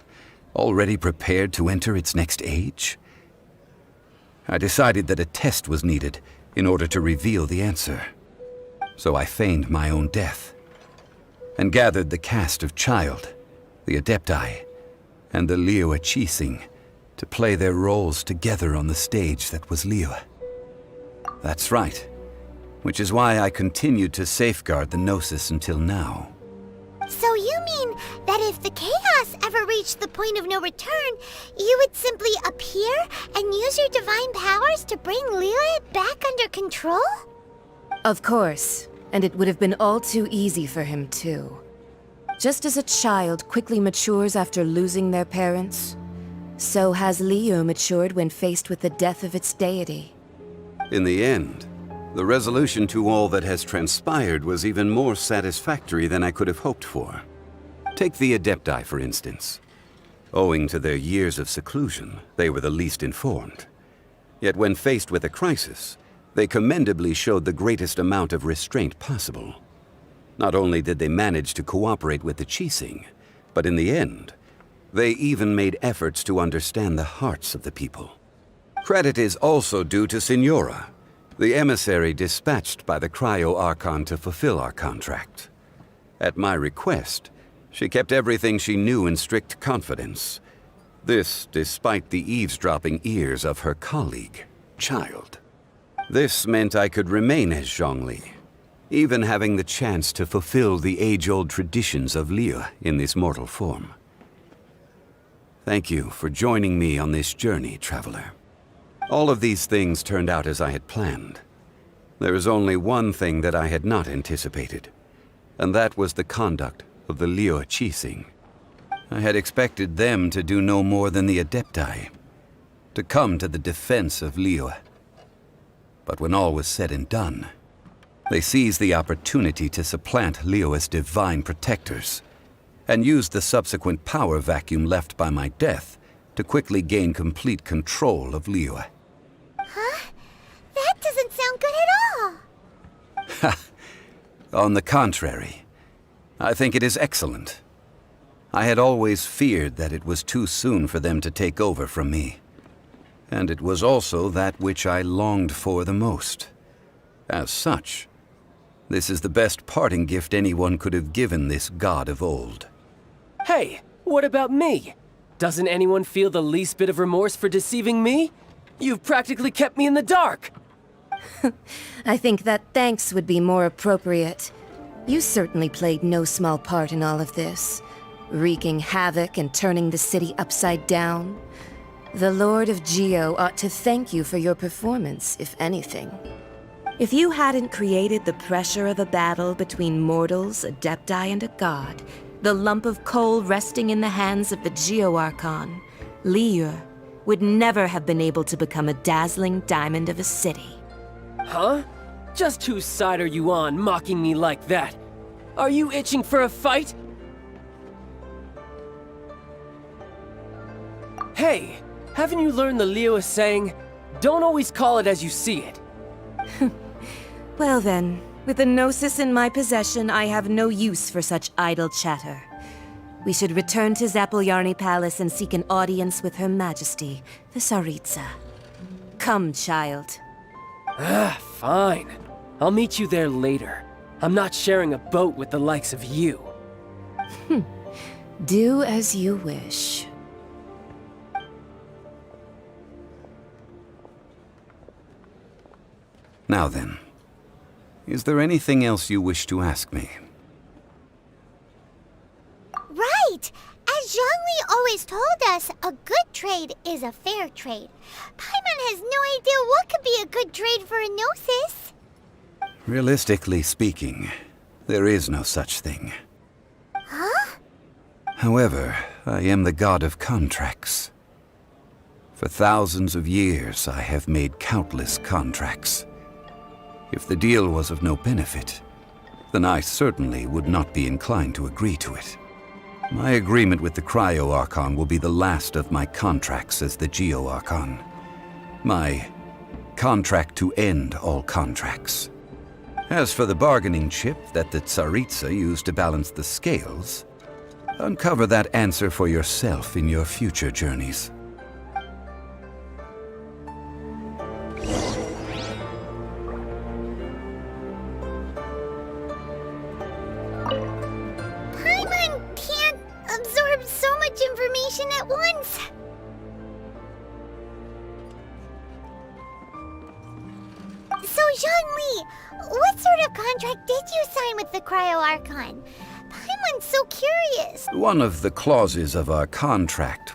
already prepared to enter its next age? I decided that a test was needed in order to reveal the answer. So I feigned my own death, and gathered the cast of Child, the Adepti, and the Liyue Qixing to play their roles together on the stage that was Liyue. That's right, which is why I continued to safeguard the Gnosis until now. So you mean that if the chaos ever reached the point of no return, you would simply appear and use your divine powers to bring Liyue back under control? Of course, and it would have been all too easy for him too. Just as a child quickly matures after losing their parents, so has Liyue matured when faced with the death of its deity. In the end, the resolution to all that has transpired was even more satisfactory than I could have hoped for. Take the Adepti, for instance. Owing to their years of seclusion, they were the least informed. Yet when faced with a crisis, they commendably showed the greatest amount of restraint possible. Not only did they manage to cooperate with the Qixing, but in the end, they even made efforts to understand the hearts of the people. Credit is also due to Signora, the emissary dispatched by the Cryo-Archon to fulfill our contract. At my request, she kept everything she knew in strict confidence. This despite the eavesdropping ears of her colleague, Child. This meant I could remain as Zhongli, even having the chance to fulfill the age-old traditions of Liyue in this mortal form. Thank you for joining me on this journey, traveler. All of these things turned out as I had planned. There is only one thing that I had not anticipated, and that was the conduct of the Liyue Qixing. I had expected them to do no more than the Adepti, to come to the defense of Liyue. But when all was said and done, they seized the opportunity to supplant Liyue's divine protectors, and used the subsequent power vacuum left by my death to quickly gain complete control of Liyue. Huh? That doesn't sound good at all. Ha! On the contrary, I think it is excellent. I had always feared that it was too soon for them to take over from me. And it was also that which I longed for the most. As such, this is the best parting gift anyone could have given this god of old. Hey, what about me? Doesn't anyone feel the least bit of remorse for deceiving me? You've practically kept me in the dark! I think that thanks would be more appropriate. You certainly played no small part in all of this, wreaking havoc and turning the city upside down. The Lord of Geo ought to thank you for your performance, if anything. If you hadn't created the pressure of a battle between mortals, Adepti, and a god, the lump of coal resting in the hands of the Geo-Archon, Liyue, would never have been able to become a dazzling diamond of a city. Huh? Just whose side are you on, mocking me like that? Are you itching for a fight? Hey, haven't you learned the Liyue saying, don't always call it as you see it? Well then, with the Gnosis in my possession, I have no use for such idle chatter. We should return to Zapoljarny Palace and seek an audience with Her Majesty, the Tsaritsa. Come, child. Fine. I'll meet you there later. I'm not sharing a boat with the likes of you. Do as you wish. Now then, is there anything else you wish to ask me? Right! As Zhongli always told us, a good trade is a fair trade. Paimon has no idea what could be a good trade for a Gnosis. Realistically speaking, there is no such thing. Huh? However, I am the god of contracts. For thousands of years, I have made countless contracts. If the deal was of no benefit, then I certainly would not be inclined to agree to it. My agreement with the Cryo-Archon will be the last of my contracts as the Geo-Archon. My contract to end all contracts. As for the bargaining chip that the Tsaritsa used to balance the scales, uncover that answer for yourself in your future journeys. Paimon can't absorb so much information at once. So, Zhongli, what sort of contract did you sign with the Cryo-Archon? Paimon's so curious. One of the clauses of our contract.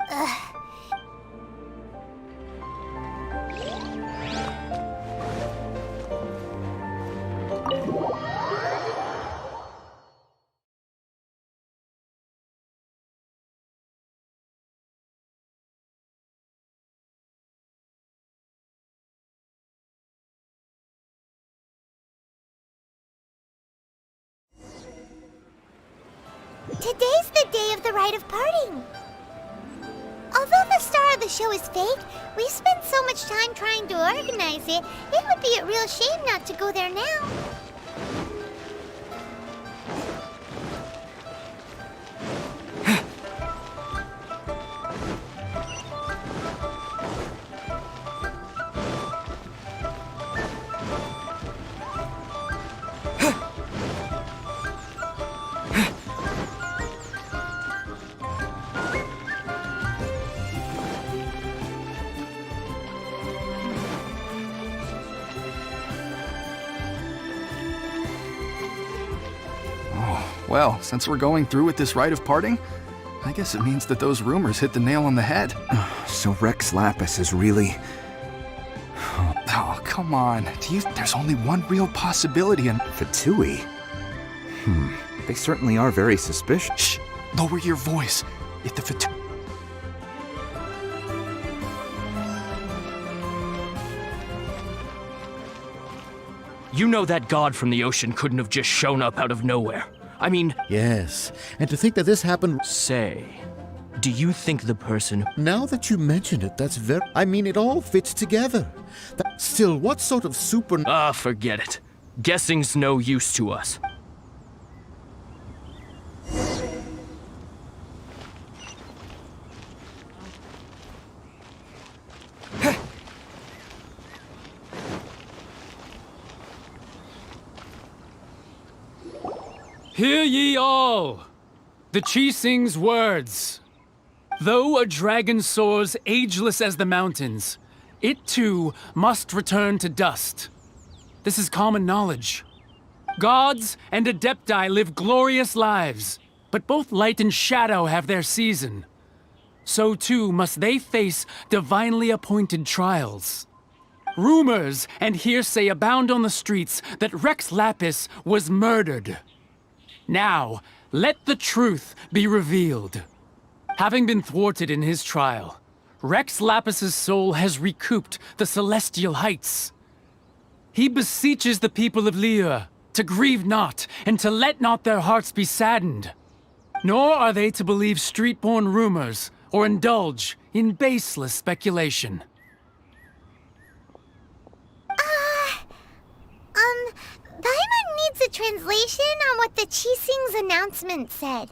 Today's the day of the rite of parting. Although the star of the show is fake, we've spent so much time trying to organize it, it would be a real shame not to go there now. Well, since we're going through with this rite of parting, I guess it means that those rumors hit the nail on the head. So Rex Lapis is really... Oh, come on. There's only one real possibility and... Fatui? They certainly are very suspicious. Shh! Lower your voice. If the Fatui... You know that god from the ocean couldn't have just shown up out of nowhere. I mean... Yes, and to think that this happened... Say, do you think the person... Now that you mention it, that's very... I mean, it all fits together. Still, what sort of super... Ah, forget it. Guessing's no use to us. Hear ye all! The Qixing's words. Though a dragon soars ageless as the mountains, it too must return to dust. This is common knowledge. Gods and Adepti live glorious lives, but both light and shadow have their season. So too must they face divinely appointed trials. Rumors and hearsay abound on the streets that Rex Lapis was murdered. Now, let the truth be revealed. Having been thwarted in his trial, Rex Lapis's soul has recouped the celestial heights. He beseeches the people of Liyue to grieve not and to let not their hearts be saddened. Nor are they to believe street-born rumors or indulge in baseless speculation. Paimon needs a translation on what the Qixing's announcement said.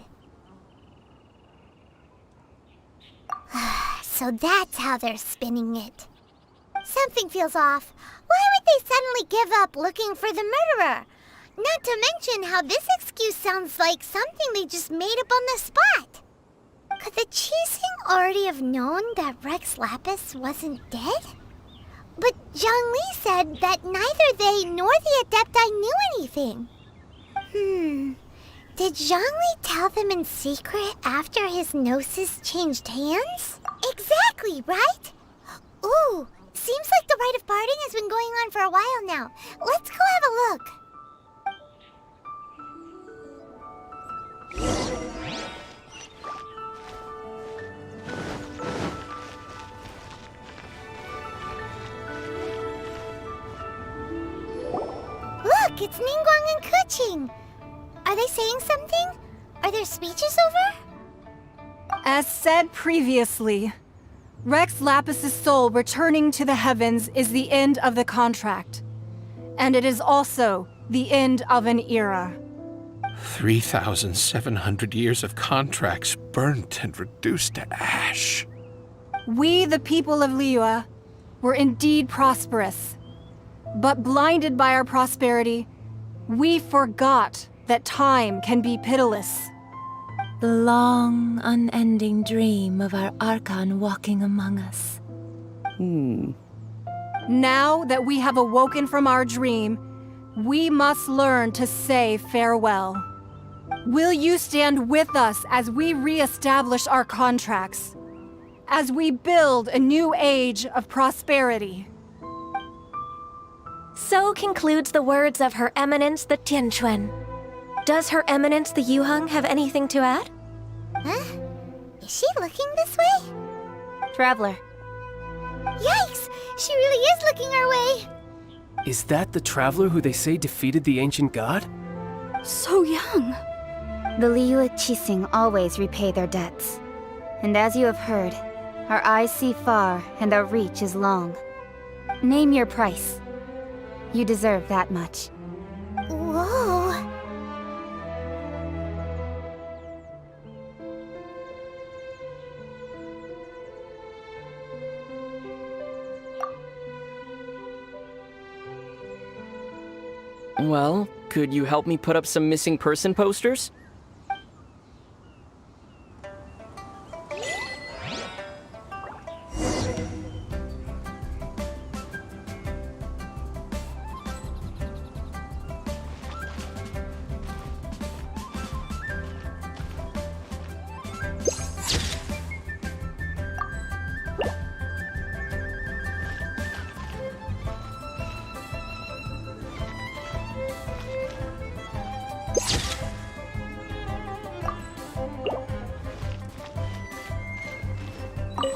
So that's how they're spinning it. Something feels off. Why would they suddenly give up looking for the murderer? Not to mention how this excuse sounds like something they just made up on the spot. Could the Qixing already have known that Rex Lapis wasn't dead? But Zhongli said that neither they nor the Adepti knew anything. Did Zhongli tell them in secret after his gnosis changed hands? Exactly, right? Ooh, seems like the rite of parting has been going on for a while now. Let's go have a look. it's Ningguang and Keqing. Are they saying something? Are their speeches over? As said previously, Rex Lapis's soul returning to the heavens is the end of the contract. And it is also the end of an era. 3,700 years of contracts burnt and reduced to ash. We, the people of Liyue, were indeed prosperous. But blinded by our prosperity, we forgot that time can be pitiless. The long, unending dream of our Archon walking among us. Now that we have awoken from our dream, we must learn to say farewell. Will you stand with us as we re-establish our contracts? As we build a new age of prosperity? So concludes the words of Her Eminence the Tianquan. Does Her Eminence the Yuheng have anything to add? Huh? Is she looking this way? Traveler. Yikes! She really is looking our way! Is that the traveler who they say defeated the ancient god? So young. The Liyue Qixing always repay their debts. And as you have heard, our eyes see far and our reach is long. Name your price. You deserve that much. Whoa! Well, could you help me put up some missing person posters?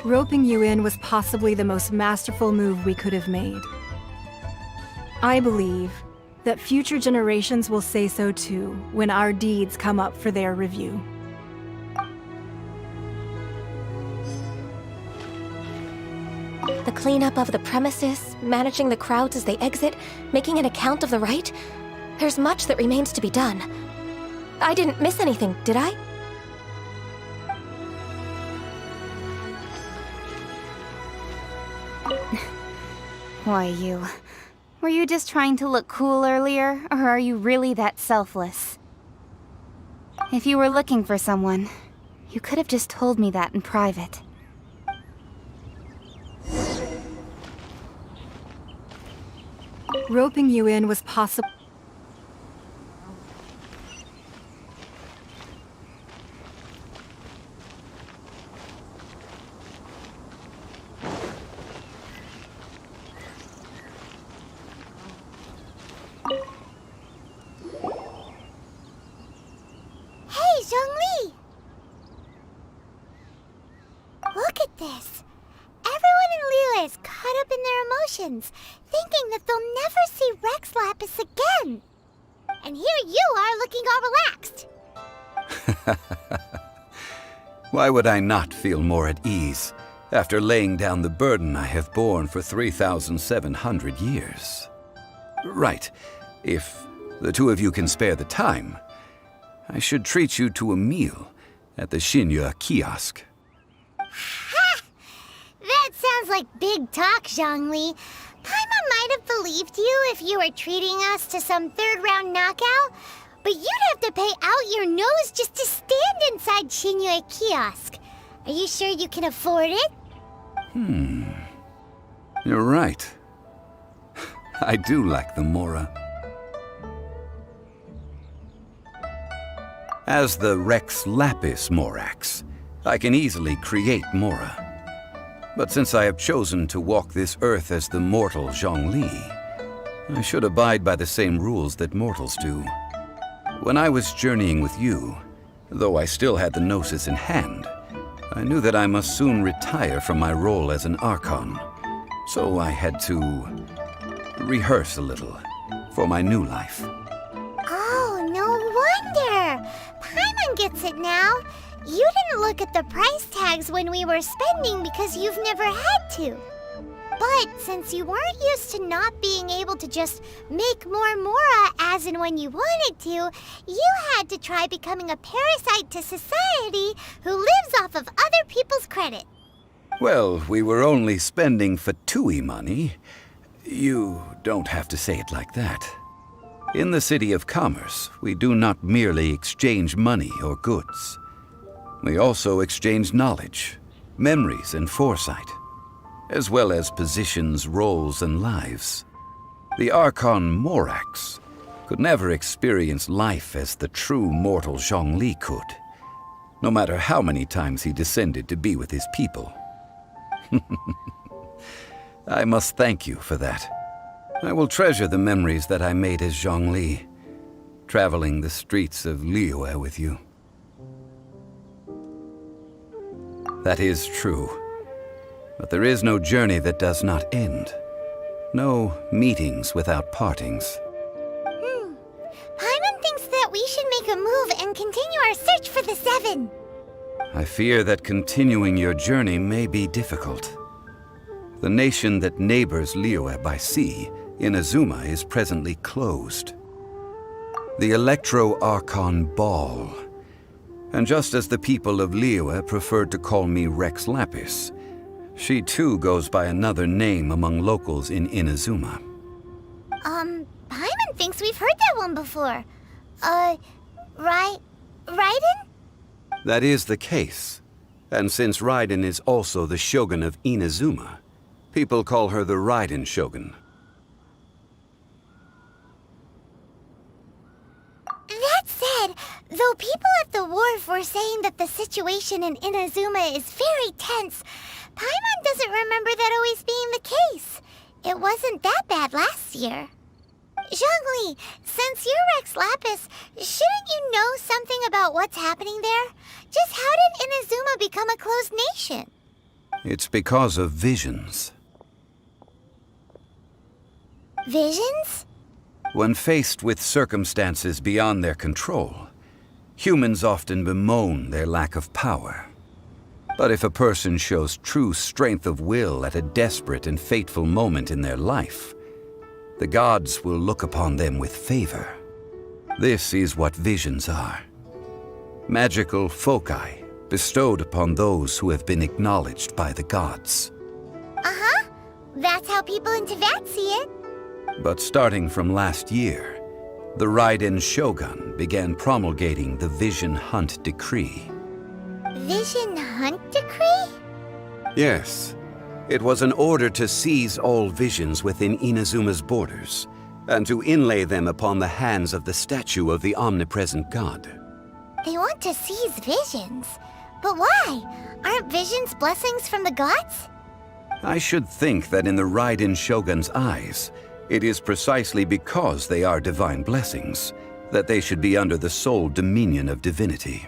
Roping you in was possibly the most masterful move we could have made. I believe that future generations will say so too when our deeds come up for their review. The cleanup of the premises, managing the crowds as they exit, making an account of the rite? There's much that remains to be done. I didn't miss anything, did I? Why, you... Were you just trying to look cool earlier, or are you really that selfless? If you were looking for someone, you could have just told me that in private. Roping you in was possible. Hey, Zhongli! Look at this. Everyone in Liyue is caught up in their emotions, thinking that they'll never see Rex Lapis again. And here you are looking all relaxed. Why would I not feel more at ease after laying down the burden I have borne for 3,700 years? Right. If the two of you can spare the time, I should treat you to a meal at the Xinyue kiosk. Ha! That sounds like big talk, Zhongli. Paimon might have believed you if you were treating us to some third-round knockout, but you'd have to pay out your nose just to stand inside Xinyue kiosk. Are you sure you can afford it? You're right. I do like the Mora. As the Rex Lapis Morax, I can easily create Mora. But since I have chosen to walk this earth as the mortal Zhongli, I should abide by the same rules that mortals do. When I was journeying with you, though I still had the Gnosis in hand, I knew that I must soon retire from my role as an Archon. So I had to rehearse a little, for my new life. Oh, no wonder! Paimon gets it now. You didn't look at the price tags when we were spending because you've never had to. But since you weren't used to not being able to just make more Mora as and when you wanted to, you had to try becoming a parasite to society who lives off of other people's credit. Well, we were only spending Fatui money. You don't have to say it like that. In the City of Commerce, we do not merely exchange money or goods. We also exchange knowledge, memories, and foresight, as well as positions, roles, and lives. The Archon Morax could never experience life as the true mortal Zhongli could, no matter how many times he descended to be with his people. I must thank you for that. I will treasure the memories that I made as Zhongli, traveling the streets of Liyue with you. That is true. But there is no journey that does not end. No meetings without partings. Paimon thinks that we should make a move and continue our search for the Seven. I fear that continuing your journey may be difficult. The nation that neighbors Liyue by sea, Inazuma, is presently closed. The Electro-Archon Ball. And just as the people of Liyue preferred to call me Rex Lapis, she too goes by another name among locals in Inazuma. Paimon thinks we've heard that one before. Raiden? That is the case. And since Raiden is also the Shogun of Inazuma, people call her the Raiden Shogun. That said, though people at the wharf were saying that the situation in Inazuma is very tense, Paimon doesn't remember that always being the case. It wasn't that bad last year. Zhongli, since you're Rex Lapis, shouldn't you know something about what's happening there? Just how did Inazuma become a closed nation? It's because of visions. Visions? When faced with circumstances beyond their control, humans often bemoan their lack of power. But if a person shows true strength of will at a desperate and fateful moment in their life, the gods will look upon them with favor. This is what visions are. Magical foci bestowed upon those who have been acknowledged by the gods. Uh-huh. That's how people in Teyvat see it. But starting from last year, the Raiden Shogun began promulgating the Vision Hunt Decree. Vision Hunt Decree? Yes. It was an order to seize all visions within Inazuma's borders, and to inlay them upon the hands of the statue of the omnipresent god. They want to seize visions. But why? Aren't visions blessings from the gods? I should think that in the Raiden Shogun's eyes, it is precisely because they are divine blessings that they should be under the sole dominion of divinity.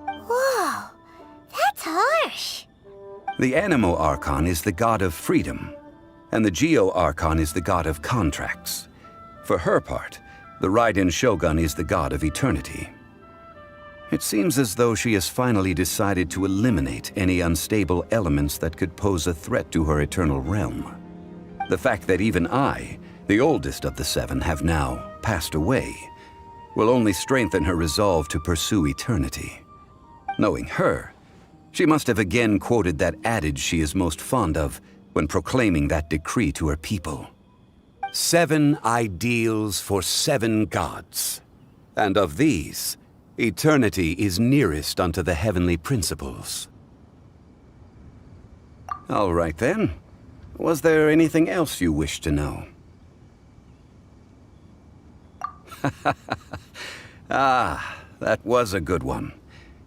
Whoa, that's harsh. The Animo Archon is the god of freedom, and the Geo Archon is the god of contracts. For her part, the Raiden Shogun is the god of eternity. It seems as though she has finally decided to eliminate any unstable elements that could pose a threat to her eternal realm. The fact that even I, the oldest of the seven, have now passed away, will only strengthen her resolve to pursue eternity. Knowing her, she must have again quoted that adage she is most fond of when proclaiming that decree to her people. 7 ideals for 7 gods, and of these, eternity is nearest unto the heavenly principles. All right then. Was there anything else you wish to know? Ah, that was a good one.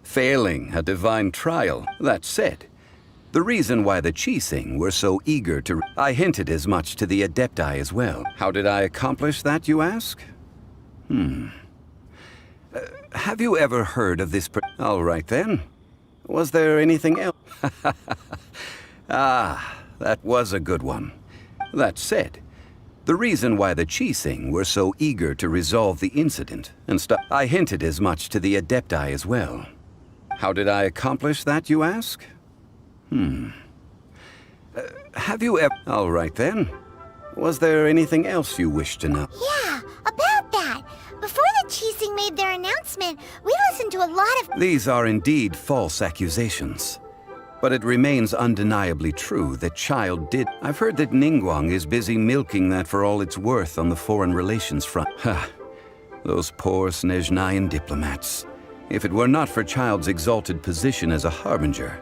Failing a divine trial, that said. The reason why the Qixing were so eager to... I hinted as much to the Adepti as well. How did I accomplish that, you ask? Have you ever heard of this... All right then. Was there anything else? Ah, that was a good one. That said, The reason why the Qixing were so eager to resolve the incident and stuff. I hinted as much to the Adepti as well. How did I accomplish that, you ask? Have you ever... All right then. Was there anything else you wish to know? Yeah, about that. Before the Qixing made their announcement, we listened to a lot of... These are indeed false accusations. But it remains undeniably true that Child did... I've heard that Ningguang is busy milking that for all it's worth on the foreign relations front. Ha! Those poor Snezhnayan diplomats. If it were not for Child's exalted position as a harbinger.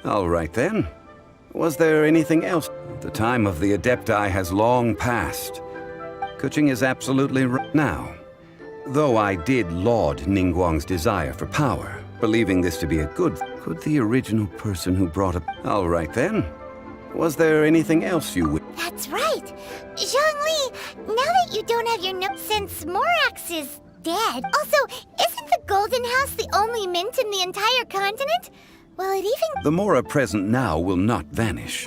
All right then. Was there anything else? The time of the Adepti has long passed. Kuching is absolutely right now. Though I did laud Ningguang's desire for power, believing this to be a good... Could the original person who brought up... All right then. Was there anything else you would... That's right. Zhongli, now that you don't have your note since Morax is dead. Also, isn't the Golden House the only mint in the entire continent? Well, it even... The Mora present now will not vanish.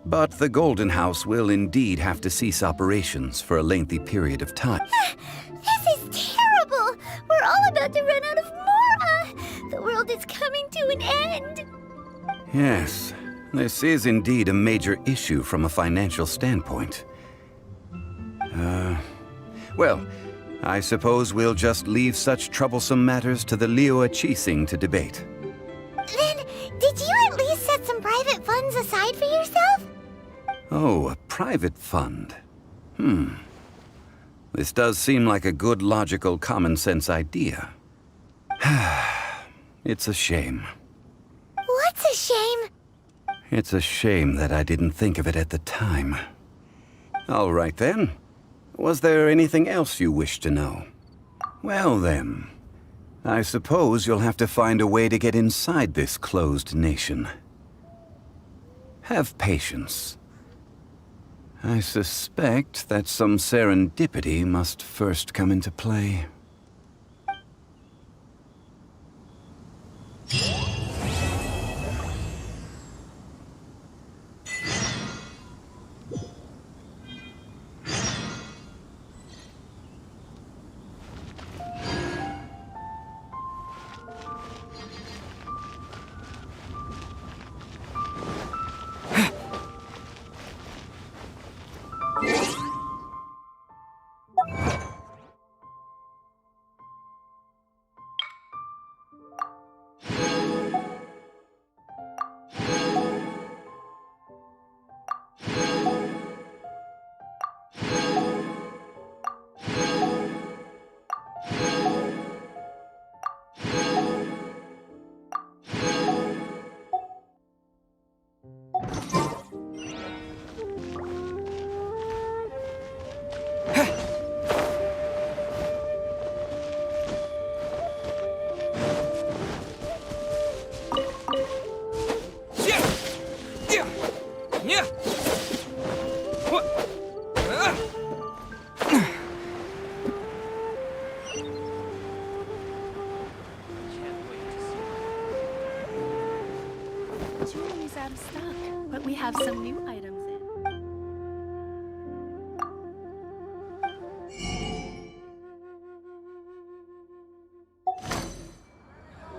But the Golden House will indeed have to cease operations for a lengthy period of time. This is terrible! We're all about to run out of Mora! The world is coming to an end! Yes, this is indeed a major issue from a financial standpoint. Well, I suppose we'll just leave such troublesome matters to the Liyue Qixing to debate. Then, did you at least set some private funds aside for yourself? Oh, a private fund. This does seem like a good, logical, common-sense idea. It's a shame. What's a shame? It's a shame that I didn't think of it at the time. All right then. Was there anything else you wish to know? Well then, I suppose you'll have to find a way to get inside this closed nation. Have patience. I suspect that some serendipity must first come into play. Jewelry's out of stock, but we have some new items in.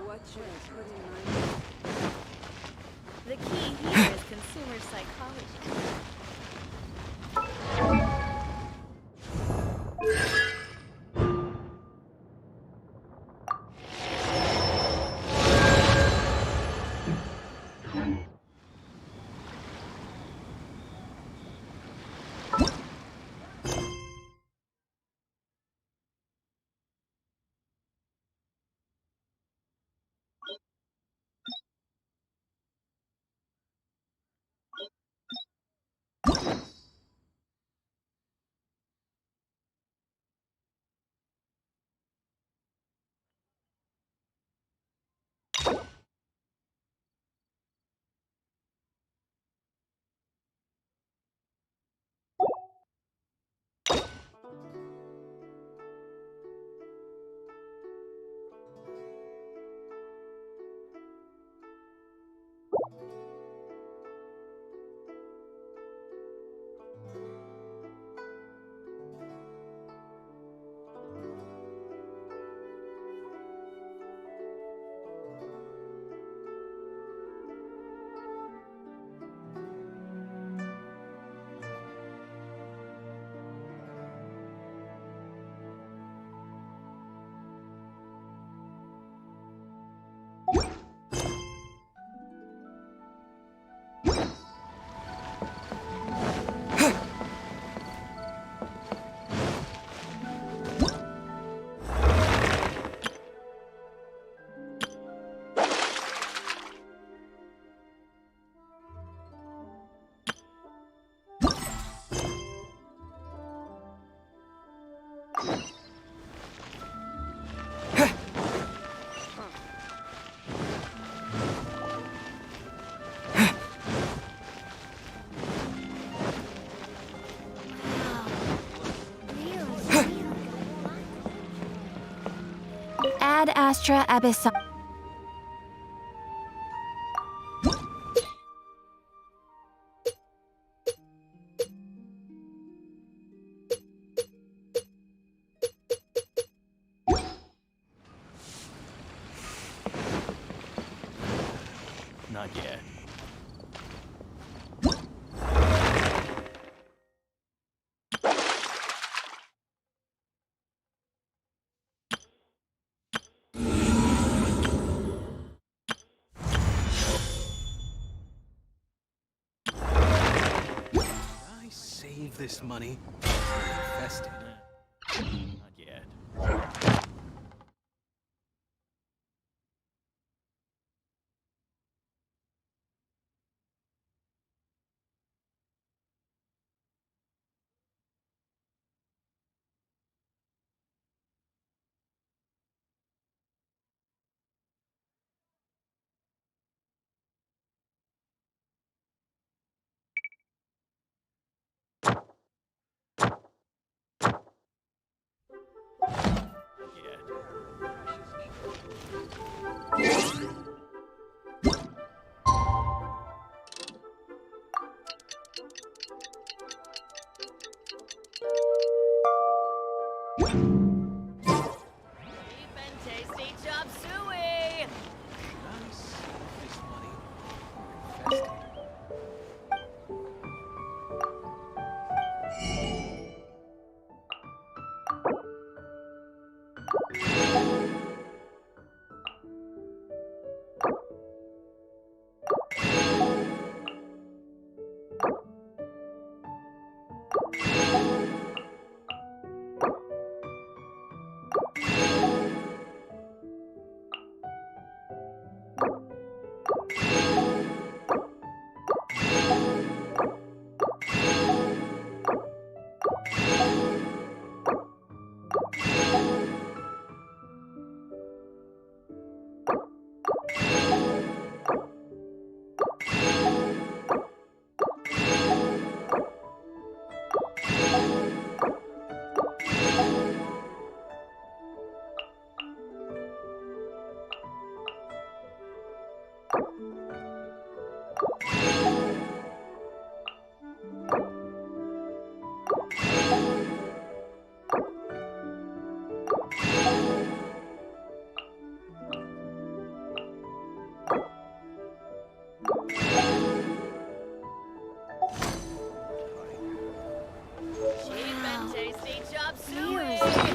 What should I put in my... The key here is consumer psychology. Ad Astra Abyssal. Not yet. I save this money. Invest it. Not yet.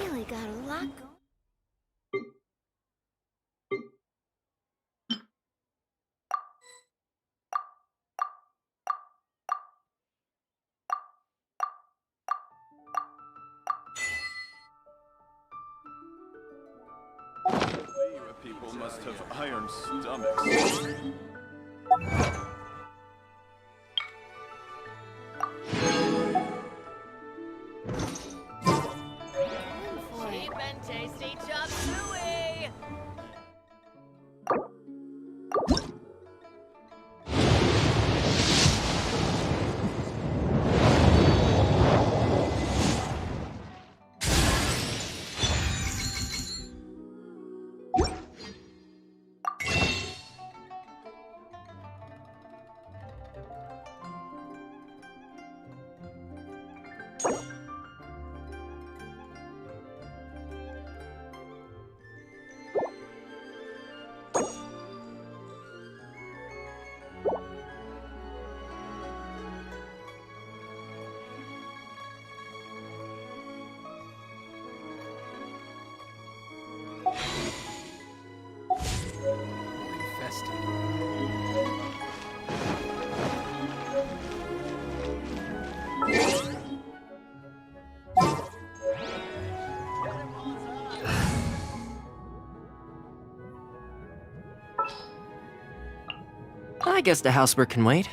Really got a lot going. People must have iron stomachs. Cheap and tasty chop suey! I guess the housework can wait.